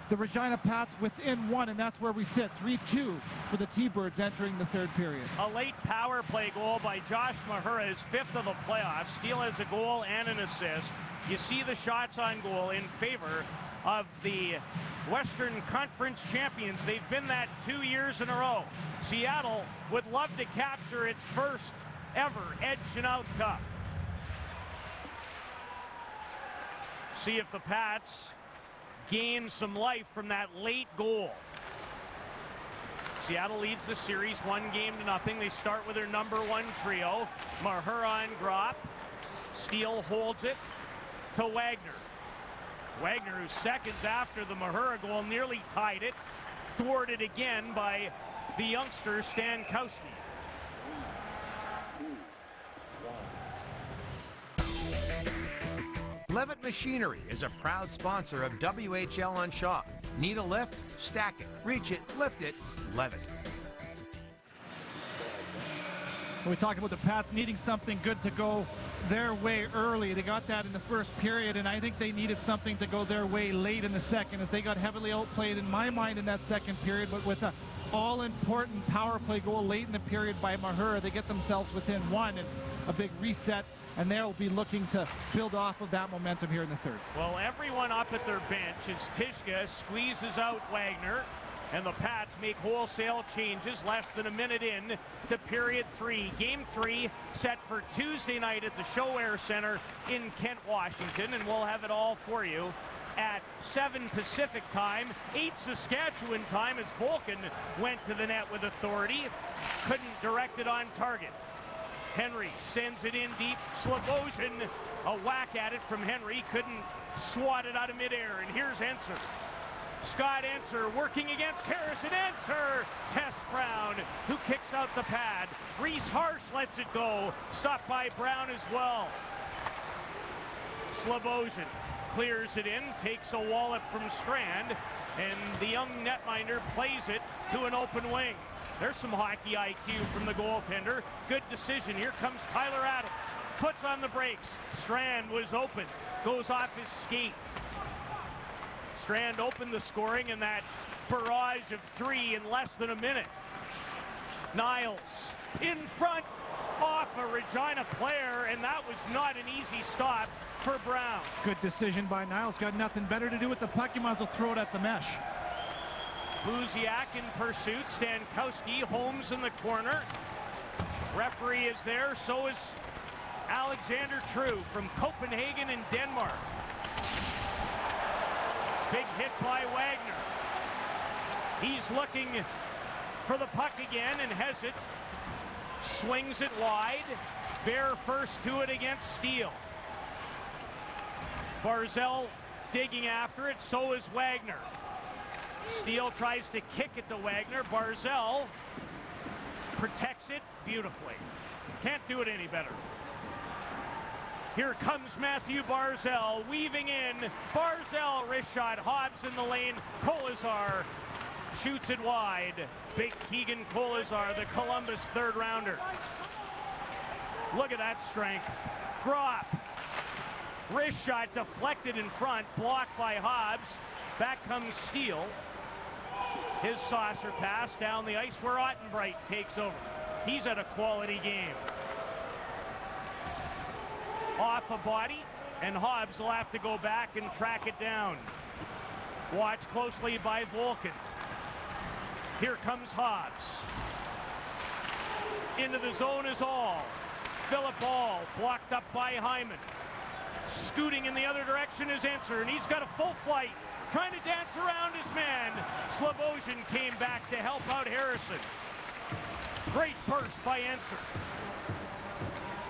the Regina Pats within 1, and that's where we sit. 3-2 for the T-Birds entering the third period. A late power play goal by Josh Mahura, his 5th of the playoffs. Steele has a goal and an assist. You see the shots on goal in favor of the Western Conference champions. They've been that 2 years in a row. Seattle would love to capture its first ever Edge and Out Cup. See if the Pats gain some life from that late goal. Seattle leads the series 1-0. They start with their number 1 trio. Mahura and Gropp. Steele holds it to Wagner. Wagner, who's seconds after the Mahura goal, nearly tied it. Thwarted again by the youngster Stankowski. Levitt Machinery is a proud sponsor of WHL on Shaw. Need a lift? Stack it. Reach it. Lift it. Levitt. We talk about the Pats needing something good to go their way early. They got that in the first period, and I think they needed something to go their way late in the second, as they got heavily outplayed in my mind in that second period. But with a all-important power play goal late in the period by Mahura, they get themselves within 1 and a big reset, and they'll be looking to build off of that momentum here in the third. Well, everyone up at their bench as Tishka squeezes out Wagner, and the Pats make wholesale changes less than a minute in to period 3. Game 3 set for Tuesday night at the ShoAir Center in Kent, Washington, and we'll have it all for you at 7 Pacific time, 8 Saskatchewan time, as Volkin went to the net with authority. Couldn't direct it on target. Henry sends it in deep. Slobozhin, a whack at it from Henry. Couldn't swat it out of midair. And here's Enser. Scott Enser working against Harrison. Enser tests Brown, who kicks out the pad. Reese Harsh lets it go. Stopped by Brown as well. Slobozhin clears it in, takes a wallop from Strand, and the young netminder plays it to an open wing. There's some hockey IQ from the goaltender. Good decision. Here comes Tyler Adams. Puts on the brakes. Strand was open. Goes off his skate. Strand opened the scoring in that barrage of 3 in less than a minute. Niles in front off a Regina player, and that was not an easy stop for Brown. Good decision by Niles. Got nothing better to do with the puck. You might as well throw it at the mesh. Buziak in pursuit. Stankowski, Holmes in the corner. Referee is there. So is Alexander True from Copenhagen in Denmark. Big hit by Wagner. He's looking for the puck again and has it. Swings it wide. Bear first to it against Steele. Barzal digging after it. So is Wagner. Steele tries to kick it to Wagner. Barzal protects it beautifully. Can't do it any better. Here comes Matthew Barzal weaving in. Barzal wrist shot. Hobbs in the lane. Kolizar shoots it wide. Big Keegan Kolizar, the Columbus third rounder. Look at that strength. Gropp. Wrist shot deflected in front. Blocked by Hobbs. Back comes Steele. His saucer pass down the ice where Ottenbright takes over. He's had a quality game. Off a body, and Hobbs will have to go back and track it down. Watched closely by Volkin. Here comes Hobbs. Into the zone is All. Philip All blocked up by Hyman. Scooting in the other direction is Enser, and he's got a full flight, trying to dance around his man. Slobosian came back to help out Harrison. Great burst by Enser.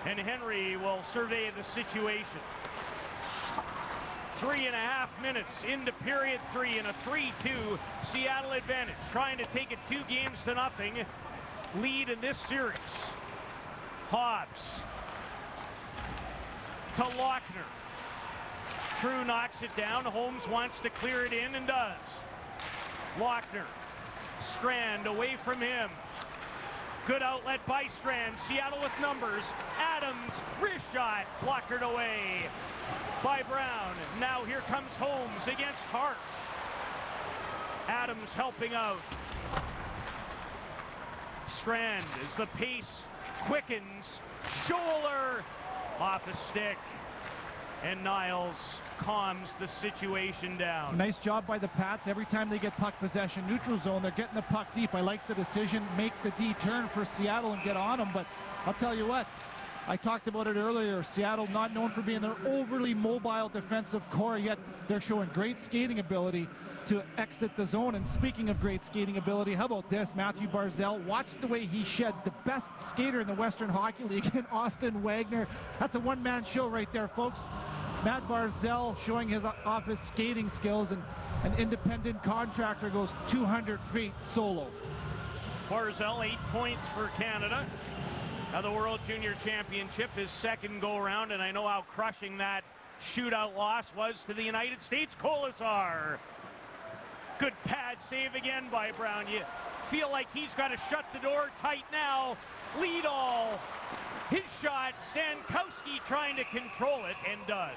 And Henry will survey the situation. 3.5 minutes into period 3 and a 3-2 Seattle advantage, trying to take it 2-0 lead in this series. Hobbs to Lochner. True knocks it down. Holmes wants to clear it in and does. Lochner. Strand away from him. Good outlet by Strand. Seattle with numbers. Adams, wrist shot, blockered away by Brown. Now here comes Holmes against Harsh. Adams helping out. Strand as the pace quickens. Scholler off a stick. And Niles calms the situation down. Nice job by the Pats. Every time they get puck possession, neutral zone, they're getting the puck deep. I like the decision, make the D turn for Seattle and get on them. But I'll tell you what, I talked about it earlier. Seattle not known for being their overly mobile defensive core, yet they're showing great skating ability to exit the zone. And speaking of great skating ability, how about this? Matthew Barzal, watch the way he sheds. The best skater in the Western Hockey League in Austin Wagner. That's a one-man show right there, folks. Matt Barzal showing his office skating skills, and an independent contractor goes 200 feet solo. Barzal, 8 points for Canada. Now the World Junior Championship, his second go-around, and I know how crushing that shootout loss was to the United States. Colasar. Good pad save again by Brown. You feel like he's got to shut the door tight now. Lead all. His shot, Stankowski trying to control it, and does.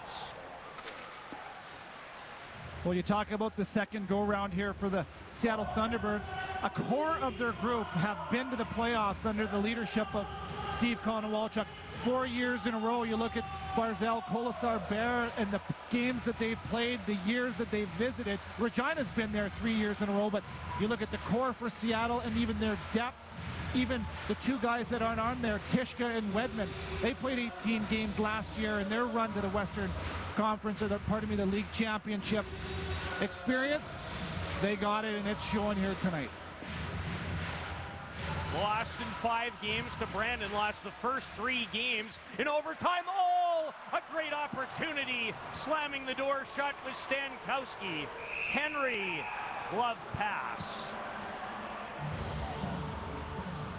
Well, you talk about the second go-round here for the Seattle Thunderbirds. A core of their group have been to the playoffs under the leadership of Steve Konowalchuk 4 years in a row. You look at Barzal, Colasar, Bear, and the games that they've played, the years that they've visited. Regina's been there 3 years in a row, but you look at the core for Seattle and even their depth. Even the two guys that aren't on there, Kishka and Wedman, they played 18 games last year in their run to the Western Conference, or the League Championship. Experience, they got it, and it's showing here tonight. Lost in 5 games to Brandon, lost the first 3 games in overtime. Oh, a great opportunity. Slamming the door shut with Stankowski. Henry, glove pass.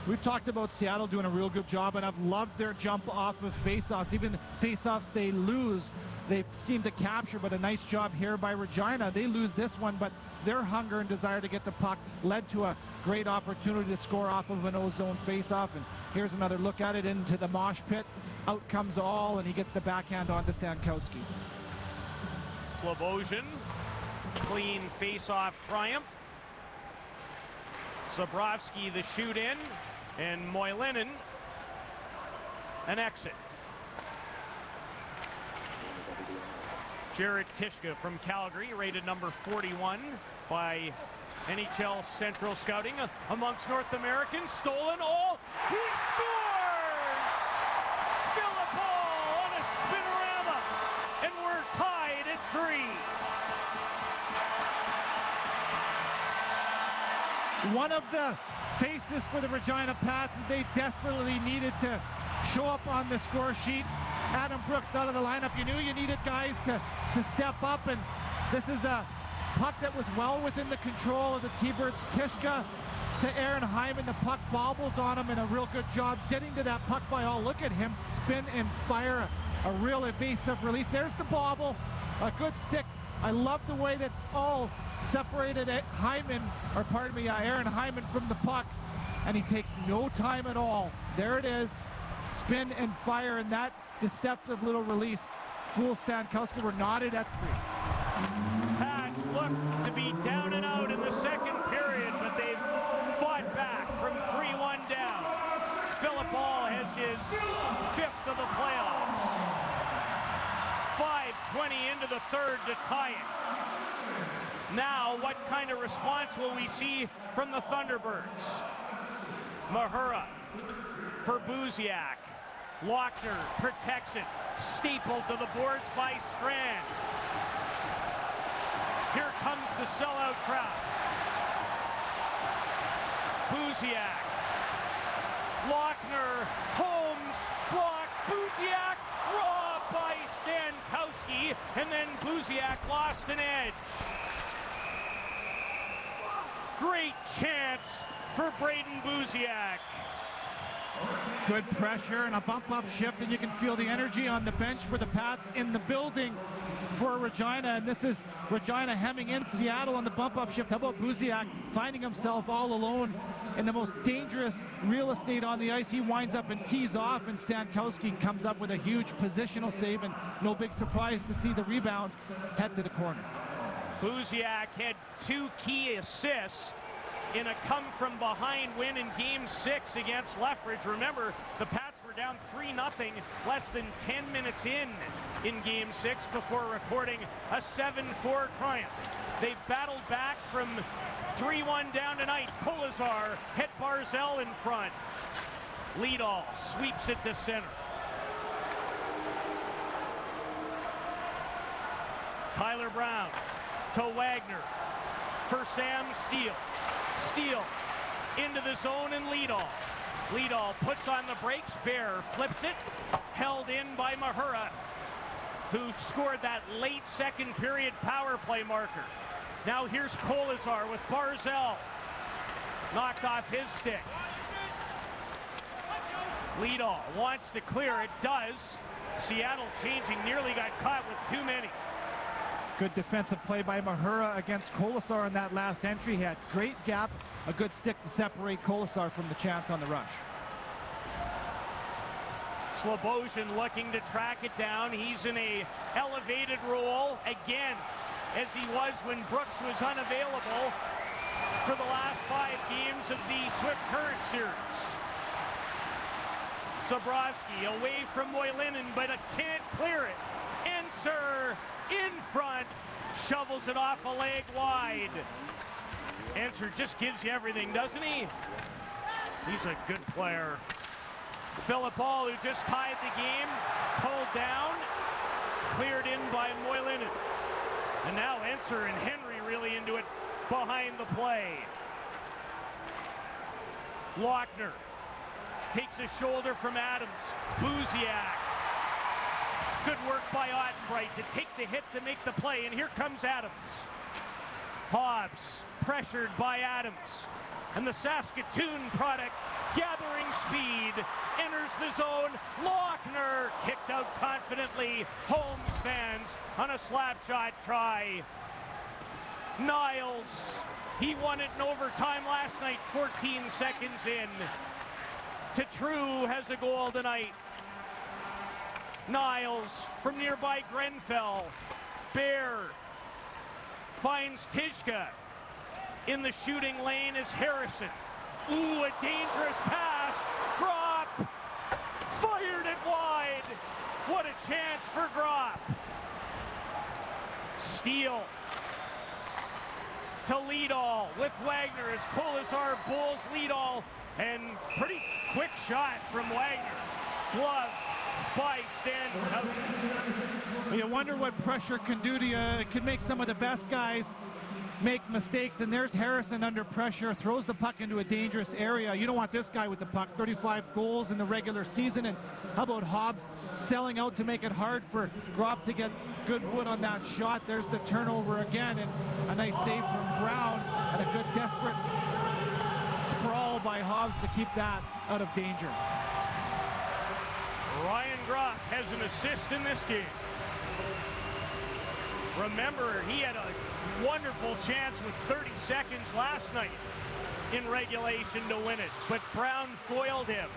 We've talked about Seattle doing a real good job, and I've loved their jump off of faceoffs. Even faceoffs they lose, they seem to capture, but a nice job here by Regina. They lose this one, but their hunger and desire to get the puck led to a great opportunity to score off of an O-zone faceoff. And here's another look at it into the mosh pit. Out comes All, and he gets the backhand onto Stankowski. Slobosian, clean faceoff triumph. Zabrovsky the shoot in, and Moilenin an exit. Jared Tishka from Calgary, rated number 41 by NHL Central Scouting amongst North Americans. Stolen. Oh, he scores! Philip All on a spinorama, and we're tied at 3. One of the faces for the Regina Pats that they desperately needed to show up on the score sheet. Adam Brooks out of the lineup. You knew you needed guys to step up, and this is a puck that was well within the control of the T-Birds. Tishka to Aaron Hyman. The puck bobbles on him, and a real good job getting to that puck by All. Look at him spin and fire a real evasive release. There's the bobble, a good stick. I love the way that All separated Aaron Hyman from the puck, and he takes no time at all. There it is, spin and fire, and that deceptive little release. Fool Stankowski. We're knotted at 3. Pats look to be down and out in the second period, but they've fought back from 3-1 down. Philip All has his 5th of the playoffs. 5:20 into the third to tie it. Now, what kind of response will we see from the Thunderbirds? Mahura for Buziak. Lochner protects it. Stapled to the boards by Strand. Here comes the sellout crowd. Buziak. Lochner. Holmes. Block. Buziak. Robbed by Stankowski. And then Buziak lost an edge. Great chance for Braden Buziak. Good pressure and a bump-up shift, and you can feel the energy on the bench for the Pats in the building for Regina. And this is Regina hemming in Seattle on the bump-up shift. How about Buziak finding himself all alone in the most dangerous real estate on the ice? He winds up and tees off, and Stankowski comes up with a huge positional save, and no big surprise to see the rebound head to the corner. Buziak had 2 key assists in a come-from-behind win in Game 6 against Lethbridge. Remember, the Pats were down 3-0 less than 10 minutes in Game 6 before recording a 7-4 triumph. They've battled back from 3-1 down tonight. Kolazar hit Barzell in front. Liedall sweeps it to center. Tyler Brown to Wagner for Sam Steele. Steele into the zone and Liedall. Liedall puts on the brakes. Bear flips it. Held in by Mahura, who scored that late second period power play marker. Now here's Kolazar with Barzell. Knocked off his stick. Liedall wants to clear. It does. Seattle changing. Nearly got caught with too many. Good defensive play by Mahura against Kolazar in that last entry. He had great gap, a good stick to separate Kolazar from the chance on the rush. Slobozhin looking to track it down. He's in a elevated role again, as he was when Brooks was unavailable for the last 5 games of the Swift Current series. Zabrowski away from Moylinnen, but it can't clear it. Enser in front, shovels it off a leg wide. Enser just gives you everything, doesn't he? He's a good player. Philip Hall, who just tied the game, pulled down, cleared in by Moylinnen. And now Enser and Henry really into it behind the play. Lochner takes a shoulder from Adams. Buziak. Good work by Ottenbright to take the hit to make the play, and here comes Adams. Hobbs pressured by Adams, and the Saskatoon product gathering speed enters the zone. Lochner kicked out confidently. Holmes fans on a slap shot try. Niles, he won it in overtime last night, 14 seconds in. Tatru has a goal tonight. Niles from nearby Grenfell. Bear finds Tishka. In the shooting lane is Harrison. Ooh, a dangerous pass. Gropp fired it wide. What a chance for Gropp. Steele to Liedall with Wagner as Kolazar bulls Liedall, and pretty quick shot from Wagner. Glove by Stankowski. You wonder what pressure can do to you. It can make some of the best guys make mistakes, and there's Harrison under pressure, throws the puck into a dangerous area. You don't want this guy with the puck. 35 goals in the regular season, and how about Hobbs selling out to make it hard for Gropp to get good wood on that shot. There's the turnover again, and a nice save from Brown, and a good desperate sprawl by Hobbs to keep that out of danger. Ryan Gropp has an assist in this game. Remember, he had a wonderful chance with 30 seconds last night in regulation to win it, but Brown foiled him.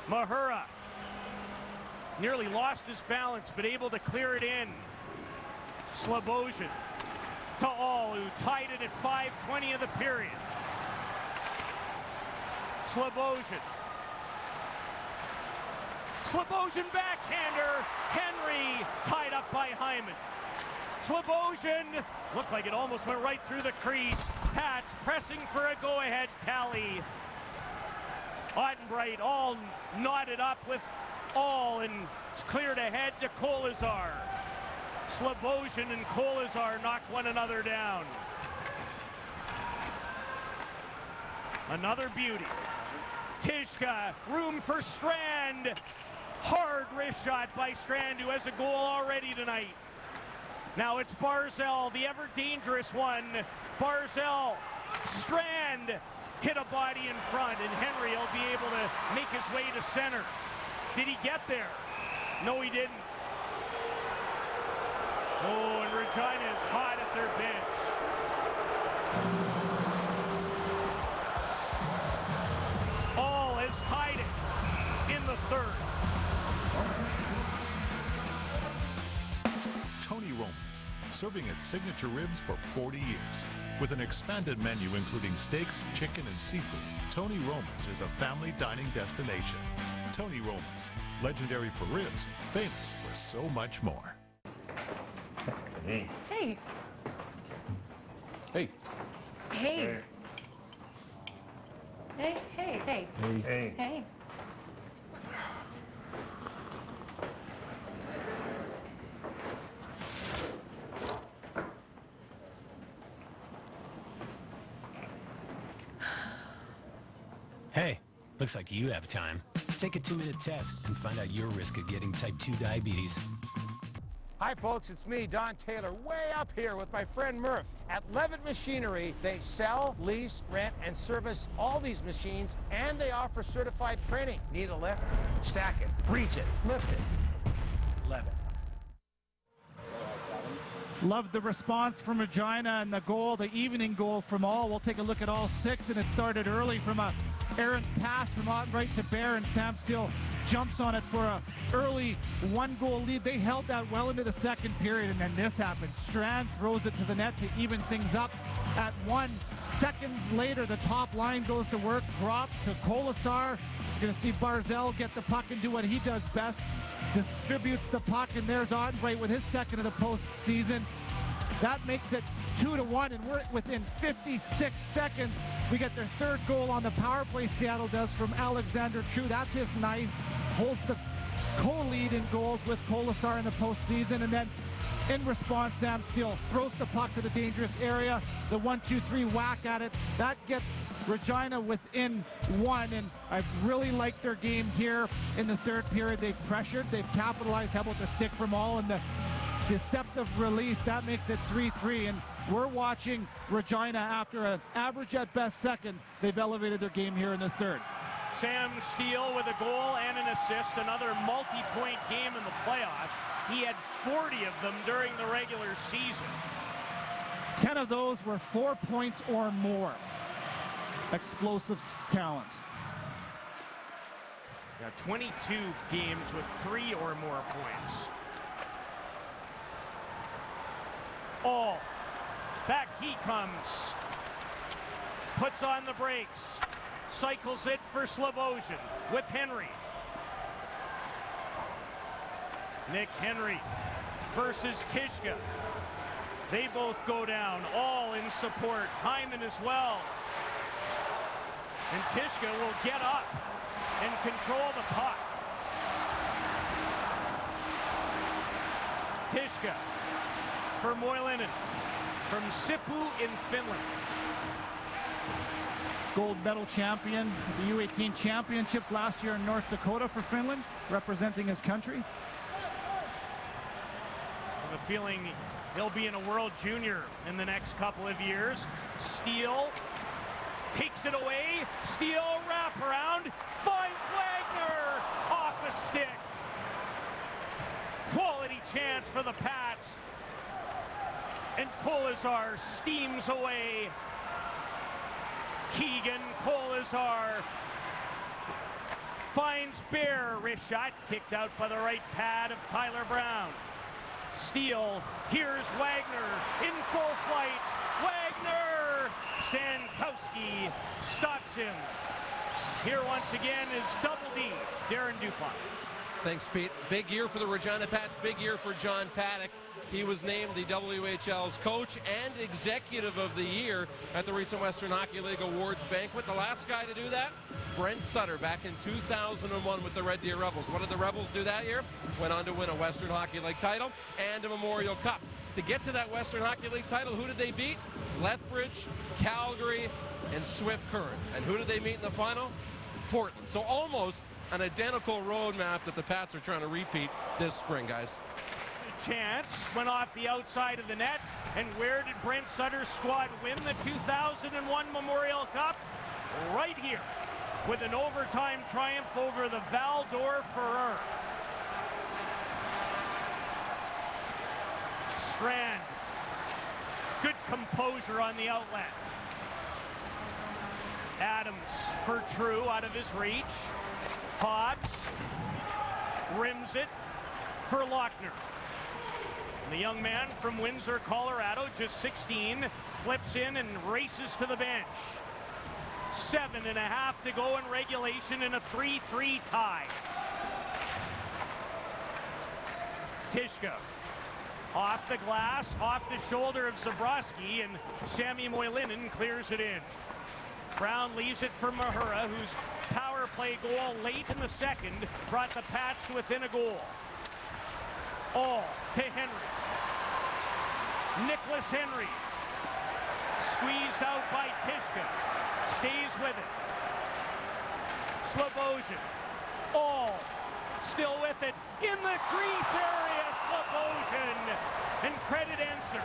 Mahura nearly lost his balance, but able to clear it in. Slobozhin to All, who tied it at 5:20 of the period. Slobozhin backhander. Henry tied up by Hyman. Slobozhin looked like it almost went right through the crease. Pats pressing for a go-ahead tally. Ottenbright all knotted up with all and cleared ahead to Kolazar. Slobosian and Kolazar knock one another down. Another beauty. Tishka, room for Strand. Hard wrist shot by Strand, who has a goal already tonight. Now it's Barzell, the ever dangerous one. Barzell, Strand hit a body in front, and Henry will be able to make his way to center. Did he get there? No, he didn't. Oh, and Regina is hot at their bench. All has tied it in the third. Tony Roman's, serving its signature ribs for 40 years. With an expanded menu including steaks, chicken, and seafood, Tony Roman's is a family dining destination. Tony Roman's, legendary for ribs, famous for so much more. Hey. Hey. Hey. Hey. Hey, hey, hey. Hey. Hey. Hey, looks like you have time. Take a 2-minute test and find out your risk of getting type 2 diabetes. Hi folks, it's me, Don Taylor, way up here with my friend Murph. At Levitt Machinery, they sell, lease, rent, and service all these machines, and they offer certified training. Need a lift? Stack it, reach it, lift it. Levitt. Loved the response from Regina and the goal, the evening goal from all. We'll take a look at all 6, and it started early from a errant pass from Ottenbright to Bear, and Sam Steele jumps on it for a early 1-goal lead. They held that well into the second period, and then this happens. Strand throws it to the net to even things up at 1. Seconds later, the top line goes to work, drop to Kolesar. You're going to see Barzell get the puck and do what he does best. Distributes the puck, and there's Ottenbright with his second of the postseason. That makes it 2-1, and we're within 56 seconds. We get their third goal on the power play, Seattle does, from Alexander True. That's his 9th. Holds the co-lead in goals with Kolesar in the postseason, and then in response, Sam Steele throws the puck to the dangerous area. The 1-2-3 whack at it. That gets Regina within 1, and I've really liked their game here in the third period. They've pressured, they've capitalized. How about the stick from all and the deceptive release? That makes it 3-3, and we're watching Regina after an average at best second. They've elevated their game here in the third. Sam Steele with a goal and an assist, another multi-point game in the playoffs. He had 40 of them during the regular season. 10 of those were 4 points or more. Explosive talent. Got 22 games with 3 or more points. All. Back he comes. Puts on the brakes. Cycles it for Slobosian with Henry. Nick Henry versus Tishka. They both go down, all in support. Hyman as well. And Tishka will get up and control the puck. Tishka for Moilanen from Sipoo in Finland. Gold medal champion, the U18 championships last year in North Dakota for Finland, representing his country. I have a feeling he'll be in a World Junior in the next couple of years. Steele takes it away. Steele wraparound, finds Wagner off a stick. Quality chance for the Pats. And Kolesar steams away. Keegan Kolesar finds Bear. Wrist shot kicked out by the right pad of Tyler Brown. Steele, here's Wagner in full flight. Wagner! Stankowski stops him. Here once again is Double D, Darren Dupont. Thanks, Pete. Big year for the Regina Pats, big year for John Paddock. He was named the WHL's coach and executive of the year at the recent Western Hockey League Awards banquet. The last guy to do that, Brandt Centre, back in 2001 with the Red Deer Rebels. What did the Rebels do that year? Went on to win a Western Hockey League title and a Memorial Cup. To get to that Western Hockey League title, who did they beat? Lethbridge, Calgary, and Swift Current. And who did they meet in the final? Portland. So almost an identical roadmap that the Pats are trying to repeat this spring, guys. Chance went off the outside of the net, and where did Brandt Centre's squad win the 2001 Memorial Cup? Right here, with an overtime triumph over the Val d'Or Ferrer. Strand, good composure on the outlet. Adams for True out of his reach. Hobbs rims it for Lochner. The young man from Windsor, Colorado, just 16, flips in and races to the bench. 7.5 to go in regulation in a 3-3 tie. Tishka off the glass, off the shoulder of Zabrowski, and Sammy Moylinen clears it in. Brown leaves it for Mahura, whose power play goal late in the second brought the Pats to within a goal. All to Henry. Nicholas Henry. Squeezed out by Tishka. Stays with it. Slobosian. All still with it. In the crease area, Slobosian. And credit Enser.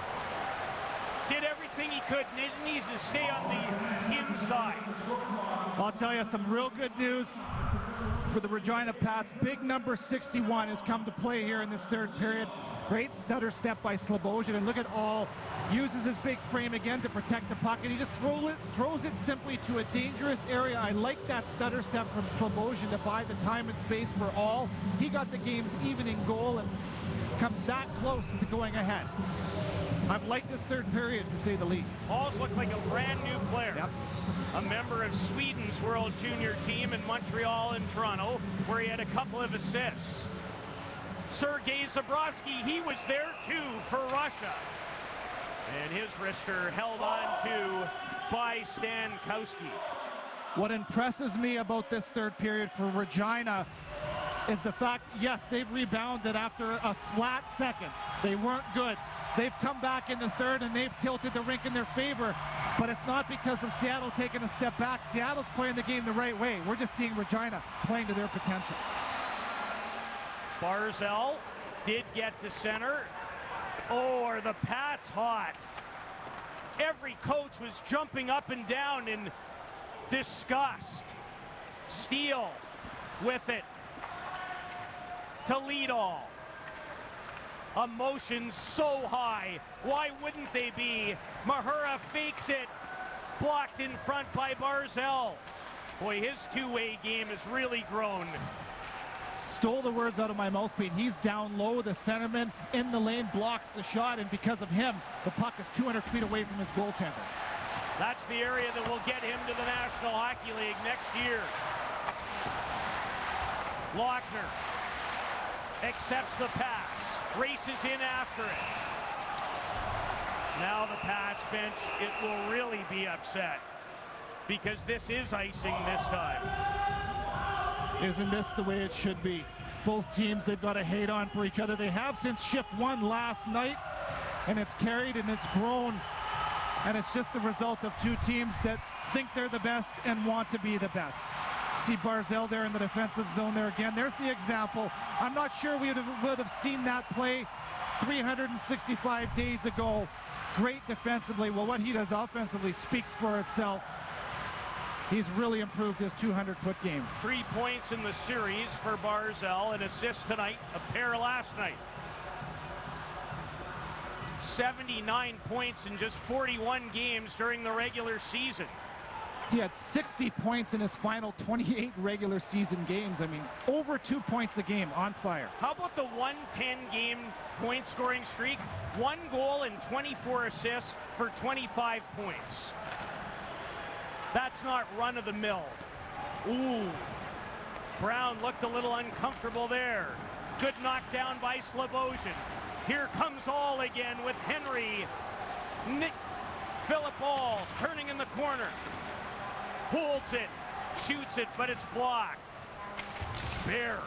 Did everything he could. Needs to stay on the inside. I'll tell you some real good news for the Regina Pats. Big number 61 has come to play here in this third period. Great stutter step by Slobosian, and look at All. Uses his big frame again to protect the puck, and he just throws it simply to a dangerous area. I like that stutter step from Slobosian to buy the time and space for All. He got the game's evening goal and comes that close to going ahead. I've liked this third period, to say the least. All's looked like a brand new player. Yep. A member of Sweden's World Junior team in Montreal and Toronto, where he had a couple of assists. Sergei Zabrowski, he was there too for Russia. And his wrister held on to by Stankowski. What impresses me about this third period for Regina is the fact, yes, they've rebounded after a flat second. They weren't good. They've come back in the third and they've tilted the rink in their favor, but it's not because of Seattle taking a step back. Seattle's playing the game the right way. We're just seeing Regina playing to their potential. Barzell did get to center. Oh, are the Pats hot? Every coach was jumping up and down in disgust. Steele with it to lead all. Emotions so high. Why wouldn't they be? Mahura fakes it. Blocked in front by Barzell. Boy, his two-way game has really grown. Stole the words out of my mouth, Pete. He's down low. The centerman in the lane blocks the shot, and because of him, the puck is 200 feet away from his goaltender. That's the area that will get him to the National Hockey League next year. Lochner accepts the pass, races in after it. Now the Pats bench, it will really be upset because this is icing this time. Isn't this the way it should be? Both teams, they've got a hate on for each other. They have since shift one last night, and it's carried and it's grown. And it's just the result of two teams that think they're the best and want to be the best. See Barzell there in the defensive zone there again. There's the example. I'm not sure we would have seen that play 365 days ago. Great defensively. Well, what he does offensively speaks for itself. He's really improved his 200-foot game. 3 points in the series for Barzell, an assist tonight, a pair last night. 79 points in just 41 games during the regular season. He had 60 points in his final 28 regular season games. I mean, over 2 points a game, on fire. How about the 110-game point scoring streak? 1 goal and 24 assists for 25 points. That's not run-of-the-mill. Ooh. Brown looked a little uncomfortable there. Good knockdown by Slobosian. Here comes All again with Henry. Philip All turning in the corner. Holds it, shoots it, but it's blocked. Bear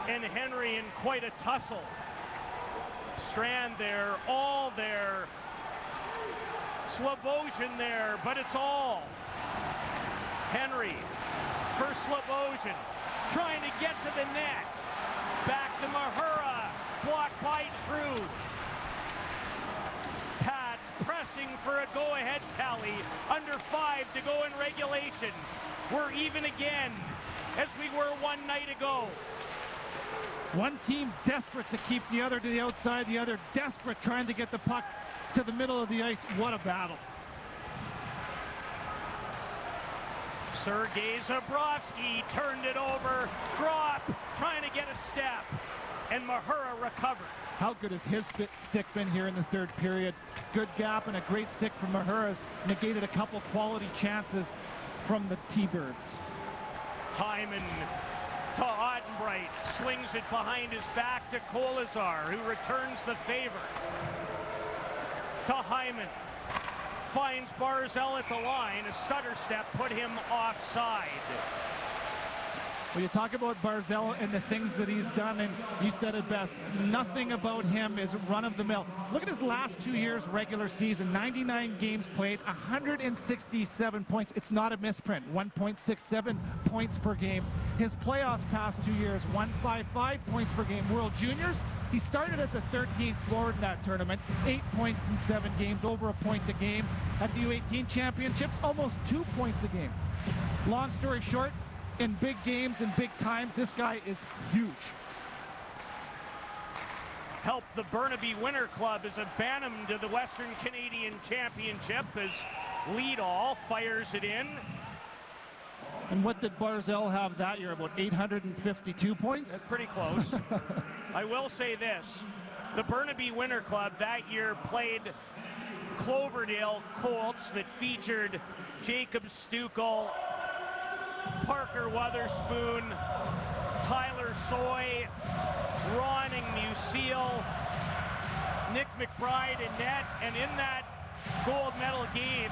and Henry in quite a tussle. Strand there, All there. Slobosian there, but it's All. Henry for Slobosian, trying to get to the net. Back to Mahura, blocked by True. Pats pressing for a go-ahead tally. Under 5 to go in regulation. We're even again, as we were one night ago. One team desperate to keep the other to the outside, the other desperate trying to get the puck to the middle of the ice. What a battle. Sergei Zborowski turned it over. Drop, trying to get a step. And Mahura recovered. How good has his stick been here in the third period? Good gap and a great stick from Mahura's. Negated a couple quality chances from the T-Birds. Hyman to Ottenbright. Swings it behind his back to Kolizar, who returns the favor. To Hyman. Finds Barzell at the line. A stutter step put him offside. Well, you talk about Barzell and the things that he's done, and you said it best. Nothing about him is run-of-the-mill. Look at his last 2 years regular season. 99 games played, 167 points. It's not a misprint. 1.67 points per game. His playoffs past 2 years, 1.55 points per game. World Juniors, he started as a 13th forward in that tournament. 8 points in 7 games, over a point a game. At the U18 Championships, almost 2 points a game. Long story short, in big games and big times, this guy is huge. Helped the Burnaby Winter Club as a Bantam to the Western Canadian Championship as Leadall fires it in. And what did Barzell have that year? About 852 points? That's pretty close. I will say this. The Burnaby Winter Club that year played Cloverdale Colts that featured Jacob Stukel, Parker Wotherspoon, Tyler Soy, Ronning Musil, Nick McBride in net, and in that gold medal game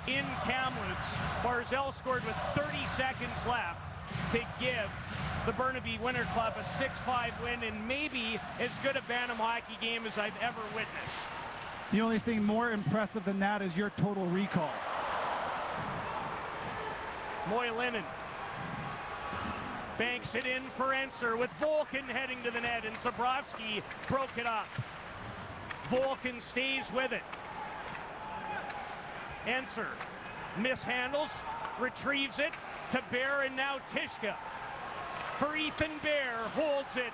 in Kamloops, Barzell scored with 30 seconds left to give the Burnaby Winter Club a 6-5 win and maybe as good a Bantam hockey game as I've ever witnessed. The only thing more impressive than that is your total recall. Moyalinen banks it in for Enser with Volkin heading to the net, and Zborowski broke it up. Volkin stays with it. Enser mishandles, retrieves it to Bear, and now Tishka. For Ethan Bear, holds it,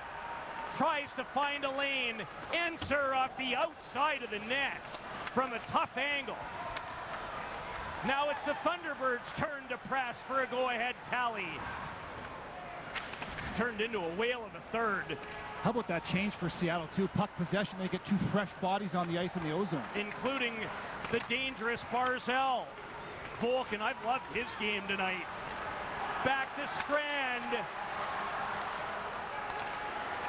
tries to find a lane. Enser off the outside of the net from a tough angle. Now it's the Thunderbirds' turn to press for a go-ahead tally. It's turned into a whale of a third. How about that change for Seattle, too? Puck possession, they get 2 fresh bodies on the ice in the ozone. Including the dangerous Barzell. Volkin, I've loved his game tonight. Back to Strand.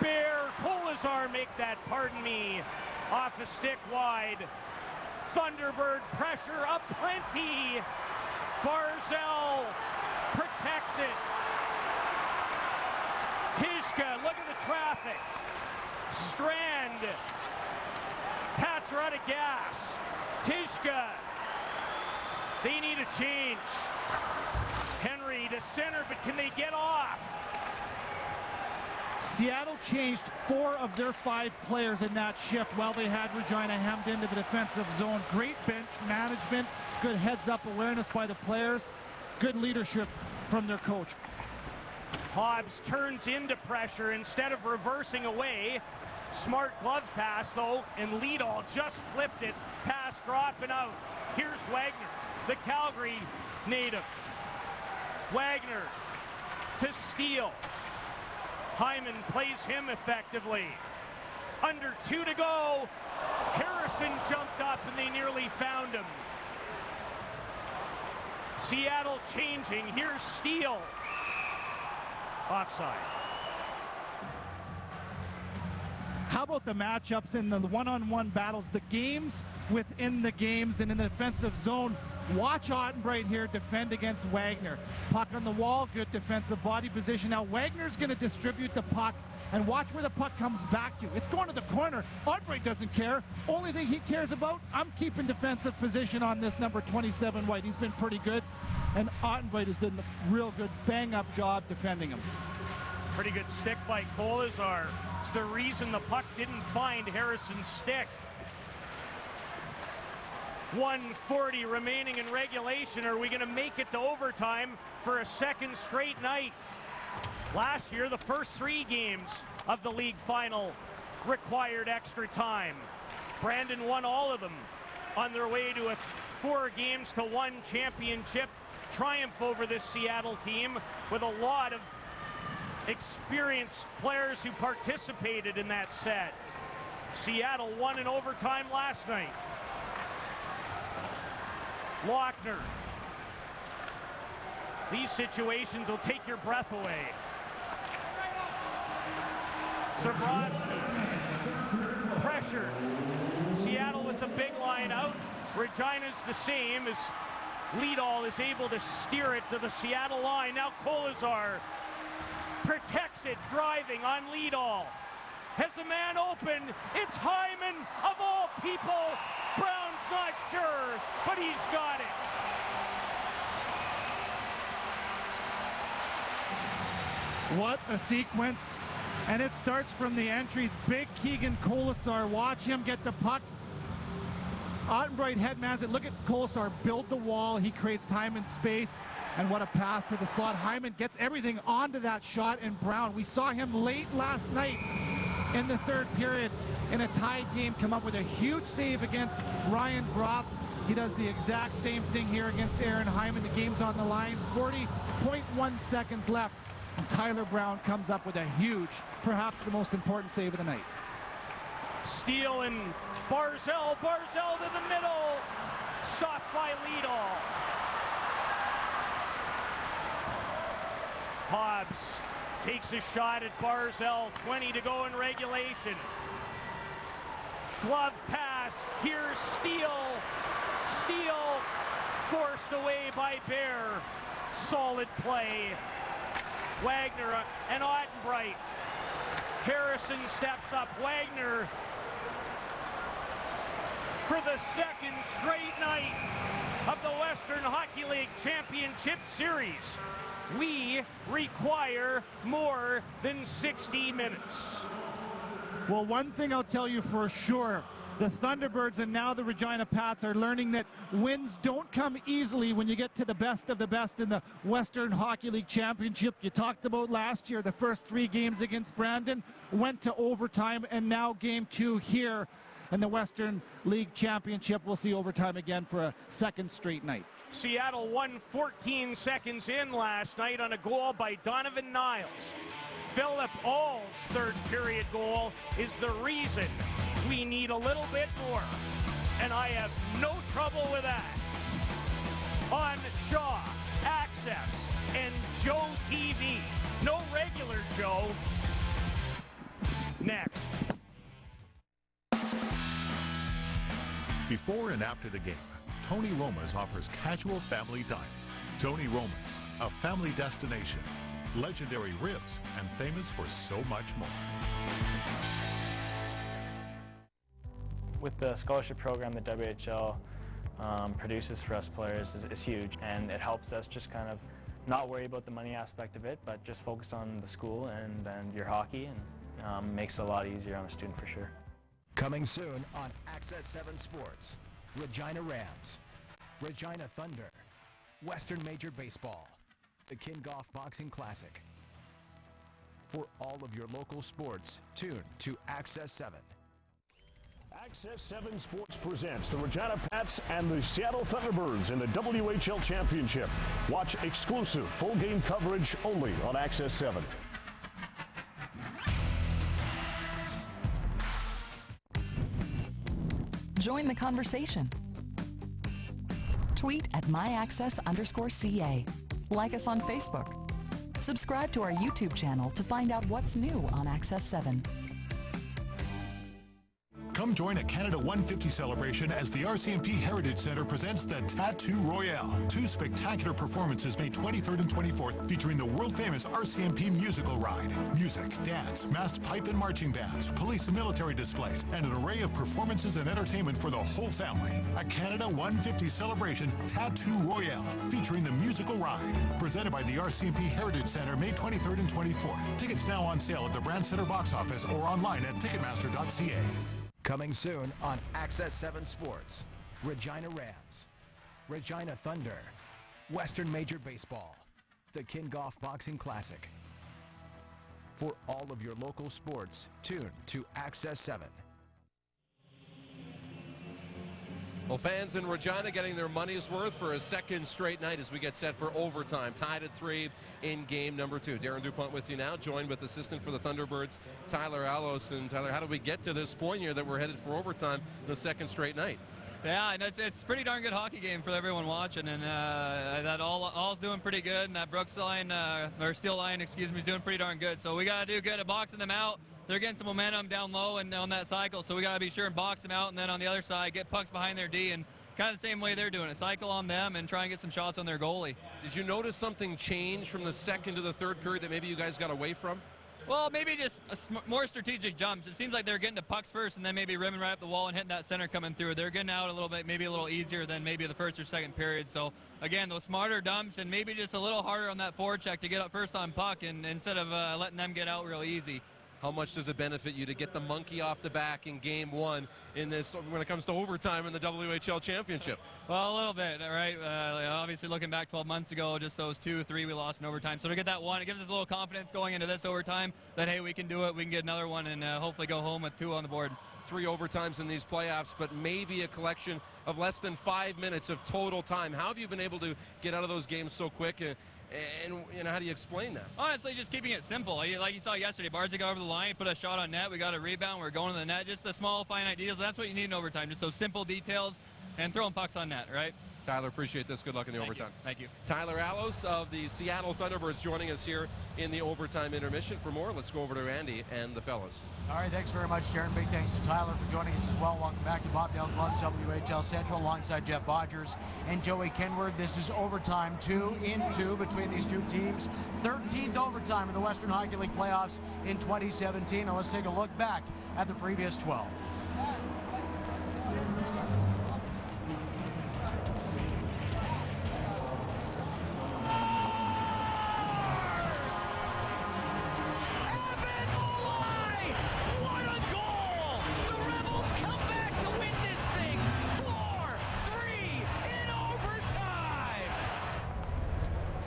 Bear, Kolizar make that, pardon me, off a stick wide. Thunderbird pressure up plenty. Barzell protects it. Tishka, look at the traffic. Strand. Pats are out of gas. Tishka. They need a change. Henry to center, but can they get off? Seattle changed 4 of their 5 players in that shift while they had Regina hemmed into the defensive zone. Great bench management, good heads-up awareness by the players, good leadership from their coach. Hobbs turns into pressure instead of reversing away. Smart glove pass, though, and Leadall just flipped it. Pass dropping out. Here's Wagner, the Calgary native. Wagner to Steele. Hyman plays him effectively. Under 2 to go. Harrison jumped up and they nearly found him. Seattle changing. Here's Steele. Offside. How about the matchups in the one-on-one battles, the games within the games and in the defensive zone? Watch Ottenbright here defend against Wagner. Puck on the wall, good defensive body position. Now Wagner's going to distribute the puck, and watch where the puck comes back to. It's going to the corner. Ottenbright doesn't care. Only thing he cares about, I'm keeping defensive position on this number 27 White. He's been pretty good, and Ottenbright has done a real good bang-up job defending him. Pretty good stick by Kolesar. It's the reason the puck didn't find Harrison's stick. 1:40 remaining in regulation. Are we going to make it to overtime for a second straight night? Last year, the first 3 games of the league final required extra time. Brandon won all of them on their way to a 4-games-to-1 championship triumph over this Seattle team with a lot of experienced players who participated in that set. Seattle won in overtime last night. Lochner. These situations will take your breath away. Zabrowski. Pressure. Seattle with the big line out. Regina's the same as Liedall is able to steer it to the Seattle line. Now Kolesar protects it, driving on Liedall. Has a man open. It's Hyman of all people. Brown's not sure, but he's got it. What a sequence. And it starts from the entry. Big Keegan Kolesar. Watch him get the puck. Ottenbright headmans it. Look at Kolesar build the wall. He creates time and space. And what a pass to the slot. Hyman gets everything onto that shot, and Brown. We saw him late last night in the third period in a tied game come up with a huge save against Ryan Groff. He does the exact same thing here against Aaron Hyman. The game's on the line. 40.1 seconds left. And Tyler Brown comes up with a huge, perhaps the most important save of the night. Steele and Barzell. Barzell to the middle. Stopped by Liedall. Hobbs takes a shot at Barzell. 20 to go in regulation. Glove pass. Here's Steele. Steele forced away by Bear. Solid play. Wagner and Ottenbright. Harrison steps up. Wagner for the second straight night of the Western Hockey League Championship Series. We require more than 60 minutes. Well, one thing I'll tell you for sure, the Thunderbirds and now the Regina Pats are learning that wins don't come easily when you get to the best of the best in the Western Hockey League Championship. You talked about last year, the first 3 games against Brandon went to overtime, and now game 2 here in the Western League Championship. We'll see overtime again for a second straight night. Seattle won 14 seconds in last night on a goal by Donovan Niles. Philip All's third period goal is the reason we need a little bit more, and I have no trouble with that. On Shaw, Access, and Joe TV. No regular Joe. Next. Before and after the game, Tony Roma's offers casual family dining. Tony Roma's, a family destination, legendary ribs, and famous for so much more. With the scholarship program that WHL produces for us players is huge, and it helps us just kind of not worry about the money aspect of it, but just focus on the school and your hockey, and makes it a lot easier on a student for sure. Coming soon on Access 7 Sports, Regina Rams, Regina Thunder, Western Major Baseball, the Kingoff Boxing Classic. For all of your local sports, tune to Access 7. Access 7 Sports presents the Regina Pats and the Seattle Thunderbirds in the WHL Championship. Watch exclusive full game coverage only on Access 7. Join the conversation. Tweet at @myaccess_CA. Like us on Facebook. Subscribe to our YouTube channel to find out what's new on Access 7. Come join a Canada 150 celebration as the RCMP Heritage Centre presents the Tattoo Royale. 2 spectacular performances May 23rd and 24th featuring the world-famous RCMP musical ride. Music, dance, masked pipe and marching bands, police and military displays, and an array of performances and entertainment for the whole family. A Canada 150 celebration Tattoo Royale featuring the musical ride. Presented by the RCMP Heritage Centre May 23rd and 24th. Tickets now on sale at the Brandt Centre box office or online at Ticketmaster.ca. Coming soon on Access 7 Sports. Regina Rams, Regina Thunder, Western Major Baseball, the Kingoff Boxing Classic. For all of your local sports, tune to Access 7. Well, fans in Regina getting their money's worth for a second straight night as we get set for overtime. Tied at 3 in game number 2. Darren DuPont with you now, joined with assistant for the Thunderbirds, Tyler Allos. And Tyler, how did we get to this point here that we're headed for overtime the second straight night? Yeah, and it's a pretty darn good hockey game for everyone watching, and that all's doing pretty good, and that Brooks line, or Steel line, excuse me, is doing pretty darn good. So we got to do good at boxing them out. They're getting some momentum down low and on that cycle, so we got to be sure and box them out, and then on the other side, get pucks behind their D, and kind of the same way they're doing it. Cycle on them and try and get some shots on their goalie. Did you notice something change from the second to the third period that maybe you guys got away from? Well, maybe just more strategic jumps. It seems like they're getting to pucks first and then maybe rimming right up the wall and hitting that center coming through. They're getting out a little bit, maybe a little easier than maybe the first or second period. So, again, those smarter dumps and maybe just a little harder on that forecheck to get up first on puck and instead of letting them get out real easy. How much does it benefit you to get the monkey off the back in game 1 in this when it comes to overtime in the WHL Championship? Well, a little bit, right? Obviously, looking back 12 months ago, just those 2 or 3 we lost in overtime. So to get that one, it gives us a little confidence going into this overtime that, hey, we can do it, we can get another one, and hopefully go home with 2 on the board. 3 overtimes in these playoffs, but maybe a collection of less than 5 minutes of total time. How have you been able to get out of those games so quick? And you know, how do you explain that? Honestly, just keeping it simple. Like you saw yesterday, Barzy got over the line, put a shot on net, we got a rebound, we're going to the net. Just the small, finite details. That's what you need in overtime, just those simple details and throwing pucks on net, right? Tyler, appreciate this. Good luck in the overtime. Thank you. Tyler Allos of the Seattle Thunderbirds joining us here in the overtime intermission. For more, let's go over to Andy and the fellas. All right, thanks very much, Darren. Big thanks to Tyler for joining us as well. Welcome back to Bobdale Gloves, WHL Central, alongside Jeff Rogers and Joey Kenward. This is overtime 2-2 between these two teams. 13th overtime in the Western Hockey League playoffs in 2017. Now let's take a look back at the previous 12.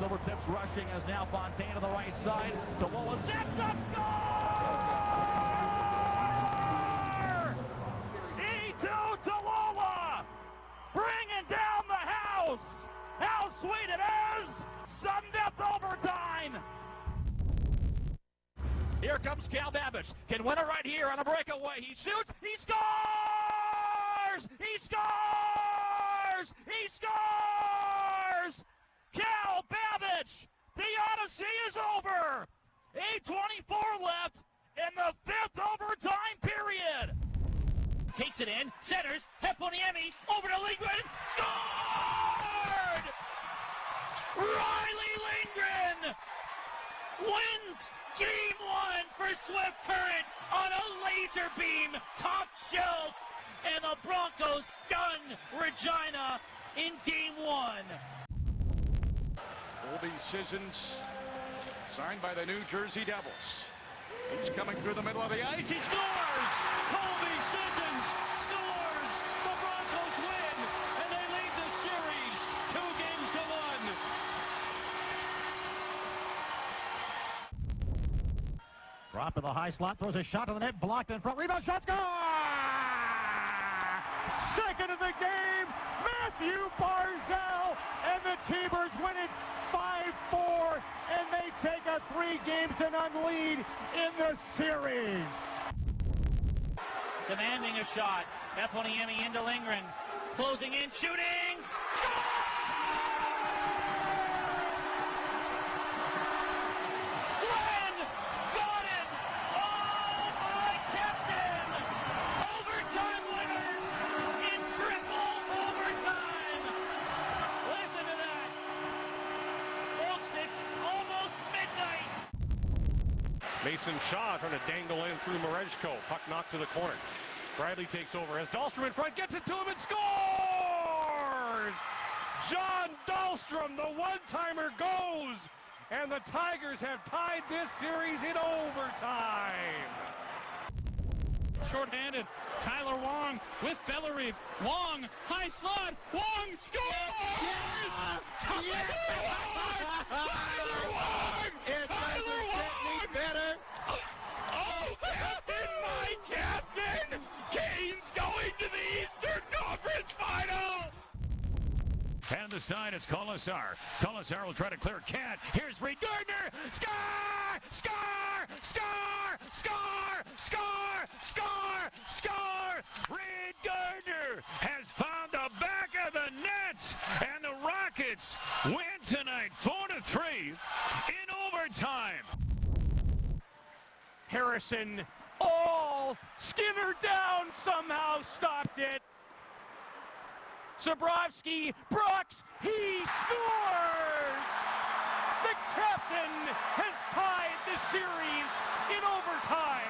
Silvertips rushing as now Fontaine to the right side. Tolola steps up, score! E2 Tolola bringing down the house. How sweet it is! Sudden death overtime. Here comes Cal Babbage. Can win it right here on a breakaway. He shoots. He scores! He scores! He scores! Cal Babbage, the Odyssey is over. 8:24 left in the 5th overtime period. Takes it in, centers, Heponiemi, over to Lindgren, scored! Riley Lindgren wins Game 1 for Swift Current on a laser beam, top shelf, and the Broncos stun Regina in Game 1. Colby Sissons, signed by the New Jersey Devils. He's coming through the middle of the ice. He scores! Colby Sissons scores! The Broncos win, and they lead the series 2-1. Drop in the high slot, throws a shot to the net, blocked in front, rebound shot, score! Second of the game, Matthew Barzal, and the T-Birds win it 5-4, and they take a 3-0 lead in the series. Demanding a shot. Eponiemi into Lindgren. Closing in, shooting. Mason Shaw trying to dangle in through Marejko. Puck knocked to the corner. Bradley takes over as Dahlstrom in front, gets it to him and scores! John Dahlstrom, the one-timer goes! And the Tigers have tied this series in overtime. Short-handed, Tyler Wong with Bellerive. Wong, high slot, Wong scores! Yeah! Tyler Wong! Tyler Wong! It doesn't get any better. Oh, Captain, my Captain! Canes going to the Eastern Conference Final! And the side is Colasar. Colasar will try to clear Cat. Here's Reed Gardner. Score! Score! Score! Score! Score! Score! Score! Reed Gardner has found the back of the net. And the Rockets win tonight 4-3 in overtime. Harrison, Skinner down, somehow stopped it. Zabrowski, Brooks, he scores! The captain has tied the series in overtime.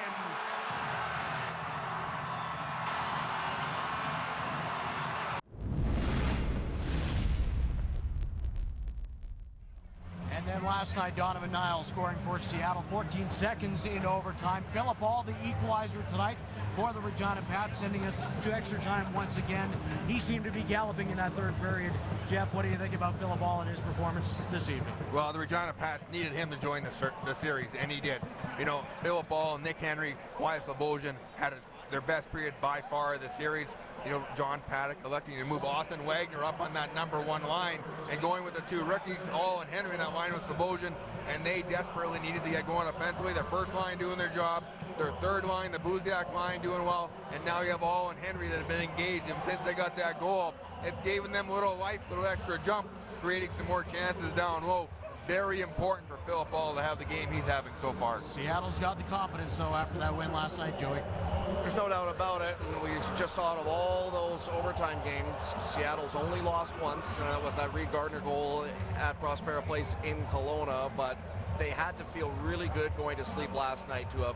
And then last night, Donovan Niles scoring for Seattle, 14 seconds in overtime. Philip Ball, the equalizer tonight for the Regina Pats, sending us to extra time once again. He seemed to be galloping in that third period. Jeff, what do you think about Philip Ball and his performance this evening? Well, the Regina Pats needed him to join the series, and he did. You know, Philip Ball, Nick Henry, Wyatt Slobosian had their best period by far of the series. You know, John Paddock electing to move Austin Wagner up on that number one line and going with the two rookies, All and Henry, in that line with Slobosian, and they desperately needed to get going offensively. Their first line doing their job, their third line, the Buziak line, doing well, and now you have All and Henry that have been engaged, and since they got that goal, it gave them a little life, a little extra jump, creating some more chances down low. Very important for Philip Ball to have the game he's having so far. Seattle's got the confidence, though, after that win last night, Joey. There's no doubt about it, and we just saw it of all those overtime games. Seattle's only lost once, and that was that Reed Gardner goal at Prospera Place in Kelowna, but they had to feel really good going to sleep last night to have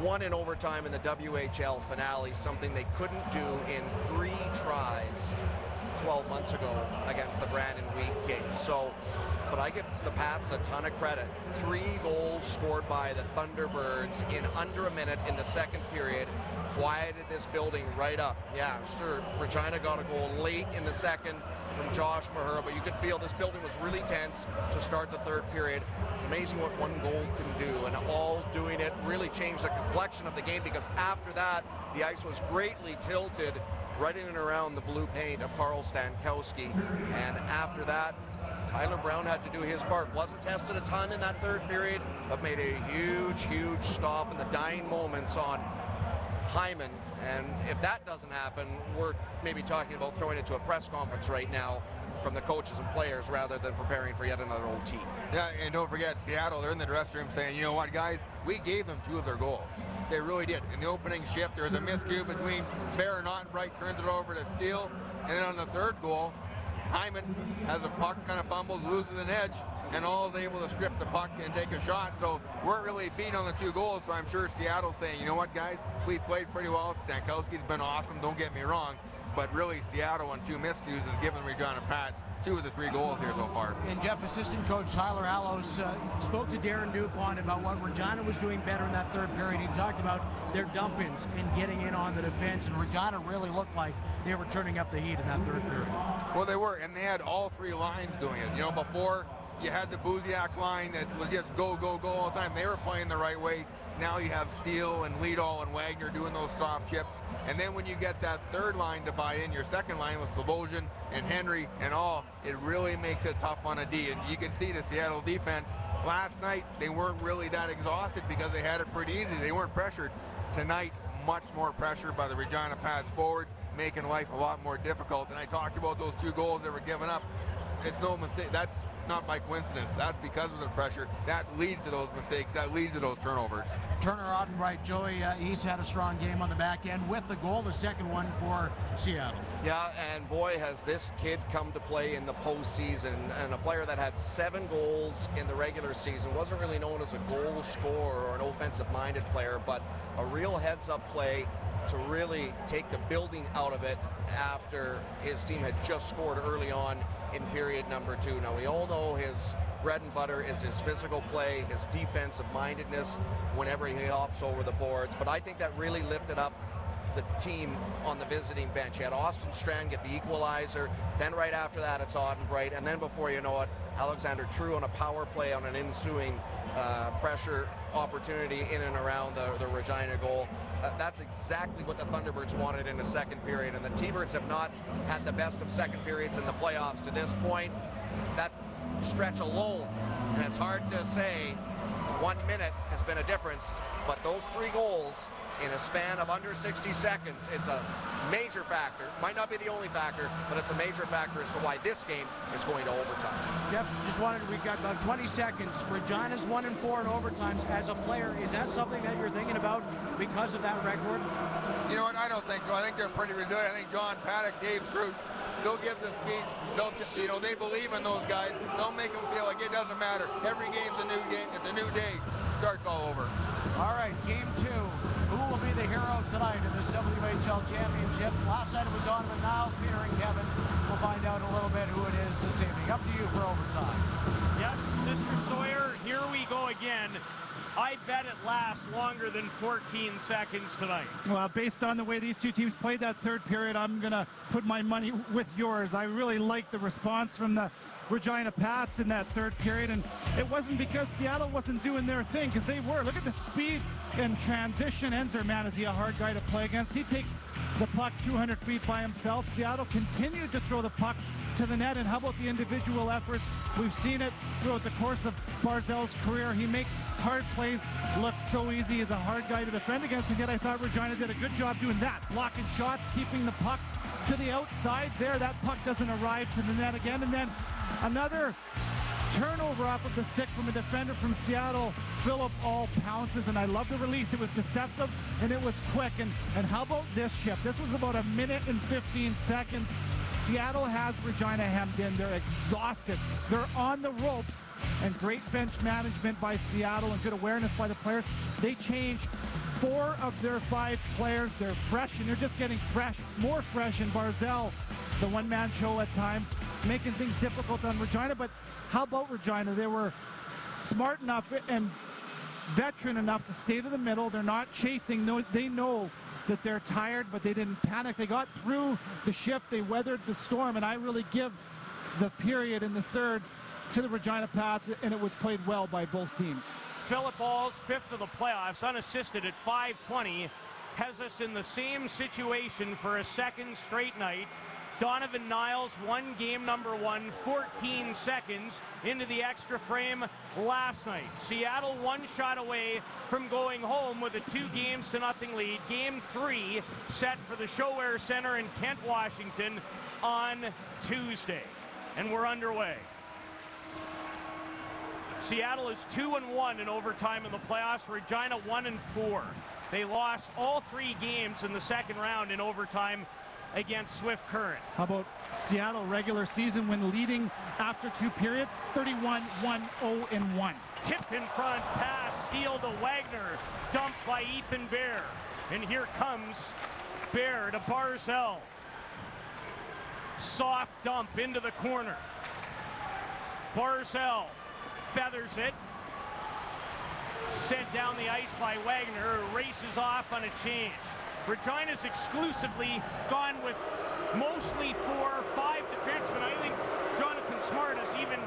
won in overtime in the WHL finale, something they couldn't do in 3 tries 12 months ago against the Brandon Wheat Kings. So, but I give the Pats a ton of credit. 3 goals scored by the Thunderbirds in under a minute in the second period quieted this building right up. Yeah, sure, Regina got a goal late in the second from Josh Mahura, but you could feel this building was really tense to start the third period. It's amazing what one goal can do, and all doing it really changed the complexion of the game, because after that, the ice was greatly tilted right in and around the blue paint of Carl Stankowski, and after that, Tyler Brown had to do his part. Wasn't tested a ton in that third period, but made a huge stop in the dying moments on Hyman. And if that doesn't happen, we're maybe talking about throwing it to a press conference right now from the coaches and players rather than preparing for yet another OT. Yeah, and don't forget, Seattle, they're in the dressing room saying, you know what, guys, we gave them 2 of their goals. They really did. In the opening shift, there was a miscue between Bear and Ottenbright, turns it over to Steele, and then on the third goal, Hyman has a puck, kind of fumbles, loses an edge, and all is able to strip the puck and take a shot. So we're really beat on the 2 goals, so I'm sure Seattle's saying, you know what, guys, we played pretty well. Stankowski's been awesome, don't get me wrong, but really Seattle on 2 miscues has given Regina Pats 2 of the 3 goals here so far. And Jeff, assistant coach Tyler Allos spoke to Darren Dupont about what Regina was doing better in that third period. He talked about their dump-ins and getting in on the defense, and Regina really looked like they were turning up the heat in that third period. Well, they were, and they had all 3 lines doing it. You know, before you had the Buziak line that was just go all the time. They were playing the right way. Now you have Steele and Liedall and Wagner doing those soft chips. And then when you get that third line to buy in, your second line with Slobosian and Henry and all, it really makes it tough on a D. And you can see the Seattle defense. Last night, they weren't really that exhausted because they had it pretty easy. They weren't pressured. Tonight, much more pressure by the Regina Pats forwards, making life a lot more difficult. And I talked about those 2 goals that were given up. It's no mistake. That's not by coincidence. That's because of the pressure. That leads to those mistakes. That leads to those turnovers. Turner Ottenbright, Joey, he's had a strong game on the back end with the goal, the second one for Seattle. Yeah, and boy, has this kid come to play in the postseason. And a player that had 7 goals in the regular season, wasn't really known as a goal scorer or an offensive-minded player, but a real heads-up play to really take the building out of it after his team had just scored early on in period number 2. Now, we all know his bread and butter is his physical play, his defensive mindedness whenever he hops over the boards, but I think that really lifted up the team on the visiting bench. You had Austin Strand get the equalizer, then right after that it's Ottenbright, and then before you know it, Alexander True on a power play on an ensuing pressure opportunity in and around the Regina goal. That's exactly what the Thunderbirds wanted in the second period, and the T-Birds have not had the best of second periods in the playoffs to this point. That stretch alone, and it's hard to say 1 minute has been a difference, but those 3 goals in a span of under 60 seconds is a major factor. Might not be the only factor, but it's a major factor as to why this game is going to overtime. Jeff, just wanted, we've got about 20 seconds. Regina's 1-4 in overtimes. As a player, is that something that you're thinking about because of that record? You know what? I don't think so. I think they're pretty resilient. I think John Paddock, Dave Cruz, they'll give the speech. They'll, you know, they believe in those guys. They'll make them feel like it doesn't matter. Every game's a new game. It's a new day. Starts all over. All right, game 2. Who will be the hero tonight in this WHL Championship? Last night it was Donovan Niles, Peter and Kevin. We'll find out a little bit who it is this evening. Up to you for overtime. Yes, Mr. Sawyer, here we go again. I bet it lasts longer than 14 seconds tonight. Well, based on the way these two teams played that third period, I'm going to put my money with yours. I really like the response from the Regina Pats in that third period, and it wasn't because Seattle wasn't doing their thing, because they were. Look at the speed and transition. Enzer, man, is he a hard guy to play against? He takes the puck 200 feet by himself. Seattle continued to throw the puck to the net, and how about the individual efforts? We've seen it throughout the course of Barzal's career. He makes hard plays look so easy. He's a hard guy to defend against, and yet I thought Regina did a good job doing that. Blocking shots, keeping the puck to the outside there. That puck doesn't arrive to the net again, and then another turnover off of the stick from a defender from Seattle. Philip All pounces, and I love the release. It was deceptive and it was quick. And how about this shift? This was about 1 minute and 15 seconds. Seattle has Regina hemmed in. They're exhausted. They're on the ropes, and great bench management by Seattle and good awareness by the players. They changed 4 of their 5 players. They're fresh, and they're just getting fresh, more fresh. And Barzal, the one-man show at times, making things difficult on Regina. But how about Regina? They were smart enough and veteran enough to stay to the middle. They're not chasing. No, they know that they're tired, but they didn't panic. They got through the shift. They weathered the storm, and I really give the period in the third to the Regina Pats, and it was played well by both teams. Philip All's 5th of the playoffs, unassisted at .520, has us in the same situation for a second straight night. Donovan Niles won game number 1, 14 seconds into the extra frame last night. Seattle 1 shot away from going home with a 2-0 lead. Game 3 set for the ShoWare Center in Kent, Washington on Tuesday. And we're underway. Seattle is 2-1 in overtime in the playoffs. Regina 1-4. They lost all 3 games in the second round in overtime against Swift Current. How about Seattle regular season when leading after 2 periods? 31-1-0-1. Tipped in front, pass, steal to Wagner, dumped by Ethan Bear. And here comes Bear to Barzal. Soft dump into the corner. Barzal feathers it. Sent down the ice by Wagner, who races off on a change. Regina's exclusively gone with mostly 4 or 5 defensemen. I think Jonathan Smart has even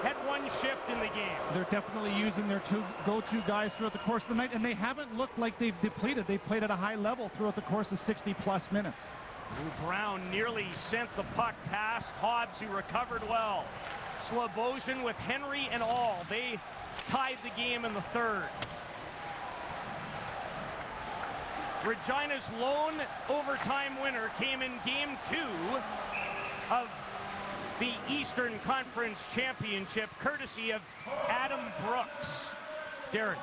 had 1 shift in the game. They're definitely using their 2 go-to guys throughout the course of the night, and they haven't looked like they've depleted. They've played at a high level throughout the course of 60-plus minutes. Brown nearly sent the puck past Hobbs, who recovered well. Slobosian with Henry and all. They tied the game in the third. Regina's lone overtime winner came in game 2 of the Eastern Conference Championship, courtesy of Adam Brooks. Darren.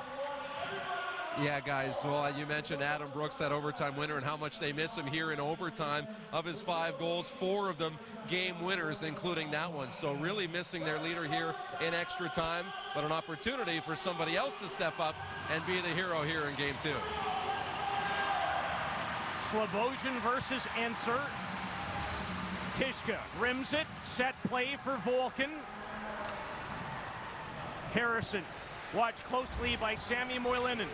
Yeah, guys, well, you mentioned Adam Brooks, that overtime winner, and how much they miss him here in overtime. Of his 5 goals, 4 of them game winners, including that one. So really missing their leader here in extra time, but an opportunity for somebody else to step up and be the hero here in game 2. Slobosian versus Enser. Tishka rims it, set play for Volkan. Harrison, watched closely by Sammy Moylinen.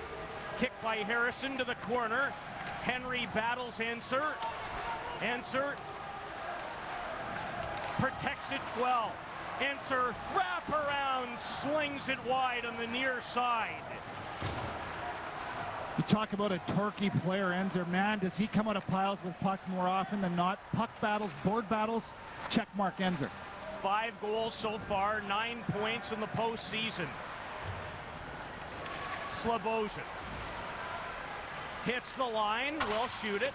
Kick by Harrison to the corner. Henry battles Enser. Enser protects it well. Enser wrap around, slings it wide on the near side. You talk about a torquey player, Enser. Man, does he come out of piles with pucks more often than not. Puck battles, board battles, check mark Enser. 5 goals so far, 9 points in the postseason. Slobosian hits the line, will shoot it.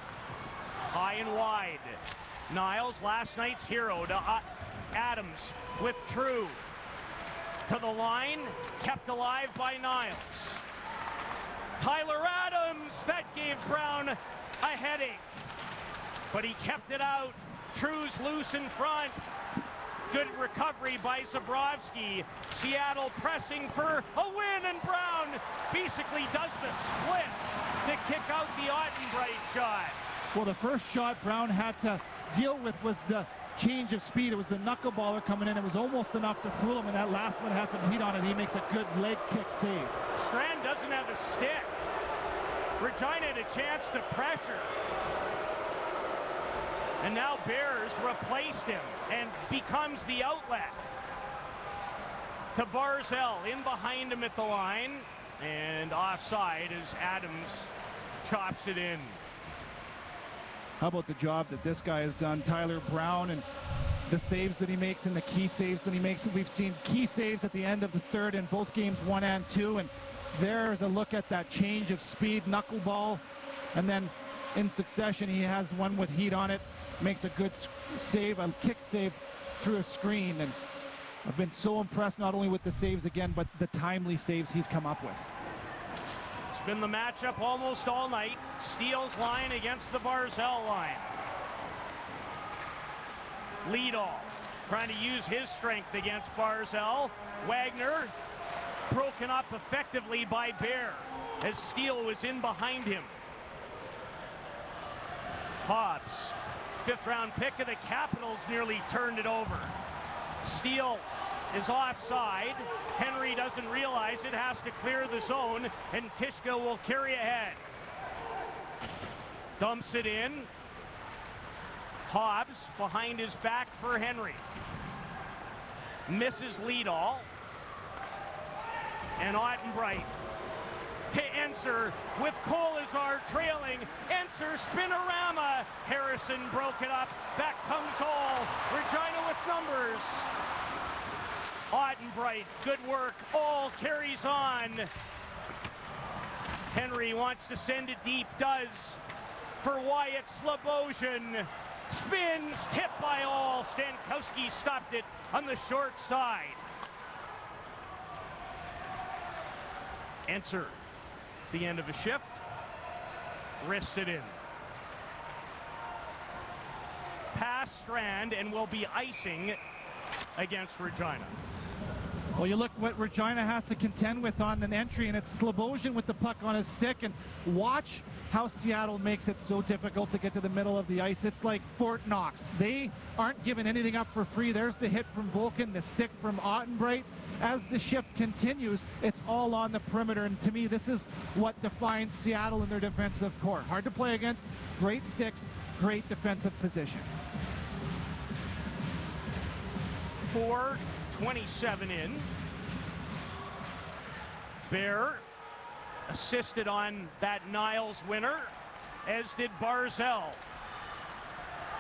High and wide. Niles, last night's hero, to Adams with True. To the line, kept alive by Niles. Tyler Adams, that gave Brown a headache. But he kept it out. True's loose in front. Good recovery by Zborowski. Seattle pressing for a win, and Brown basically does the splits to kick out the Ottenbright shot. Well, the first shot Brown had to deal with was the change of speed. It was the knuckleballer coming in. It was almost enough to fool him, and that last one had some heat on it. He makes a good leg kick save. Strand doesn't have a stick. Regina had a chance to pressure. And now Bears replaced him and becomes the outlet. To Barzell, in behind him at the line, and offside as Adams chops it in. How about the job that this guy has done, Tyler Brown, and the saves that he makes and the key saves that he makes. We've seen key saves at the end of the third in both games 1 and 2, and there's a look at that change of speed, knuckleball, and then in succession he has one with heat on it, makes a good save, a kick save through a screen, and I've been so impressed not only with the saves again, but the timely saves he's come up with. It's been the matchup almost all night. Steele's line against the Barzell line. Liedall trying to use his strength against Barzell. Wagner broken up effectively by Bear as Steele was in behind him. Hobbs, 5th round pick of the Capitals, nearly turned it over. Steele is offside. Henry doesn't realize it, has to clear the zone, and Tishka will carry ahead. Dumps it in. Hobbs behind his back for Henry. Misses Liedall. And Ottenbright to Enser with Kolizar trailing. Enser spinorama. Harrison broke it up. Back comes all. Regina with numbers. Ottenbright, good work. All carries on. Henry wants to send it deep. Does for Wyatt. Slobosian spins. Tipped by all. Stankowski stopped it on the short side. Enser, the end of a shift, wrists it in. Pass Strand and will be icing against Regina. Well, you look what Regina has to contend with on an entry, and it's Slobosian with the puck on his stick, and watch how Seattle makes it so difficult to get to the middle of the ice. It's like Fort Knox. They aren't giving anything up for free. There's the hit from Volkan, the stick from Ottenbright. As the shift continues, it's all on the perimeter, and to me, this is what defines Seattle in their defensive core. Hard to play against, great sticks, great defensive position. 4:27 in. Bear assisted on that Niles winner, as did Barzell.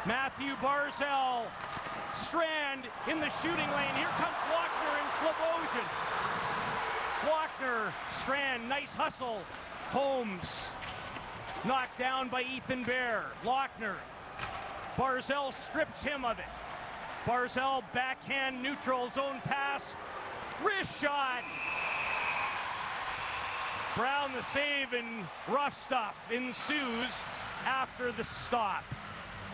Matthew Barzell. Strand in the shooting lane. Here comes Lochner and Slobosian. Lochner, Strand, nice hustle. Holmes knocked down by Ethan Bear. Lochner. Barzell strips him of it. Barzal backhand neutral zone pass. Wrist shot. Brown the save, and rough stuff ensues after the stop.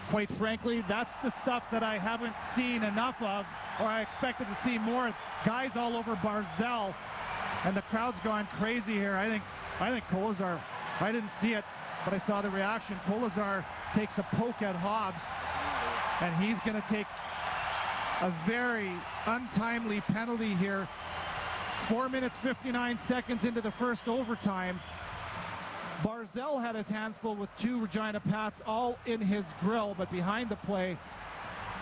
Quite frankly, that's the stuff that I haven't seen enough of, or I expected to see more. Guys all over Barzal, and the crowd's gone crazy here. I think Kolesar, I didn't see it, but I saw the reaction. Kolesar takes a poke at Hobbs, and he's going to take a very untimely penalty here. 4 minutes, 59 seconds into the first overtime. Barzal had his hands full with two Regina Pats all in his grill, but behind the play,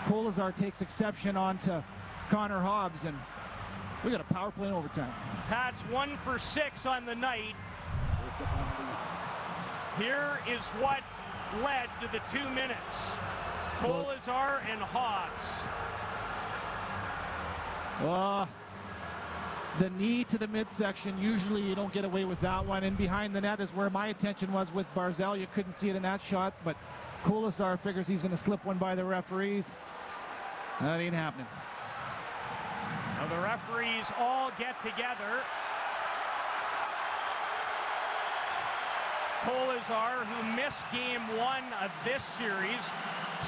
Kolesar takes exception onto Connor Hobbs, and we got a power play in overtime. Pats 1 for 6 on the night. Here is what led to the 2 minutes. Kolesar and Hobbs. The knee to the midsection, usually you don't get away with that one, and behind the net is where my attention was with Barzal. You couldn't see it in that shot, but Kolesar figures he's going to slip one by the referees. That ain't happening. Now the referees all get together. Kolesar, who missed game 1 of this series,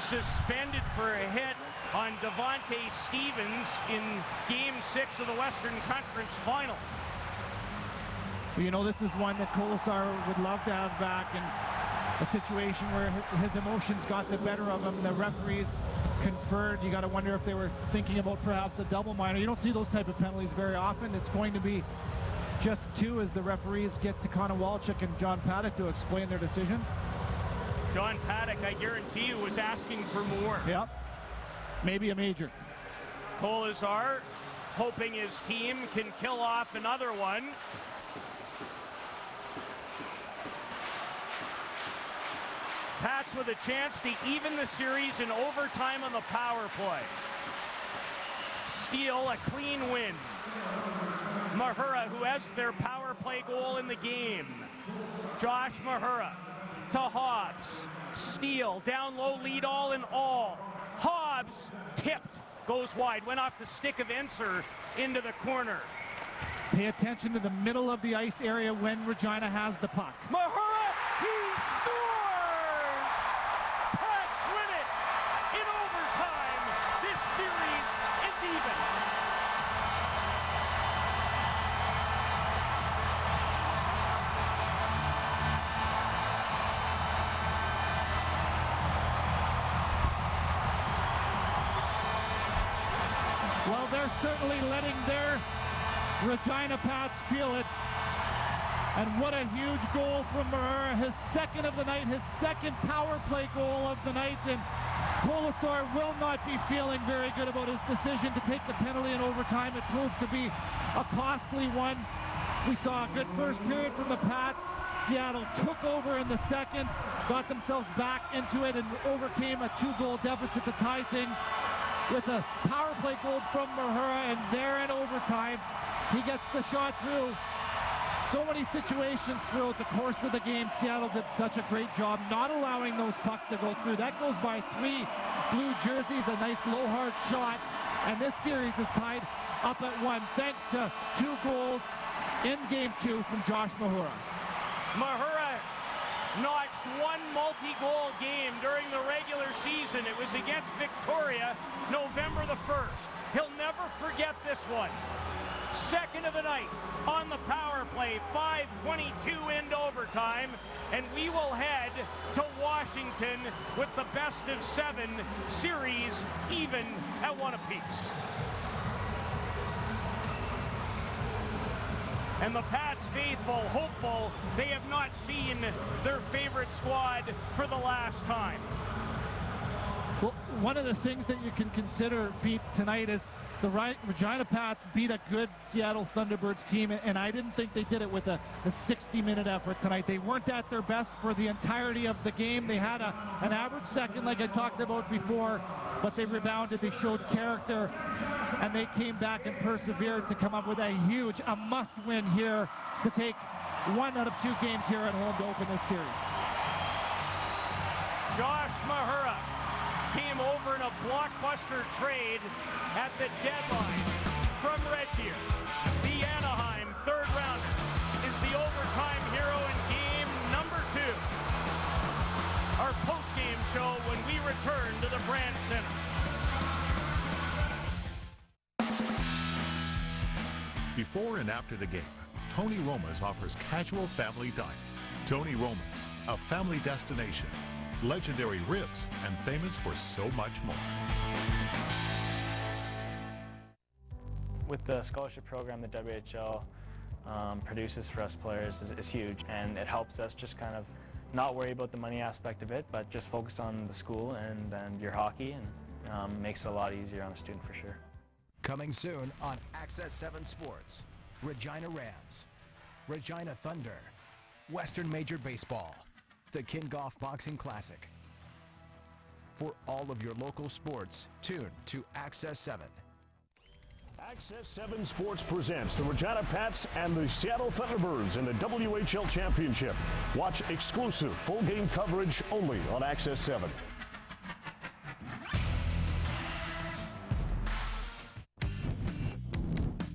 suspended for a hit on Devontae Stevens in Game 6 of the Western Conference Final. Well, you know, this is one that Kolesar would love to have back, in a situation where his emotions got the better of him. The referees conferred. You got to wonder if they were thinking about perhaps a double minor. You don't see those type of penalties very often. It's going to be just 2 as the referees get to Konowalchuk and John Paddock to explain their decision. John Paddock, I guarantee you, was asking for more. Yep. Maybe a major. Kolesar hoping his team can kill off another one. Pats with a chance to even the series in overtime on the power play. Steele, a clean win. Mahura, who has their power play goal in the game. Josh Mahura to Hobbs. Steele, down low, lead all in all. Hobbs tipped, goes wide, went off the stick of Enser into the corner. Pay attention to the middle of the ice area when Regina has the puck. Mahura, he scores! Pats win it in overtime. This series is even. Well, they're certainly letting their Regina Pats feel it. And what a huge goal from Mahura, his second of the night, his second power play goal of the night. And Kolesar will not be feeling very good about his decision to take the penalty in overtime. It proved to be a costly one. We saw a good first period from the Pats. Seattle took over in the second, got themselves back into it, and overcame a 2-goal deficit to tie things with a power play goal from Mahura, and there in overtime, he gets the shot through. So many situations throughout the course of the game. Seattle did such a great job not allowing those pucks to go through. That goes by 3 blue jerseys, a nice low hard shot, and this series is tied up at 1 thanks to 2 goals in game 2 from Josh Mahura. Mahura notched 1 multi-goal game during the regular season. It was against Victoria, November the 1st. He'll never forget this one. Second of the night on the power play, 5:22 into overtime, and we will head to Washington with the best of 7 series even at 1 apiece. And the Pats faithful, hopeful, they have not seen their favorite squad for the last time. Well, one of the things that you can consider, Pete, tonight is the Regina Pats beat a good Seattle Thunderbirds team, and I didn't think they did it with a 60-minute effort tonight. They weren't at their best for the entirety of the game. They had an average second, like I talked about before, but they rebounded, they showed character, and they came back and persevered to come up with a huge, a must-win here to take 1 out of 2 games here at home to open this series. Josh Mahura came over in a blockbuster trade at the deadline from Red Deer. The Anaheim third rounder is the overtime hero in game number 2. Our post-game show when we return to the Brandt Centre. Before and after the game, Tony Roma's offers casual family dining. Tony Roma's, a family destination, legendary ribs, and famous for so much more. With the scholarship program that WHL produces for us players is huge, and it helps us just kind of not worry about the money aspect of it, but just focus on the school and your hockey, and makes it a lot easier on a student for sure. Coming soon on Access 7 Sports, Regina Rams, Regina Thunder, Western Major Baseball, the Kingoff Boxing Classic. For all of your local sports, tune to Access 7. Access 7 Sports presents the Regina Pats and the Seattle Thunderbirds in the WHL Championship. Watch exclusive full game coverage only on Access 7.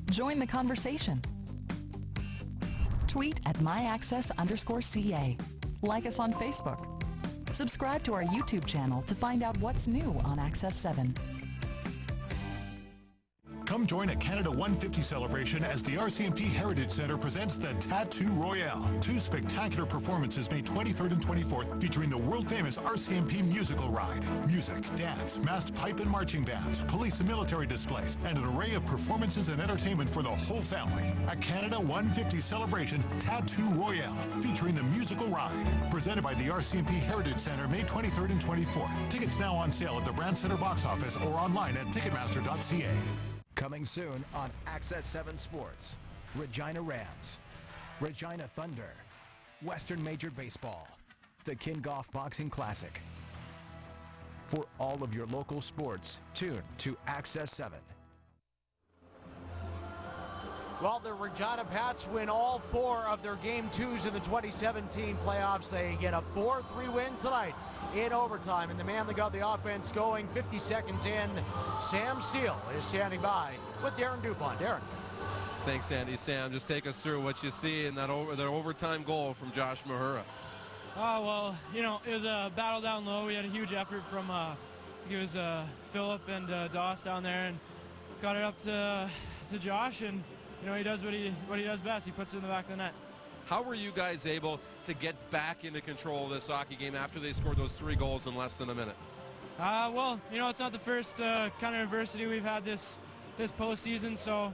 Join the conversation. Tweet at @myaccess_CA. Like us on Facebook. Subscribe to our YouTube channel to find out what's new on Access 7. Come join a Canada 150 celebration as the RCMP Heritage Centre presents the Tattoo Royale. 2 spectacular performances May 23rd and 24th featuring the world-famous RCMP musical ride. Music, dance, masked pipe and marching bands, police and military displays, and an array of performances and entertainment for the whole family. A Canada 150 celebration, Tattoo Royale, featuring the musical ride. Presented by the RCMP Heritage Centre May 23rd and 24th. Tickets now on sale at the Brandt Centre box office or online at ticketmaster.ca. Coming soon on Access 7 Sports, Regina Rams, Regina Thunder, Western Major Baseball, the Kingoff Boxing Classic. For all of your local sports, tune to Access 7. Well, the Regina Pats win all 4 of their Game 2s in the 2017 playoffs. They get a 4-3 win tonight in overtime. And the man that got the offense going 50 seconds in, Sam Steele, is standing by with Darren Dupont. Darren. Thanks, Andy. Sam, just take us through what you see in that overtime goal from Josh Mahura. Oh, well, you know, it was a battle down low. We had a huge effort from, I think it was Phillip and Doss down there, and got it up to Josh, and you know, he does what he does best. He puts it in the back of the net. How were you guys able to get back into control of this hockey game after they scored those 3 goals in less than a minute? Well, you know, it's not the first kind of adversity we've had this postseason, so,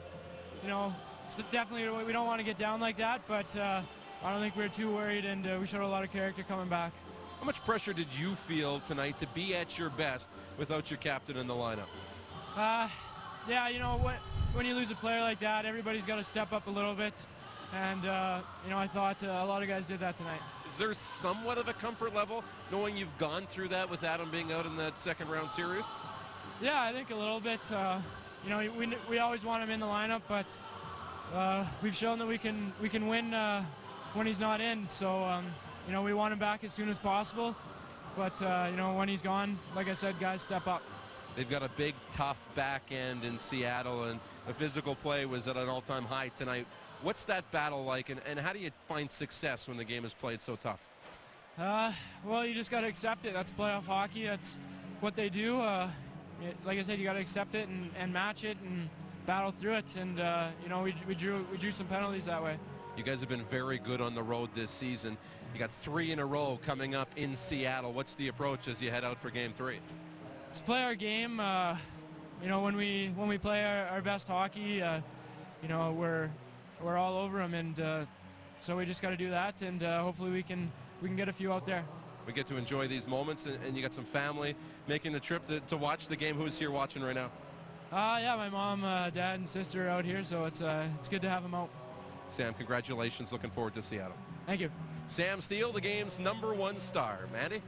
you know, it's definitely, we don't want to get down like that, but I don't think we're too worried, and we showed a lot of character coming back. How much pressure did you feel tonight to be at your best without your captain in the lineup? Yeah, you know, when you lose a player like that, everybody's got to step up a little bit. And, you know, I thought a lot of guys did that tonight. Is there somewhat of a comfort level knowing you've gone through that with Adam being out in that second round series? Yeah, I think a little bit. You know, we always want him in the lineup, but we've shown that we can win when he's not in. So, you know, we want him back as soon as possible. But, you know, when he's gone, like I said, guys step up. They've got a big, tough back end in Seattle, and the physical play was at an all-time high tonight. What's that battle like, and how do you find success when the game is played so tough? Well, you just got to accept it. That's playoff hockey. That's what they do. Like I said, you got to accept it and match it and battle through it. And you know, we drew some penalties that way. You guys have been very good on the road this season. You got 3 in a row coming up in Seattle. What's the approach as you head out for Game 3? Let's play our game. You know, when we play our best hockey, you know, we're all over them, and so we just got to do that, and hopefully we can get a few out there. We get to enjoy these moments, and you got some family making the trip to watch the game. Who's here watching right now? Yeah, my mom, dad, and sister are out here, so it's good to have them out. Sam, congratulations. Looking forward to Seattle. Thank you. Sam Steele, the game's #1 star. Mandy?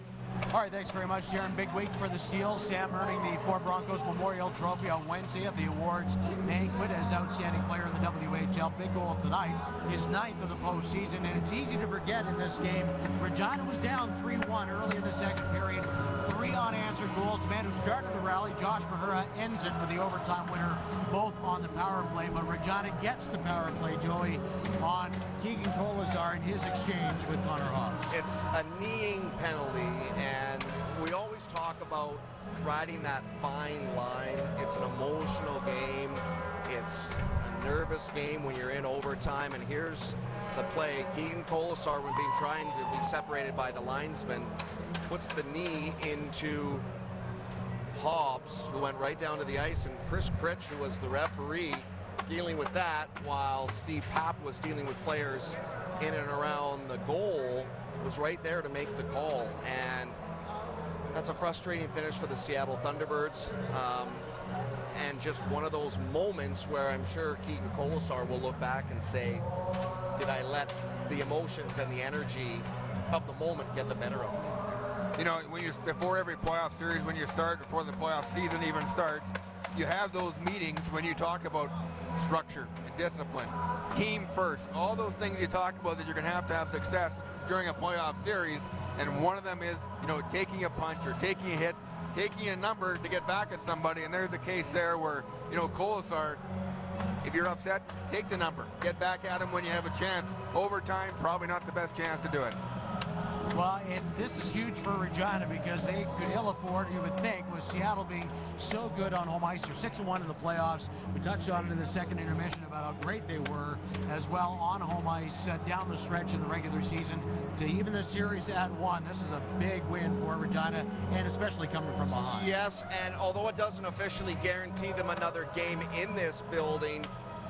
All right, thanks very much, Darren. Big week for the Steels. Sam earning the Fort Broncos Memorial Trophy on Wednesday at the awards banquet as outstanding player in the WHL. Big goal tonight, his 9th of the postseason, and it's easy to forget in this game. Regina was down 3-1 early in the second period. 3 unanswered goals. man who started the rally, Josh Mahura, ends it with the overtime winner, both on the power play. But Regina gets the power play, Joey, on Keegan Kolesar in his exchange with Connor Hobbs. It's a kneeing penalty, and we always talk about riding that fine line. It's an emotional game. It's a nervous game when you're in overtime, and here's the play. Keegan Kolesar, when trying to be separated by the linesman, puts the knee into Hobbs, who went right down to the ice, and Chris Critch, who was the referee, dealing with that, while Steve Papp was dealing with players in and around the goal, was right there to make the call. And that's a frustrating finish for the Seattle Thunderbirds. And just one of those moments where I'm sure Keegan Kolesar will look back and say, did I let the emotions and the energy of the moment get the better of me? You know, before every playoff series, when you start, before the playoff season even starts, you have those meetings when you talk about structure and discipline, team first, all those things you talk about that you're going to have success during a playoff series. And one of them is, you know, taking a punch or taking a hit, taking a number to get back at somebody. And there's a case there where, you know, Kolesar, if you're upset, take the number. Get back at him when you have a chance. Overtime, probably not the best chance to do it. Well, and this is huge for Regina because they could ill afford, you would think, with Seattle being so good on home ice. They're 6-1 in the playoffs. We touched on it in the second intermission about how great they were as well on home ice down the stretch in the regular season to even the series at 1. This is a big win for Regina, and especially coming from behind. Yes, and although it doesn't officially guarantee them another game in this building,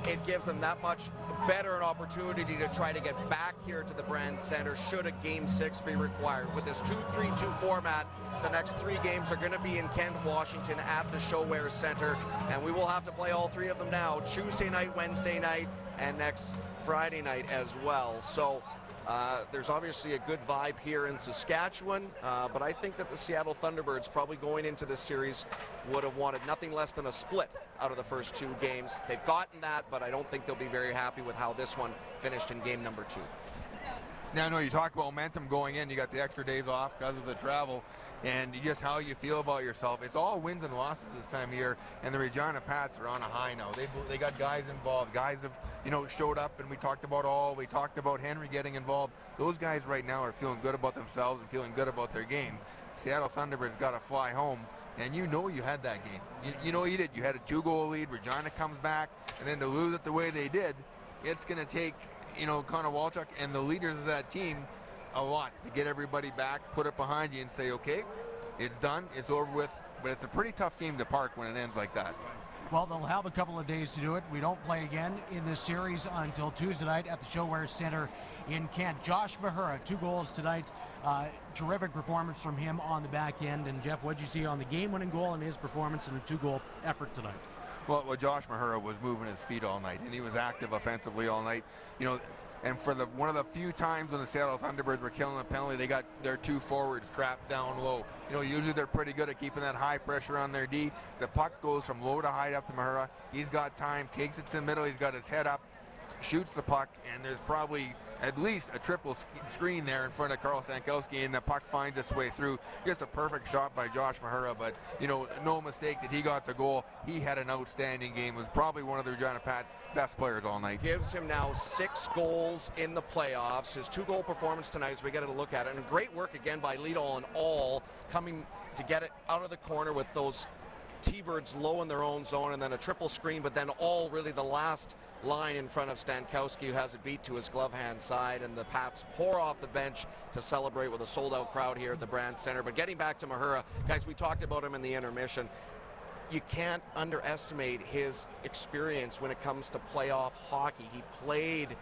it gives them that much better an opportunity to try to get back here to the Brandt Centre should a Game 6 be required. With this 2-3-2 format, the next 3 games are going to be in Kent, Washington at the ShoWare Centre, and we will have to play all 3 of them now, Tuesday night, Wednesday night, and next Friday night as well. So there's obviously a good vibe here in Saskatchewan, but I think that the Seattle Thunderbirds probably going into this series would have wanted nothing less than a split out of the first 2 games. They've gotten that, but I don't think they'll be very happy with how this one finished in game number 2. Now, I know you talk about momentum going in. You got the extra days off because of the travel, and just how you feel about yourself. It's all wins and losses this time of year, and the Regina Pats are on a high now. They got guys involved. Guys have, you know, showed up, and we talked about Henry getting involved. Those guys right now are feeling good about themselves and feeling good about their game. Seattle Thunderbirds got to fly home, and you know you had that game. You know you did. You had a 2-goal lead. Regina comes back, and then to lose it the way they did, it's going to take, you know, Connor Walchuk and the leaders of that team a lot to get everybody back, put it behind you and say, okay, it's done, it's over with. But it's a pretty tough game to park when it ends like that. Well, they'll have a couple of days to do it. We don't play again in this series until Tuesday night at the ShoWare Centre in Kent. Josh Mahura, 2 goals tonight. Terrific performance from him on the back end. And Jeff, what did you see on the game-winning goal and his performance in a 2-goal effort tonight? Well, Josh Mahura was moving his feet all night, and he was active offensively all night. You know, and for one of the few times when the Seattle Thunderbirds were killing a penalty, they got their 2 forwards trapped down low. You know, usually they're pretty good at keeping that high pressure on their D. The puck goes from low to high up to Mahura. He's got time, takes it to the middle, he's got his head up, shoots the puck, and there's probably at least a triple screen there in front of Carl Stankowski, and the puck finds its way through. Just a perfect shot by Josh Mahura, but, you know, no mistake that he got the goal. He had an outstanding game, was probably one of the Regina Pats' best players all night. Gives him now 6 goals in the playoffs. His 2-goal performance tonight, as we get a look at it, and great work again by Lidl and all, coming to get it out of the corner with those T-Birds low in their own zone, and then a triple screen, but then all really the last line in front of Stankowski, who has it beat to his glove hand side, and the Pats pour off the bench to celebrate with a sold-out crowd here at the Brandt Centre. But getting back to Mahura, guys, we talked about him in the intermission. You can't underestimate his experience when it comes to playoff hockey. He played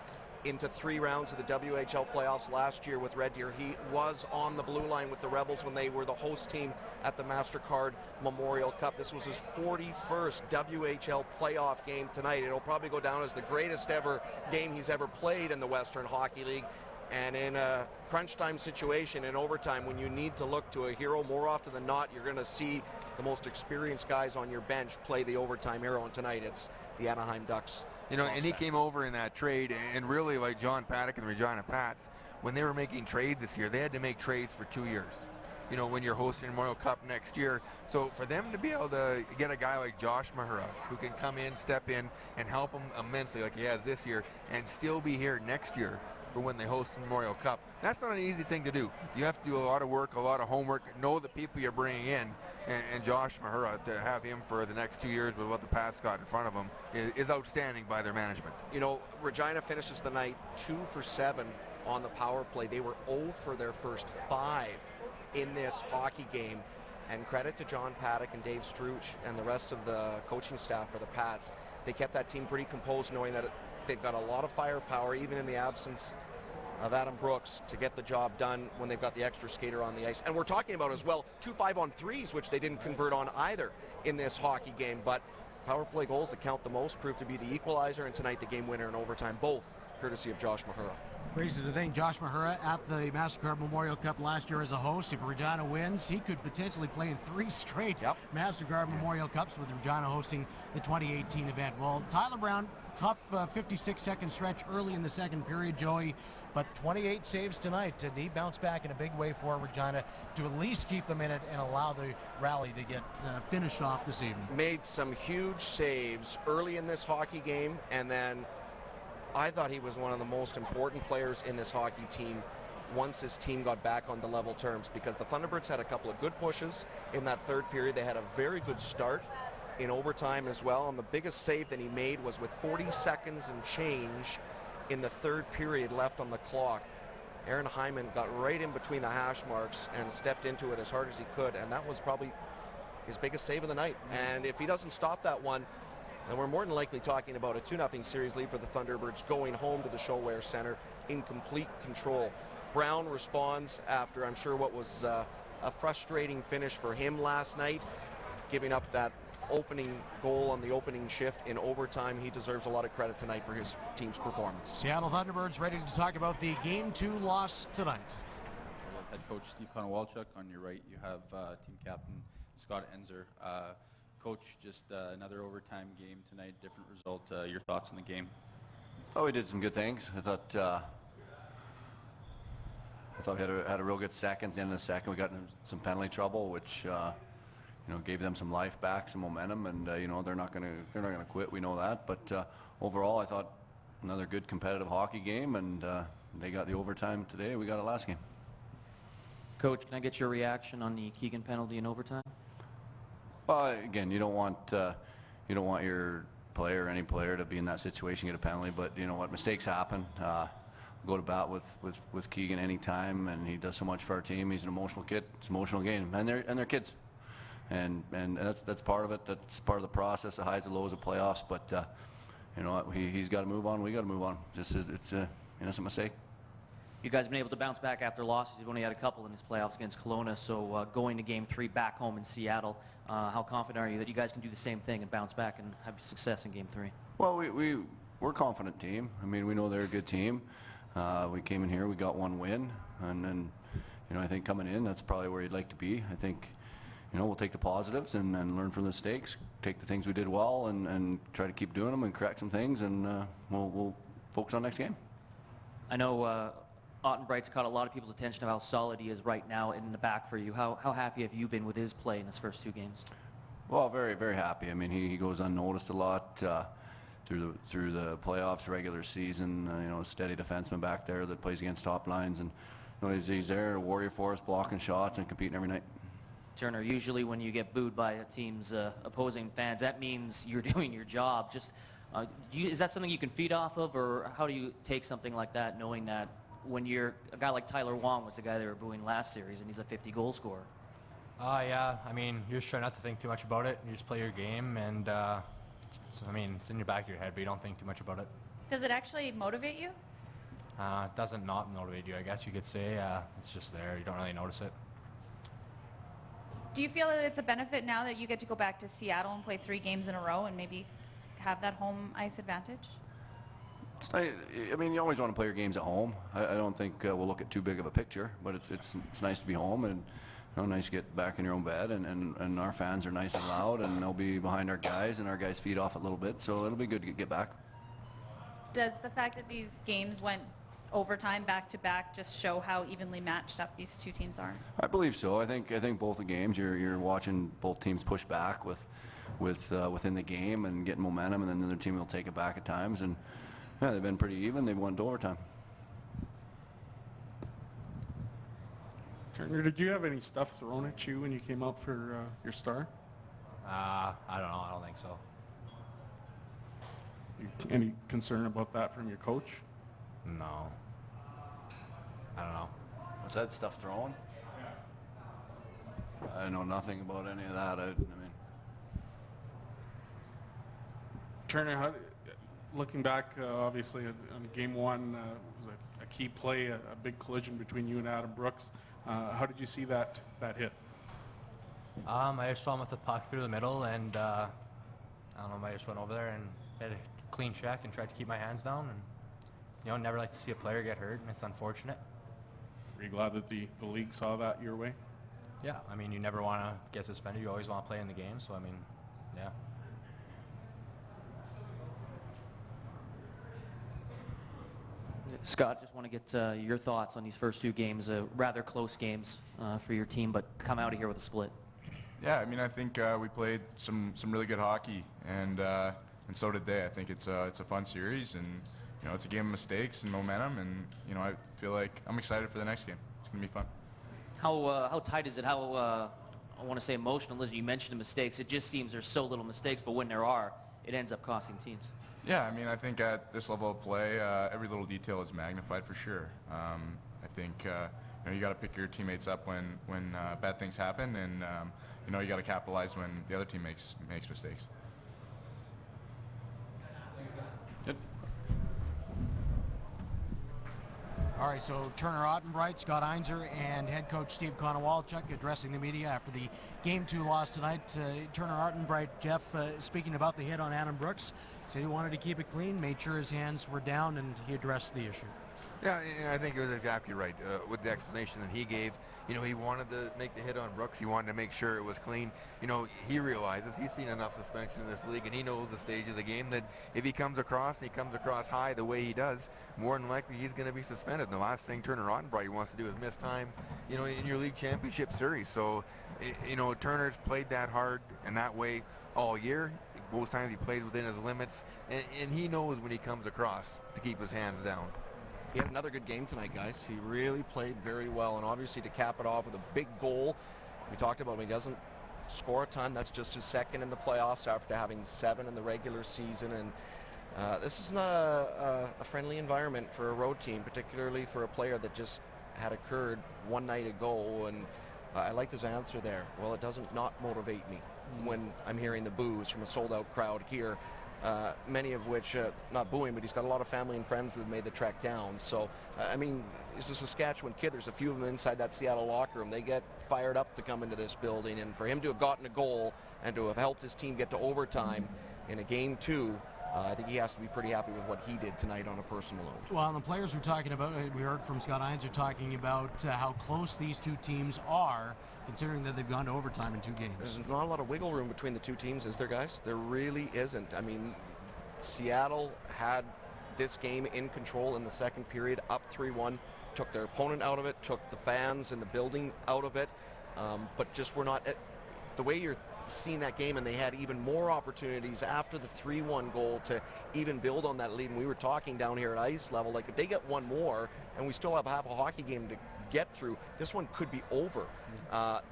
into 3 rounds of the WHL playoffs last year with Red Deer. He was on the blue line with the Rebels when they were the host team at the MasterCard Memorial Cup. This was his 41st WHL playoff game tonight. It'll probably go down as the greatest ever game he's ever played in the Western Hockey League. And in a crunch time situation, in overtime, when you need to look to a hero, more often than not, you're going to see the most experienced guys on your bench play the overtime hero. And tonight it's the Anaheim Ducks. You know, and he came over in that trade, and really, like John Paddock and the Regina Pats, when they were making trades this year, they had to make trades for 2 years. you know, when you're hosting Memorial Cup next year. So for them to be able to get a guy like Josh Mahura who can come in, step in, and help them immensely like he has this year, and still be here next year for when they host the Memorial Cup, that's not an easy thing to do. You have to do a lot of work, a lot of homework, know the people you're bringing in, and Josh Mahura, to have him for the next 2 years with what the Pats got in front of him is outstanding by their management. You know, Regina finishes the night 2 for 7 on the power play. They were 0 for their first 5 in this hockey game. And credit to John Paddock and Dave Struch and the rest of the coaching staff for the Pats. They kept that team pretty composed, knowing that they've got a lot of firepower, even in the absence of Adam Brooks, to get the job done when they've got the extra skater on the ice. And we're talking about as well 2 5-on-3s, which they didn't convert on either in this hockey game. But power play goals that count the most proved to be the equalizer, and tonight the game winner in overtime, both courtesy of Josh Mahura. Crazy to think Josh Mahura at the MasterCard Memorial Cup last year as a host. If Regina wins, he could potentially play in 3 straight MasterCard Memorial Cups, with Regina hosting the 2018 event. Well, Tyler Brown, tough 56-second stretch early in the second period, Joey, but 28 saves tonight, and he bounced back in a big way for Regina to at least keep them in it and allow the rally to get finished off this evening. Made some huge saves early in this hockey game, and then I thought he was one of the most important players in this hockey team once his team got back on the level terms, because the Thunderbirds had a couple of good pushes in that third period. They had a very good start in overtime as well, and the biggest save that he made was with 40 seconds and change in the third period left on the clock. Aaron Hyman got right in between the hash marks and stepped into it as hard as he could, and that was probably his biggest save of the night. And if he doesn't stop that one, then we're more than likely talking about a 2-0 series lead for the Thunderbirds going home to the Shoalware Centre in complete control. Brown responds after, I'm sure, what was a frustrating finish for him last night, giving up that opening goal on the opening shift in overtime. He deserves a lot of credit tonight for his team's performance. Seattle Thunderbirds ready to talk about the Game 2 loss tonight. Head coach Steve Konowalchuk. On your right, you have team captain Scott Enzer. Coach, just another overtime game tonight, different result. Your thoughts on the game? Oh, we did some good things. I thought we had a real good second. At the end of the second, we got in some penalty trouble, which you know, gave them some life back, some momentum, and you know, they're not gonna quit. We know that. But overall, I thought another good competitive hockey game, and they got the overtime today. We got it last game. Coach, can I get your reaction on the Keegan penalty in overtime? Well, again, you don't want your player, any player, to be in that situation, get a penalty. But you know what, mistakes happen. Go to bat with Keegan anytime, and he does so much for our team. He's an emotional kid. It's an emotional game, and they're kids, and that's part of it. That's part of the process, the highs and lows of playoffs. But you know what, he's got to move on. We got to move on. Just it's an innocent mistake. You guys have been able to bounce back after losses. You've only had a couple in these playoffs against Kelowna. So going to Game 3 back home in Seattle, how confident are you that you guys can do the same thing and bounce back and have success in Game 3? Well, we're a confident team. I mean, we know they're a good team. We came in here, we got one win, and then, you know, I think coming in, that's probably where you'd like to be. I think, you know, we'll take the positives and learn from the mistakes, take the things we did well, and try to keep doing them and correct some things, and we'll focus on next game. I know Ottenbright's caught a lot of people's attention of how solid he is right now in the back for you. How happy have you been with his play in his first 2 games? Well, very, very happy. I mean, he goes unnoticed a lot through the playoffs, regular season. You know, a steady defenseman back there that plays against top lines, and you know, he's there, a warrior for us, blocking shots and competing every night. Turner, usually when you get booed by a team's opposing fans, that means you're doing your job. Just is that something you can feed off of, or how do you take something like that, knowing that when you're a guy like Tyler Wong was the guy they were booing last series, and he's a 50-goal scorer? Yeah, I mean, you just try not to think too much about it. You just play your game, and so, I mean, it's in your back of your head, but you don't think too much about it. Does it actually motivate you? It doesn't not motivate you, I guess you could say. It's just there. You don't really notice it. Do you feel that it's a benefit now that you get to go back to Seattle and play 3 games in a row and maybe have that home ice advantage? It's nice. I mean, you always want to play your games at home. I don't think we'll look at too big of a picture, but it's nice to be home, and you know, nice to get back in your own bed, and our fans are nice and loud, and they'll be behind our guys, and our guys feed off a little bit, so it'll be good to get back. Does the fact that these games went overtime back-to-back just show how evenly matched up these two teams are? I believe so. I think both the games you're watching both teams push back within the game and get momentum, and then the other team will take it back at times. And yeah, they've been pretty even. They've won to overtime. Turner, did you have any stuff thrown at you when you came out for your star? I don't know. I don't think so. Any concern about that from your coach? No. I don't know. Was that stuff thrown? I know nothing about any of that. I mean, Turner, looking back, obviously on game one, was a key play, a big collision between you and Adam Brooks. How did you see that hit? I just saw him with the puck through the middle, and I don't know, I just went over there and had a clean check and tried to keep my hands down. And never like to see a player get hurt, and it's unfortunate. Were you glad that the league saw that your way? Yeah, I mean, you never want to get suspended. You always want to play in the game. So I mean, yeah. Scott, just want to get your thoughts on these first two games, rather close games for your team, but come out of here with a split. Yeah, I mean, I think we played some really good hockey, and so did they. I think it's a fun series, and it's a game of mistakes and momentum, and I feel like I'm excited for the next game. It's gonna be fun. How tight is it? How I want to say emotional is it? You mentioned the mistakes. It just seems there's so little mistakes, but when there are, it ends up costing teams. Yeah, I mean, I think at this level of play, every little detail is magnified for sure. I think you got to pick your teammates up when bad things happen, and you got to capitalize when the other team makes mistakes. Good. All right, so Turner Ottenbright, Scott Einzer, and head coach Steve Konowalchuk addressing the media after the Game 2 loss tonight. Turner Ottenbright, Jeff, speaking about the hit on Adam Brooks, said he wanted to keep it clean, made sure his hands were down, and he addressed the issue. Yeah, and I think it was exactly right with the explanation that he gave. He wanted to make the hit on Brooks. He wanted to make sure it was clean. He realizes he's seen enough suspension in this league, and he knows the stage of the game that if he comes across and he comes across high the way he does, more than likely he's going to be suspended. The last thing Turner Ottenbright wants to do is miss time, in your league championship series. So, Turner's played that hard and that way all year. Most times he plays within his limits, and he knows when he comes across to keep his hands down. He had another good game tonight, guys. He really played very well, and obviously to cap it off with a big goal. We talked about him. He doesn't score a ton. That's just his second in the playoffs after having 7 in the regular season. And this is not a friendly environment for a road team, particularly for a player that just had occurred one night ago. And I liked his answer there. Well, it doesn't not motivate me when I'm hearing the boos from a sold-out crowd here. Many of which, not booing, but he's got a lot of family and friends that have made the trek down. So, I mean, he's a Saskatchewan kid. There's a few of them inside that Seattle locker room. They get fired up to come into this building. And for him to have gotten a goal and to have helped his team get to overtime in a Game 2, I think he has to be pretty happy with what he did tonight on a personal note. Well, the players we're talking about, we heard from Scott Einzer talking about how close these two teams are, considering that they've gone to overtime in 2 games. There's not a lot of wiggle room between the two teams, is there, guys? There really isn't. I mean, Seattle had this game in control in the second period, up 3-1, took their opponent out of it, took the fans in the building out of it, but just were not the way you're seeing that game, and they had even more opportunities after the 3-1 goal to even build on that lead. And we were talking down here at ice level, like if they get one more and we still have half a hockey game to get through, this one could be over.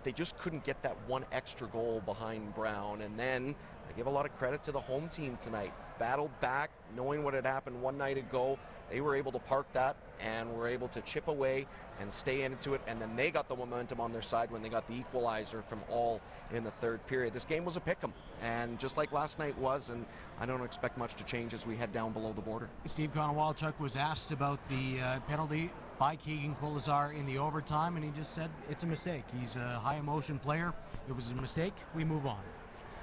They just couldn't get that one extra goal behind Brown. And then I give a lot of credit to the home team tonight. Battled back, knowing what had happened one night ago. They were able to park that and were able to chip away and stay into it, and then they got the momentum on their side when they got the equalizer from all in the third period. This game was a pick'em, and just like last night was, and I don't expect much to change as we head down below the border. Steve Konowalchuk was asked about the penalty by Keegan Kolesar in the overtime, and he just said it's a mistake. He's a high emotion player. It was a mistake. We move on.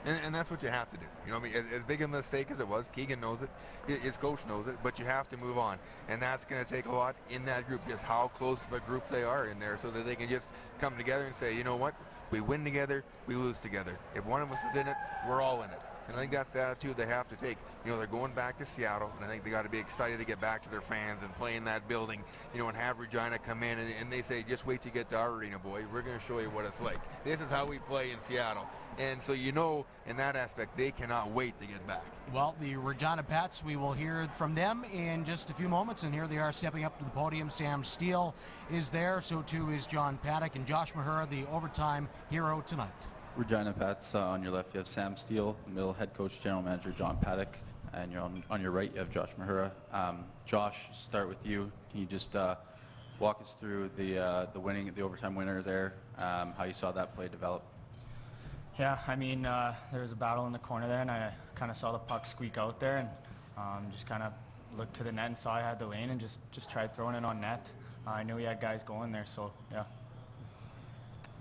And that's what you have to do. I mean, as big a mistake as it was, Keegan knows it, his coach knows it, but you have to move on. And that's going to take a lot in that group, just how close of a group they are in there, so that they can just come together and say, you know what, we win together, we lose together. If one of us is in it, we're all in it. And I think that's the attitude they have to take. You know, they're going back to Seattle, and I think they got to be excited to get back to their fans and play in that building, you know, and have Regina come in, and they say, just wait till you get to our arena, boy. We're going to show you what it's like. This is how we play in Seattle. And so, you know, in that aspect, they cannot wait to get back. Well, the Regina Pats, we will hear from them in just a few moments, and here they are stepping up to the podium. Sam Steele is there, so too is John Paddock, and Josh Mahura, the overtime hero tonight. Regina Pats, on your left you have Sam Steele, middle head coach, general manager John Paddock, and you're on your right you have Josh Mahura. Josh, start with you. Can you just walk us through the overtime winner there, how you saw that play develop? Yeah, I mean, there was a battle in the corner there, and I kind of saw the puck squeak out there, and just kind of looked to the net and saw I had the lane, and just tried throwing it on net. I knew we had guys going there, so yeah.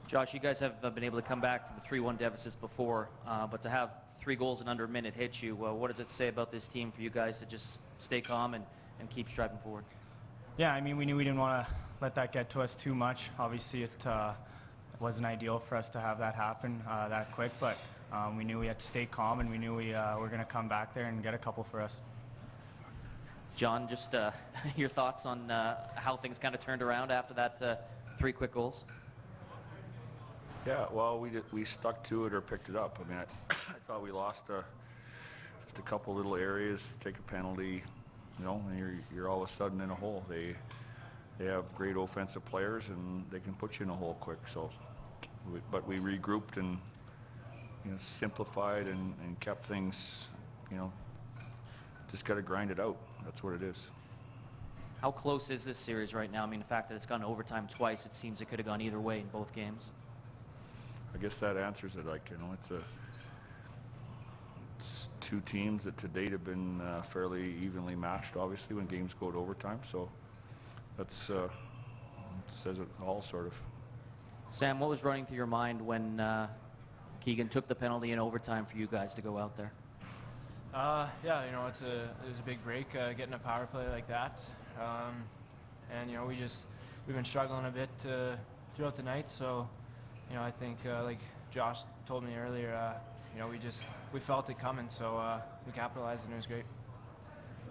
Josh, you guys have been able to come back from 3-1 deficits before, but to have 3 goals in under a minute hit you, what does it say about this team for you guys to just stay calm and keep striving forward? Yeah, I mean, we knew we didn't want to let that get to us too much. Obviously, it wasn't ideal for us to have that happen that quick, but we knew we had to stay calm, and we knew we were going to come back there and get a couple for us. John, just your thoughts on how things kind of turned around after that 3 quick goals? Yeah, well, we stuck to it or picked it up. I mean, I thought we lost just a couple little areas, take a penalty, you know, and you're all of a sudden in a hole. They have great offensive players, and they can put you in a hole quick. So, but we regrouped and, you know, simplified and kept things, you know, just got to grind it out. That's what it is. How close is this series right now? I mean, the fact that it's gone to overtime twice, it seems it could have gone either way in both games. I guess that answers it. Like, you know, it's 2 teams that to date have been fairly evenly matched, obviously, when games go to overtime. So that's says it all, sort of. Sam, what was running through your mind when Keegan took the penalty in overtime for you guys to go out there? Yeah, you know, it was a big break getting a power play like that, and you know, we've been struggling a bit throughout the night. So, you know, I think like Josh told me earlier, you know, we felt it coming, so we capitalized, and it was great.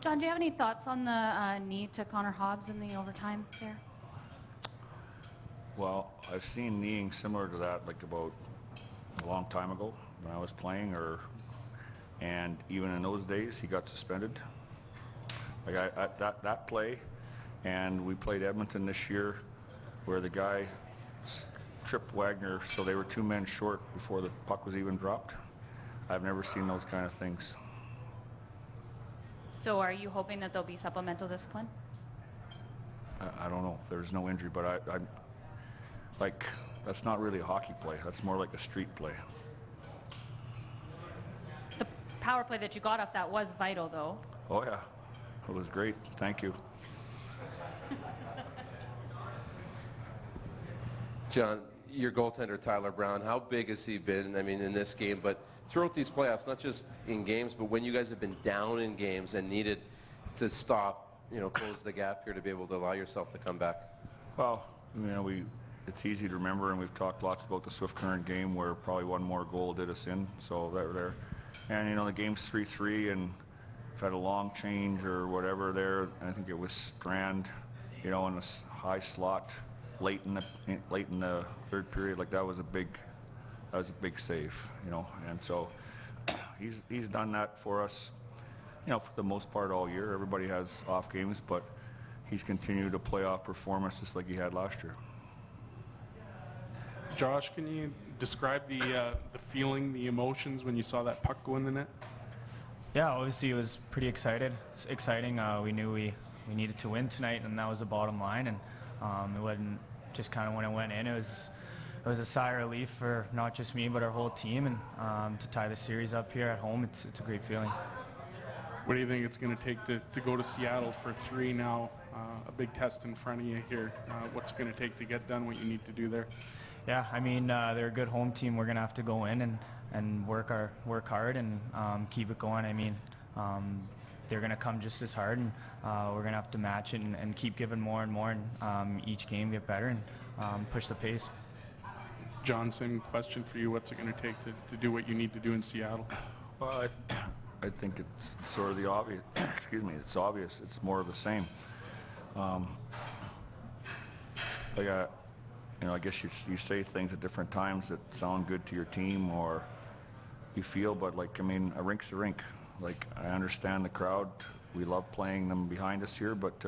John, do you have any thoughts on the knee to Connor Hobbs in the overtime there? Well, I've seen kneeing similar to that, like about a long time ago when I was playing, and even in those days he got suspended. Like that play, and we played Edmonton this year, where the guy tripped Wagner, so they were 2 men short before the puck was even dropped. I've never seen those kind of things. So are you hoping that there'll be supplemental discipline? I don't know if there's no injury, but I like, that's not really a hockey play. That's more like a street play. The power play that you got off that was vital, though. Oh yeah, it was great. Thank you. John, your goaltender, Tyler Brown, how big has he been, I mean, in this game, but throughout these playoffs, not just in games, but when you guys have been down in games and needed to stop, you know, close the gap here to be able to allow yourself to come back? Well, you know, it's easy to remember, and we've talked lots about the Swift Current game where probably one more goal did us in, so that were there. And, you know, the game's 3-3, and we've had a long change or whatever there. I think it was Strand, you know, in this high slot late in the third period. Like, that was a big save, you know. And so he's done that for us, you know, for the most part all year. Everybody has off games, but he's continued to play off performance just like he had last year. Josh, can you describe the feeling, the emotions when you saw that puck go in the net? Yeah, obviously it was pretty exciting. We knew we needed to win tonight, and that was the bottom line. And it wasn't just kind of when it went in. It was a sigh of relief for not just me but our whole team, and to tie the series up here at home, it's a great feeling. What do you think it's going to take to go to Seattle for 3 now? A big test in front of you here. What's it going to take to get done what you need to do there? Yeah, I mean, they're a good home team. We're going to have to go in and work hard and keep it going. I mean, they're going to come just as hard, and we're going to have to match it and keep giving more and more, and each game get better and push the pace. Johnson, question for you. What's it going to take to do what you need to do in Seattle? Well, I think it's sort of the obvious. Excuse me. It's obvious. It's more of the same. I guess you say things at different times that sound good to your team or you feel, but a rink's a rink. I understand the crowd. We love playing them behind us here, but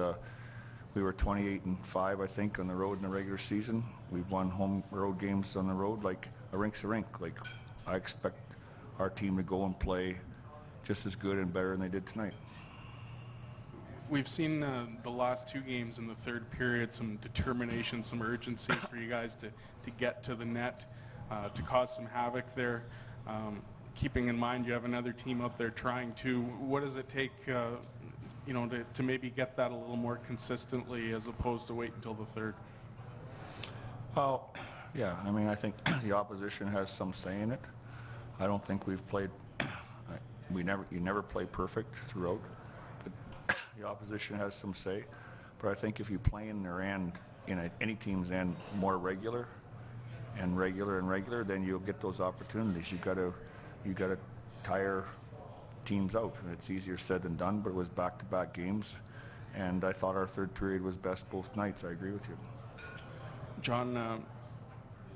we were 28-5, I think, on the road in the regular season. We've won home road games on the road. A rink's a rink. I expect our team to go and play just as good and better than they did tonight. We've seen the last two games in the third period, some determination, some urgency for you guys to get to the net, to cause some havoc there. Keeping in mind you have another team up there trying to. What does it take, to maybe get that a little more consistently as opposed to wait until the third? Well, yeah. I think the opposition has some say in it. I don't think we've played. You never play perfect throughout. The opposition has some say, but I think if you play in their end, in any team's end, more regular, then you'll get those opportunities. You got to tire teams out, and it's easier said than done. But it was back-to-back games, and I thought our third period was best both nights. I agree with you, John.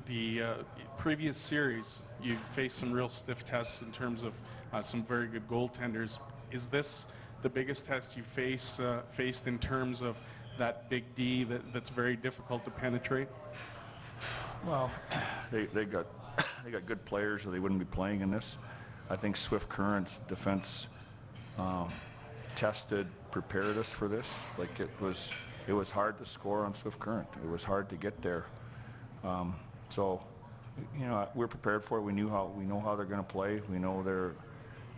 The previous series, you faced some real stiff tests in terms of some very good goaltenders. Is this the biggest test you faced in terms of that big D that's very difficult to penetrate? Well, they got good players, or they wouldn't be playing in this. I think Swift Current's defense prepared us for this. It was hard to score on Swift Current. It was hard to get there. So, we're prepared for it. We know how they're going to play. We know they're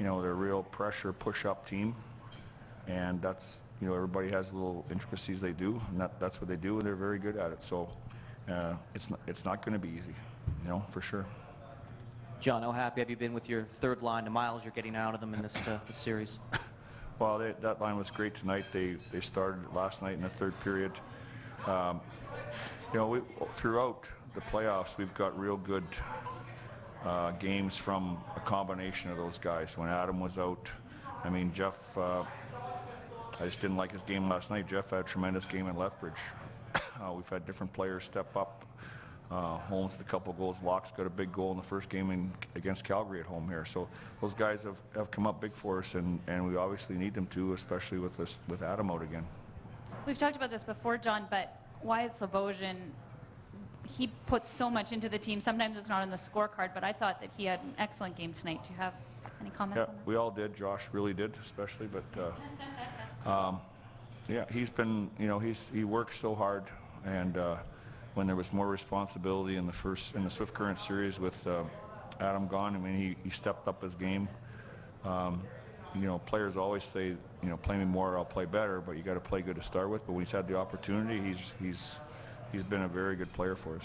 a real pressure push-up team. And that's, everybody has little intricacies they do, and that's what they do, and they're very good at it. So it's not going to be easy, for sure. John, how happy have you been with your third line, the miles you're getting out of them in this series? Well, that line was great tonight. They started last night in the third period. Throughout the playoffs, we've got real good games from a combination of those guys. When Adam was out, Jeff, I just didn't like his game last night. Jeff had a tremendous game in Lethbridge. We've had different players step up. Holmes with a couple of goals. Locke's got a big goal in the first game against Calgary at home here. So those guys have come up big for us, and we obviously need them to, especially with Adam out again. We've talked about this before, John, but Wyatt Slobosian, he puts so much into the team. Sometimes it's not on the scorecard, but I thought that he had an excellent game tonight. Do you have any comments on that? We all did. Josh really did, especially. But he's been, he worked so hard, and when there was more responsibility in the Swift Current series with Adam gone, he stepped up his game. Players always say, play me more, I'll play better, but you got to play good to start with. But when he's had the opportunity, he's been a very good player for us.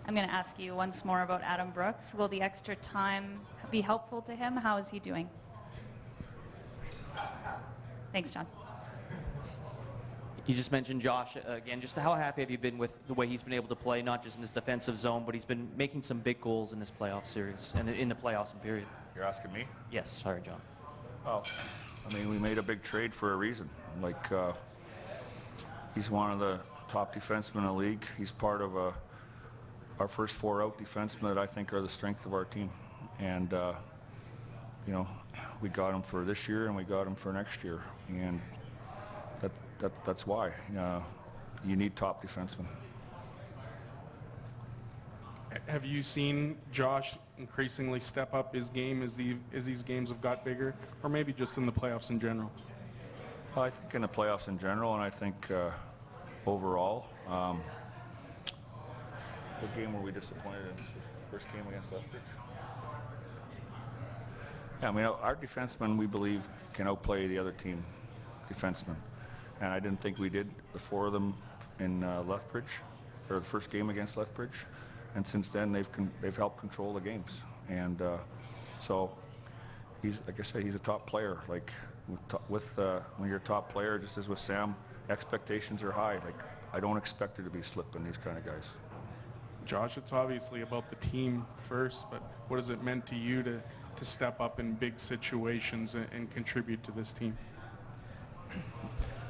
I'm going to ask you once more about Adam Brooks. Will the extra time be helpful to him? How is he doing? Thanks, John. You just mentioned Josh again. Just how happy have you been with the way he's been able to play, not just in his defensive zone, but he's been making some big goals in this playoff series and in the playoffs and period? You're asking me? Yes, sorry, John. Oh, we made a big trade for a reason. He's one of the top defensemen in the league. He's part of our first four out defensemen that I think are the strength of our team. And, we got him for this year and we got him for next year. And that's why. You need top defensemen. Have you seen Josh increasingly step up his game as these games have got bigger, or maybe just in the playoffs in general? Well, I think in the playoffs in general, and I think overall. What game were we disappointed in? The first game against Lethbridge? Yeah, our defensemen, we believe, can outplay the other team defensemen. And I didn't think we did, the four of them in Lethbridge, or the first game against Lethbridge. And since then, they've helped control the games. And so, like I say, he's a top player. When you're a top player, just as with Sam, expectations are high. I don't expect there to be slip in these kind of guys. Josh, it's obviously about the team first, but what has it meant to you to step up in big situations and contribute to this team.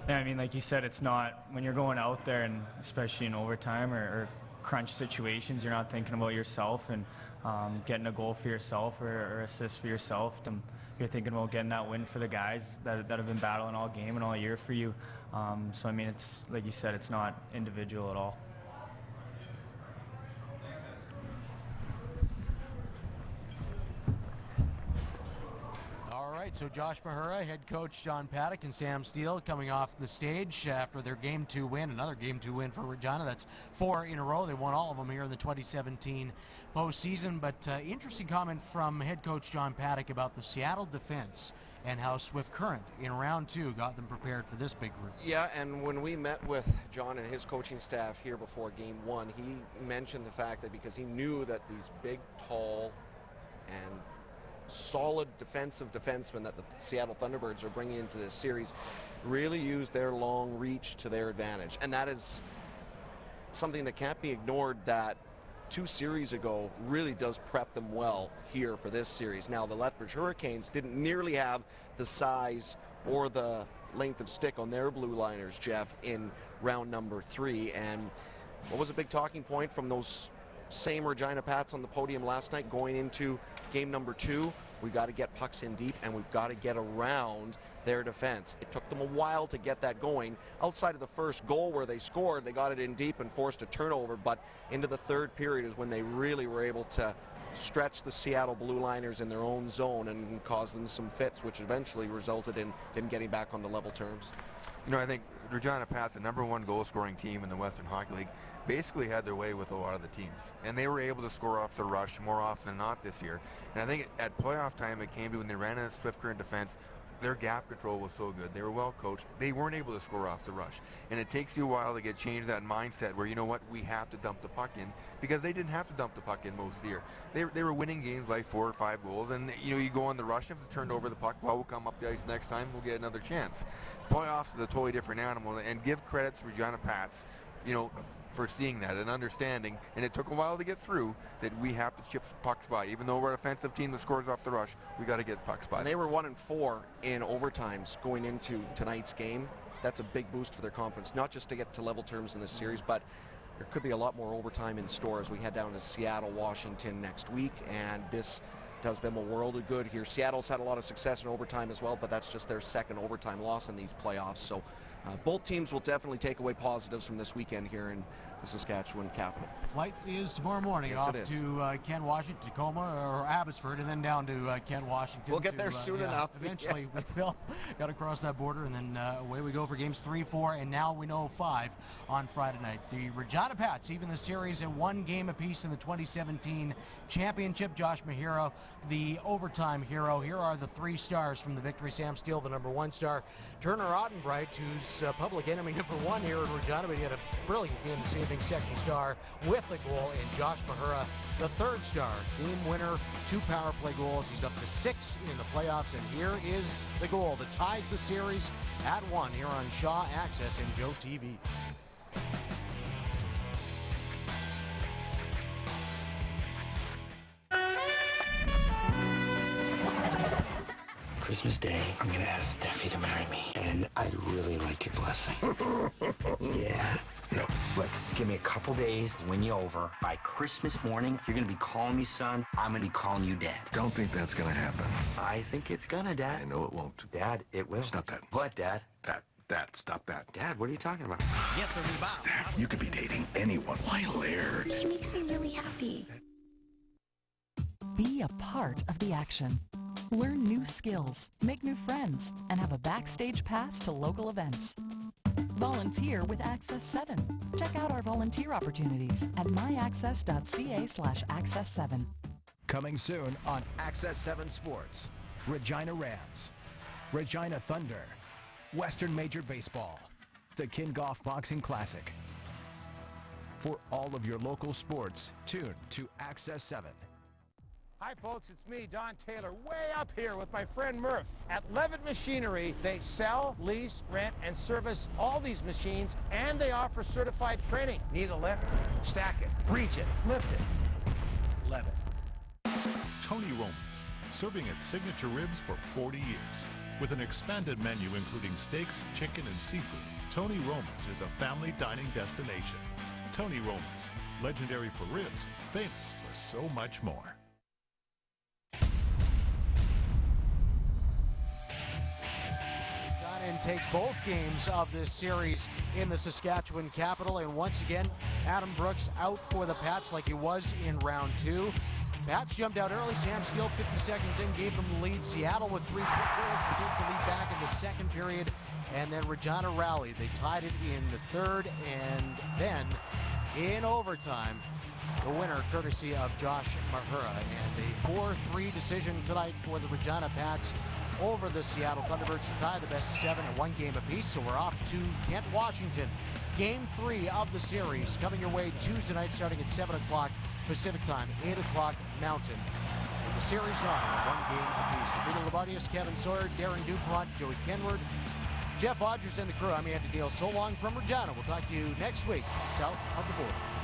Yeah, I mean, like you said, it's not, when you're going out there, and especially in overtime or crunch situations, you're not thinking about yourself and getting a goal for yourself or assist for yourself. You're thinking about getting that win for the guys that have been battling all game and all year for you. So, I mean, it's, like you said, it's not individual at all. All right, so Josh Mahura, head coach John Paddock, and Sam Steele coming off the stage after their Game 2 win, another Game 2 win for Regina. That's 4 in a row. They won all of them here in the 2017 postseason. But interesting comment from head coach John Paddock about the Seattle defense and how Swift Current in round 2 got them prepared for this big group. Yeah, and when we met with John and his coaching staff here before Game 1, he mentioned the fact that because he knew that these big, tall, and solid defensive defensemen that the Seattle Thunderbirds are bringing into this series really use their long reach to their advantage. And that is something that can't be ignored, that 2 series ago really does prep them well here for this series. Now, the Lethbridge Hurricanes didn't nearly have the size or the length of stick on their blue liners, Jeff, in round number 3. And what was a big talking point from those same Regina Pats on the podium last night going into game number 2? We've got to get pucks in deep, and we've got to get around their defense. It took them a while to get that going. Outside of the first goal where they scored, they got it in deep and forced a turnover, but into the third period is when they really were able to stretch the Seattle Blue Liners in their own zone and cause them some fits, which eventually resulted in them getting back on the level terms. You know, I think Regina Pats, the #1 goal-scoring team in the Western Hockey League, basically had their way with a lot of the teams. And they were able to score off the rush more often than not this year. And I think at playoff time it came to when they ran in a Swift Current defense, their gap control was so good. They were well coached. They weren't able to score off the rush. And it takes you a while to get changed that mindset where, you know what, we have to dump the puck in, because they didn't have to dump the puck in most of the year. They were winning games by 4 or 5 goals, and you know, you go on the rush, if they turned over the puck, well, we'll come up the ice next time, we'll get another chance. Playoffs is a totally different animal, and give credit to Regina Pats, you know, for seeing that and understanding, and it took a while to get through, that we have to chip pucks by. Even though we're an offensive team that scores off the rush, we got to get pucks by. And they were 1-4 in overtimes going into tonight's game. That's a big boost for their confidence, not just to get to level terms in this series, but there could be a lot more overtime in store as we head down to Seattle, Washington next week, and this does them a world of good here. Seattle's had a lot of success in overtime as well, but that's just their second overtime loss in these playoffs. So both teams will definitely take away positives from this weekend here in the Saskatchewan capital. Flight is tomorrow morning, yes, off to Kent, Washington, Tacoma, or Abbotsford, and then down to Kent, Washington. We'll get there soon enough. Eventually, we will. Got to cross that border, and then away we go for games 3, 4, and now we know 5 on Friday night. The Regina Pats, even the series at 1 game apiece in the 2017 championship. Josh Mahura, the overtime hero. Here are the 3 stars from the victory. Sam Steele, the #1 star. Turner Ottenbright, who's public enemy #1 here in Regina, but he had a brilliant game this evening, second star with the goal. And Josh Mahura, the 3rd star, game winner, 2 power play goals. He's up to 6 in the playoffs, and here is the goal that ties the series at 1 here on Shaw Access and Joe TV. Christmas Day, I'm gonna ask Steffi to marry me, and I'd really like your blessing. Yeah. No. Look, just give me a couple days to win you over. By Christmas morning, you're gonna be calling me son. I'm gonna be calling you dad. Don't think that's gonna happen. I think it's gonna, Dad. I know it won't. Dad, it will. Stop that. What, Dad? That, stop that. Dad, what are you talking about? Yes, sir. Steph, you could be dating anyone. Why Laird? He makes me really happy. Be a part of the action. Learn new skills, make new friends, and have a backstage pass to local events. Volunteer with Access 7. Check out our volunteer opportunities at myaccess.ca/access7. Coming soon on Access 7 Sports. Regina Rams, Regina Thunder, Western Major Baseball, the Kingoff Boxing Classic. For all of your local sports, tune to Access 7. Hi folks, it's me, Don Taylor, way up here with my friend Murph. At Levitt Machinery, they sell, lease, rent, and service all these machines, and they offer certified training. Need a lift? Stack it, reach it, lift it. Levitt. Tony Romans, serving its signature ribs for 40 years. With an expanded menu including steaks, chicken, and seafood, Tony Roma's is a family dining destination. Tony Roma's, legendary for ribs, famous for so much more. And take both games of this series in the Saskatchewan capital, and once again Adam Brooks out for the Pats like he was in round 2. Pats jumped out early. Sam Steele 50 seconds in gave them the lead. Seattle with 3 quick goals to take the lead back in the second period, and then Regina rallied. They tied it in the third, and then in overtime the winner courtesy of Josh Mahura, and a 4-3 decision tonight for the Regina Pats over the Seattle Thunderbirds to tie the best of 7 at 1 game apiece. So we're off to Kent, Washington. Game 3 of the series coming your way Tuesday night starting at 7 o'clock Pacific time, 8 o'clock Mountain. And the series on 1 game apiece. For Peter Labardius, Kevin Sawyer, Darren DuPont, Joey Kenward, Jeff Odgers, and the crew, I'm Andy Dale. So long from Regina. We'll talk to you next week south of the border.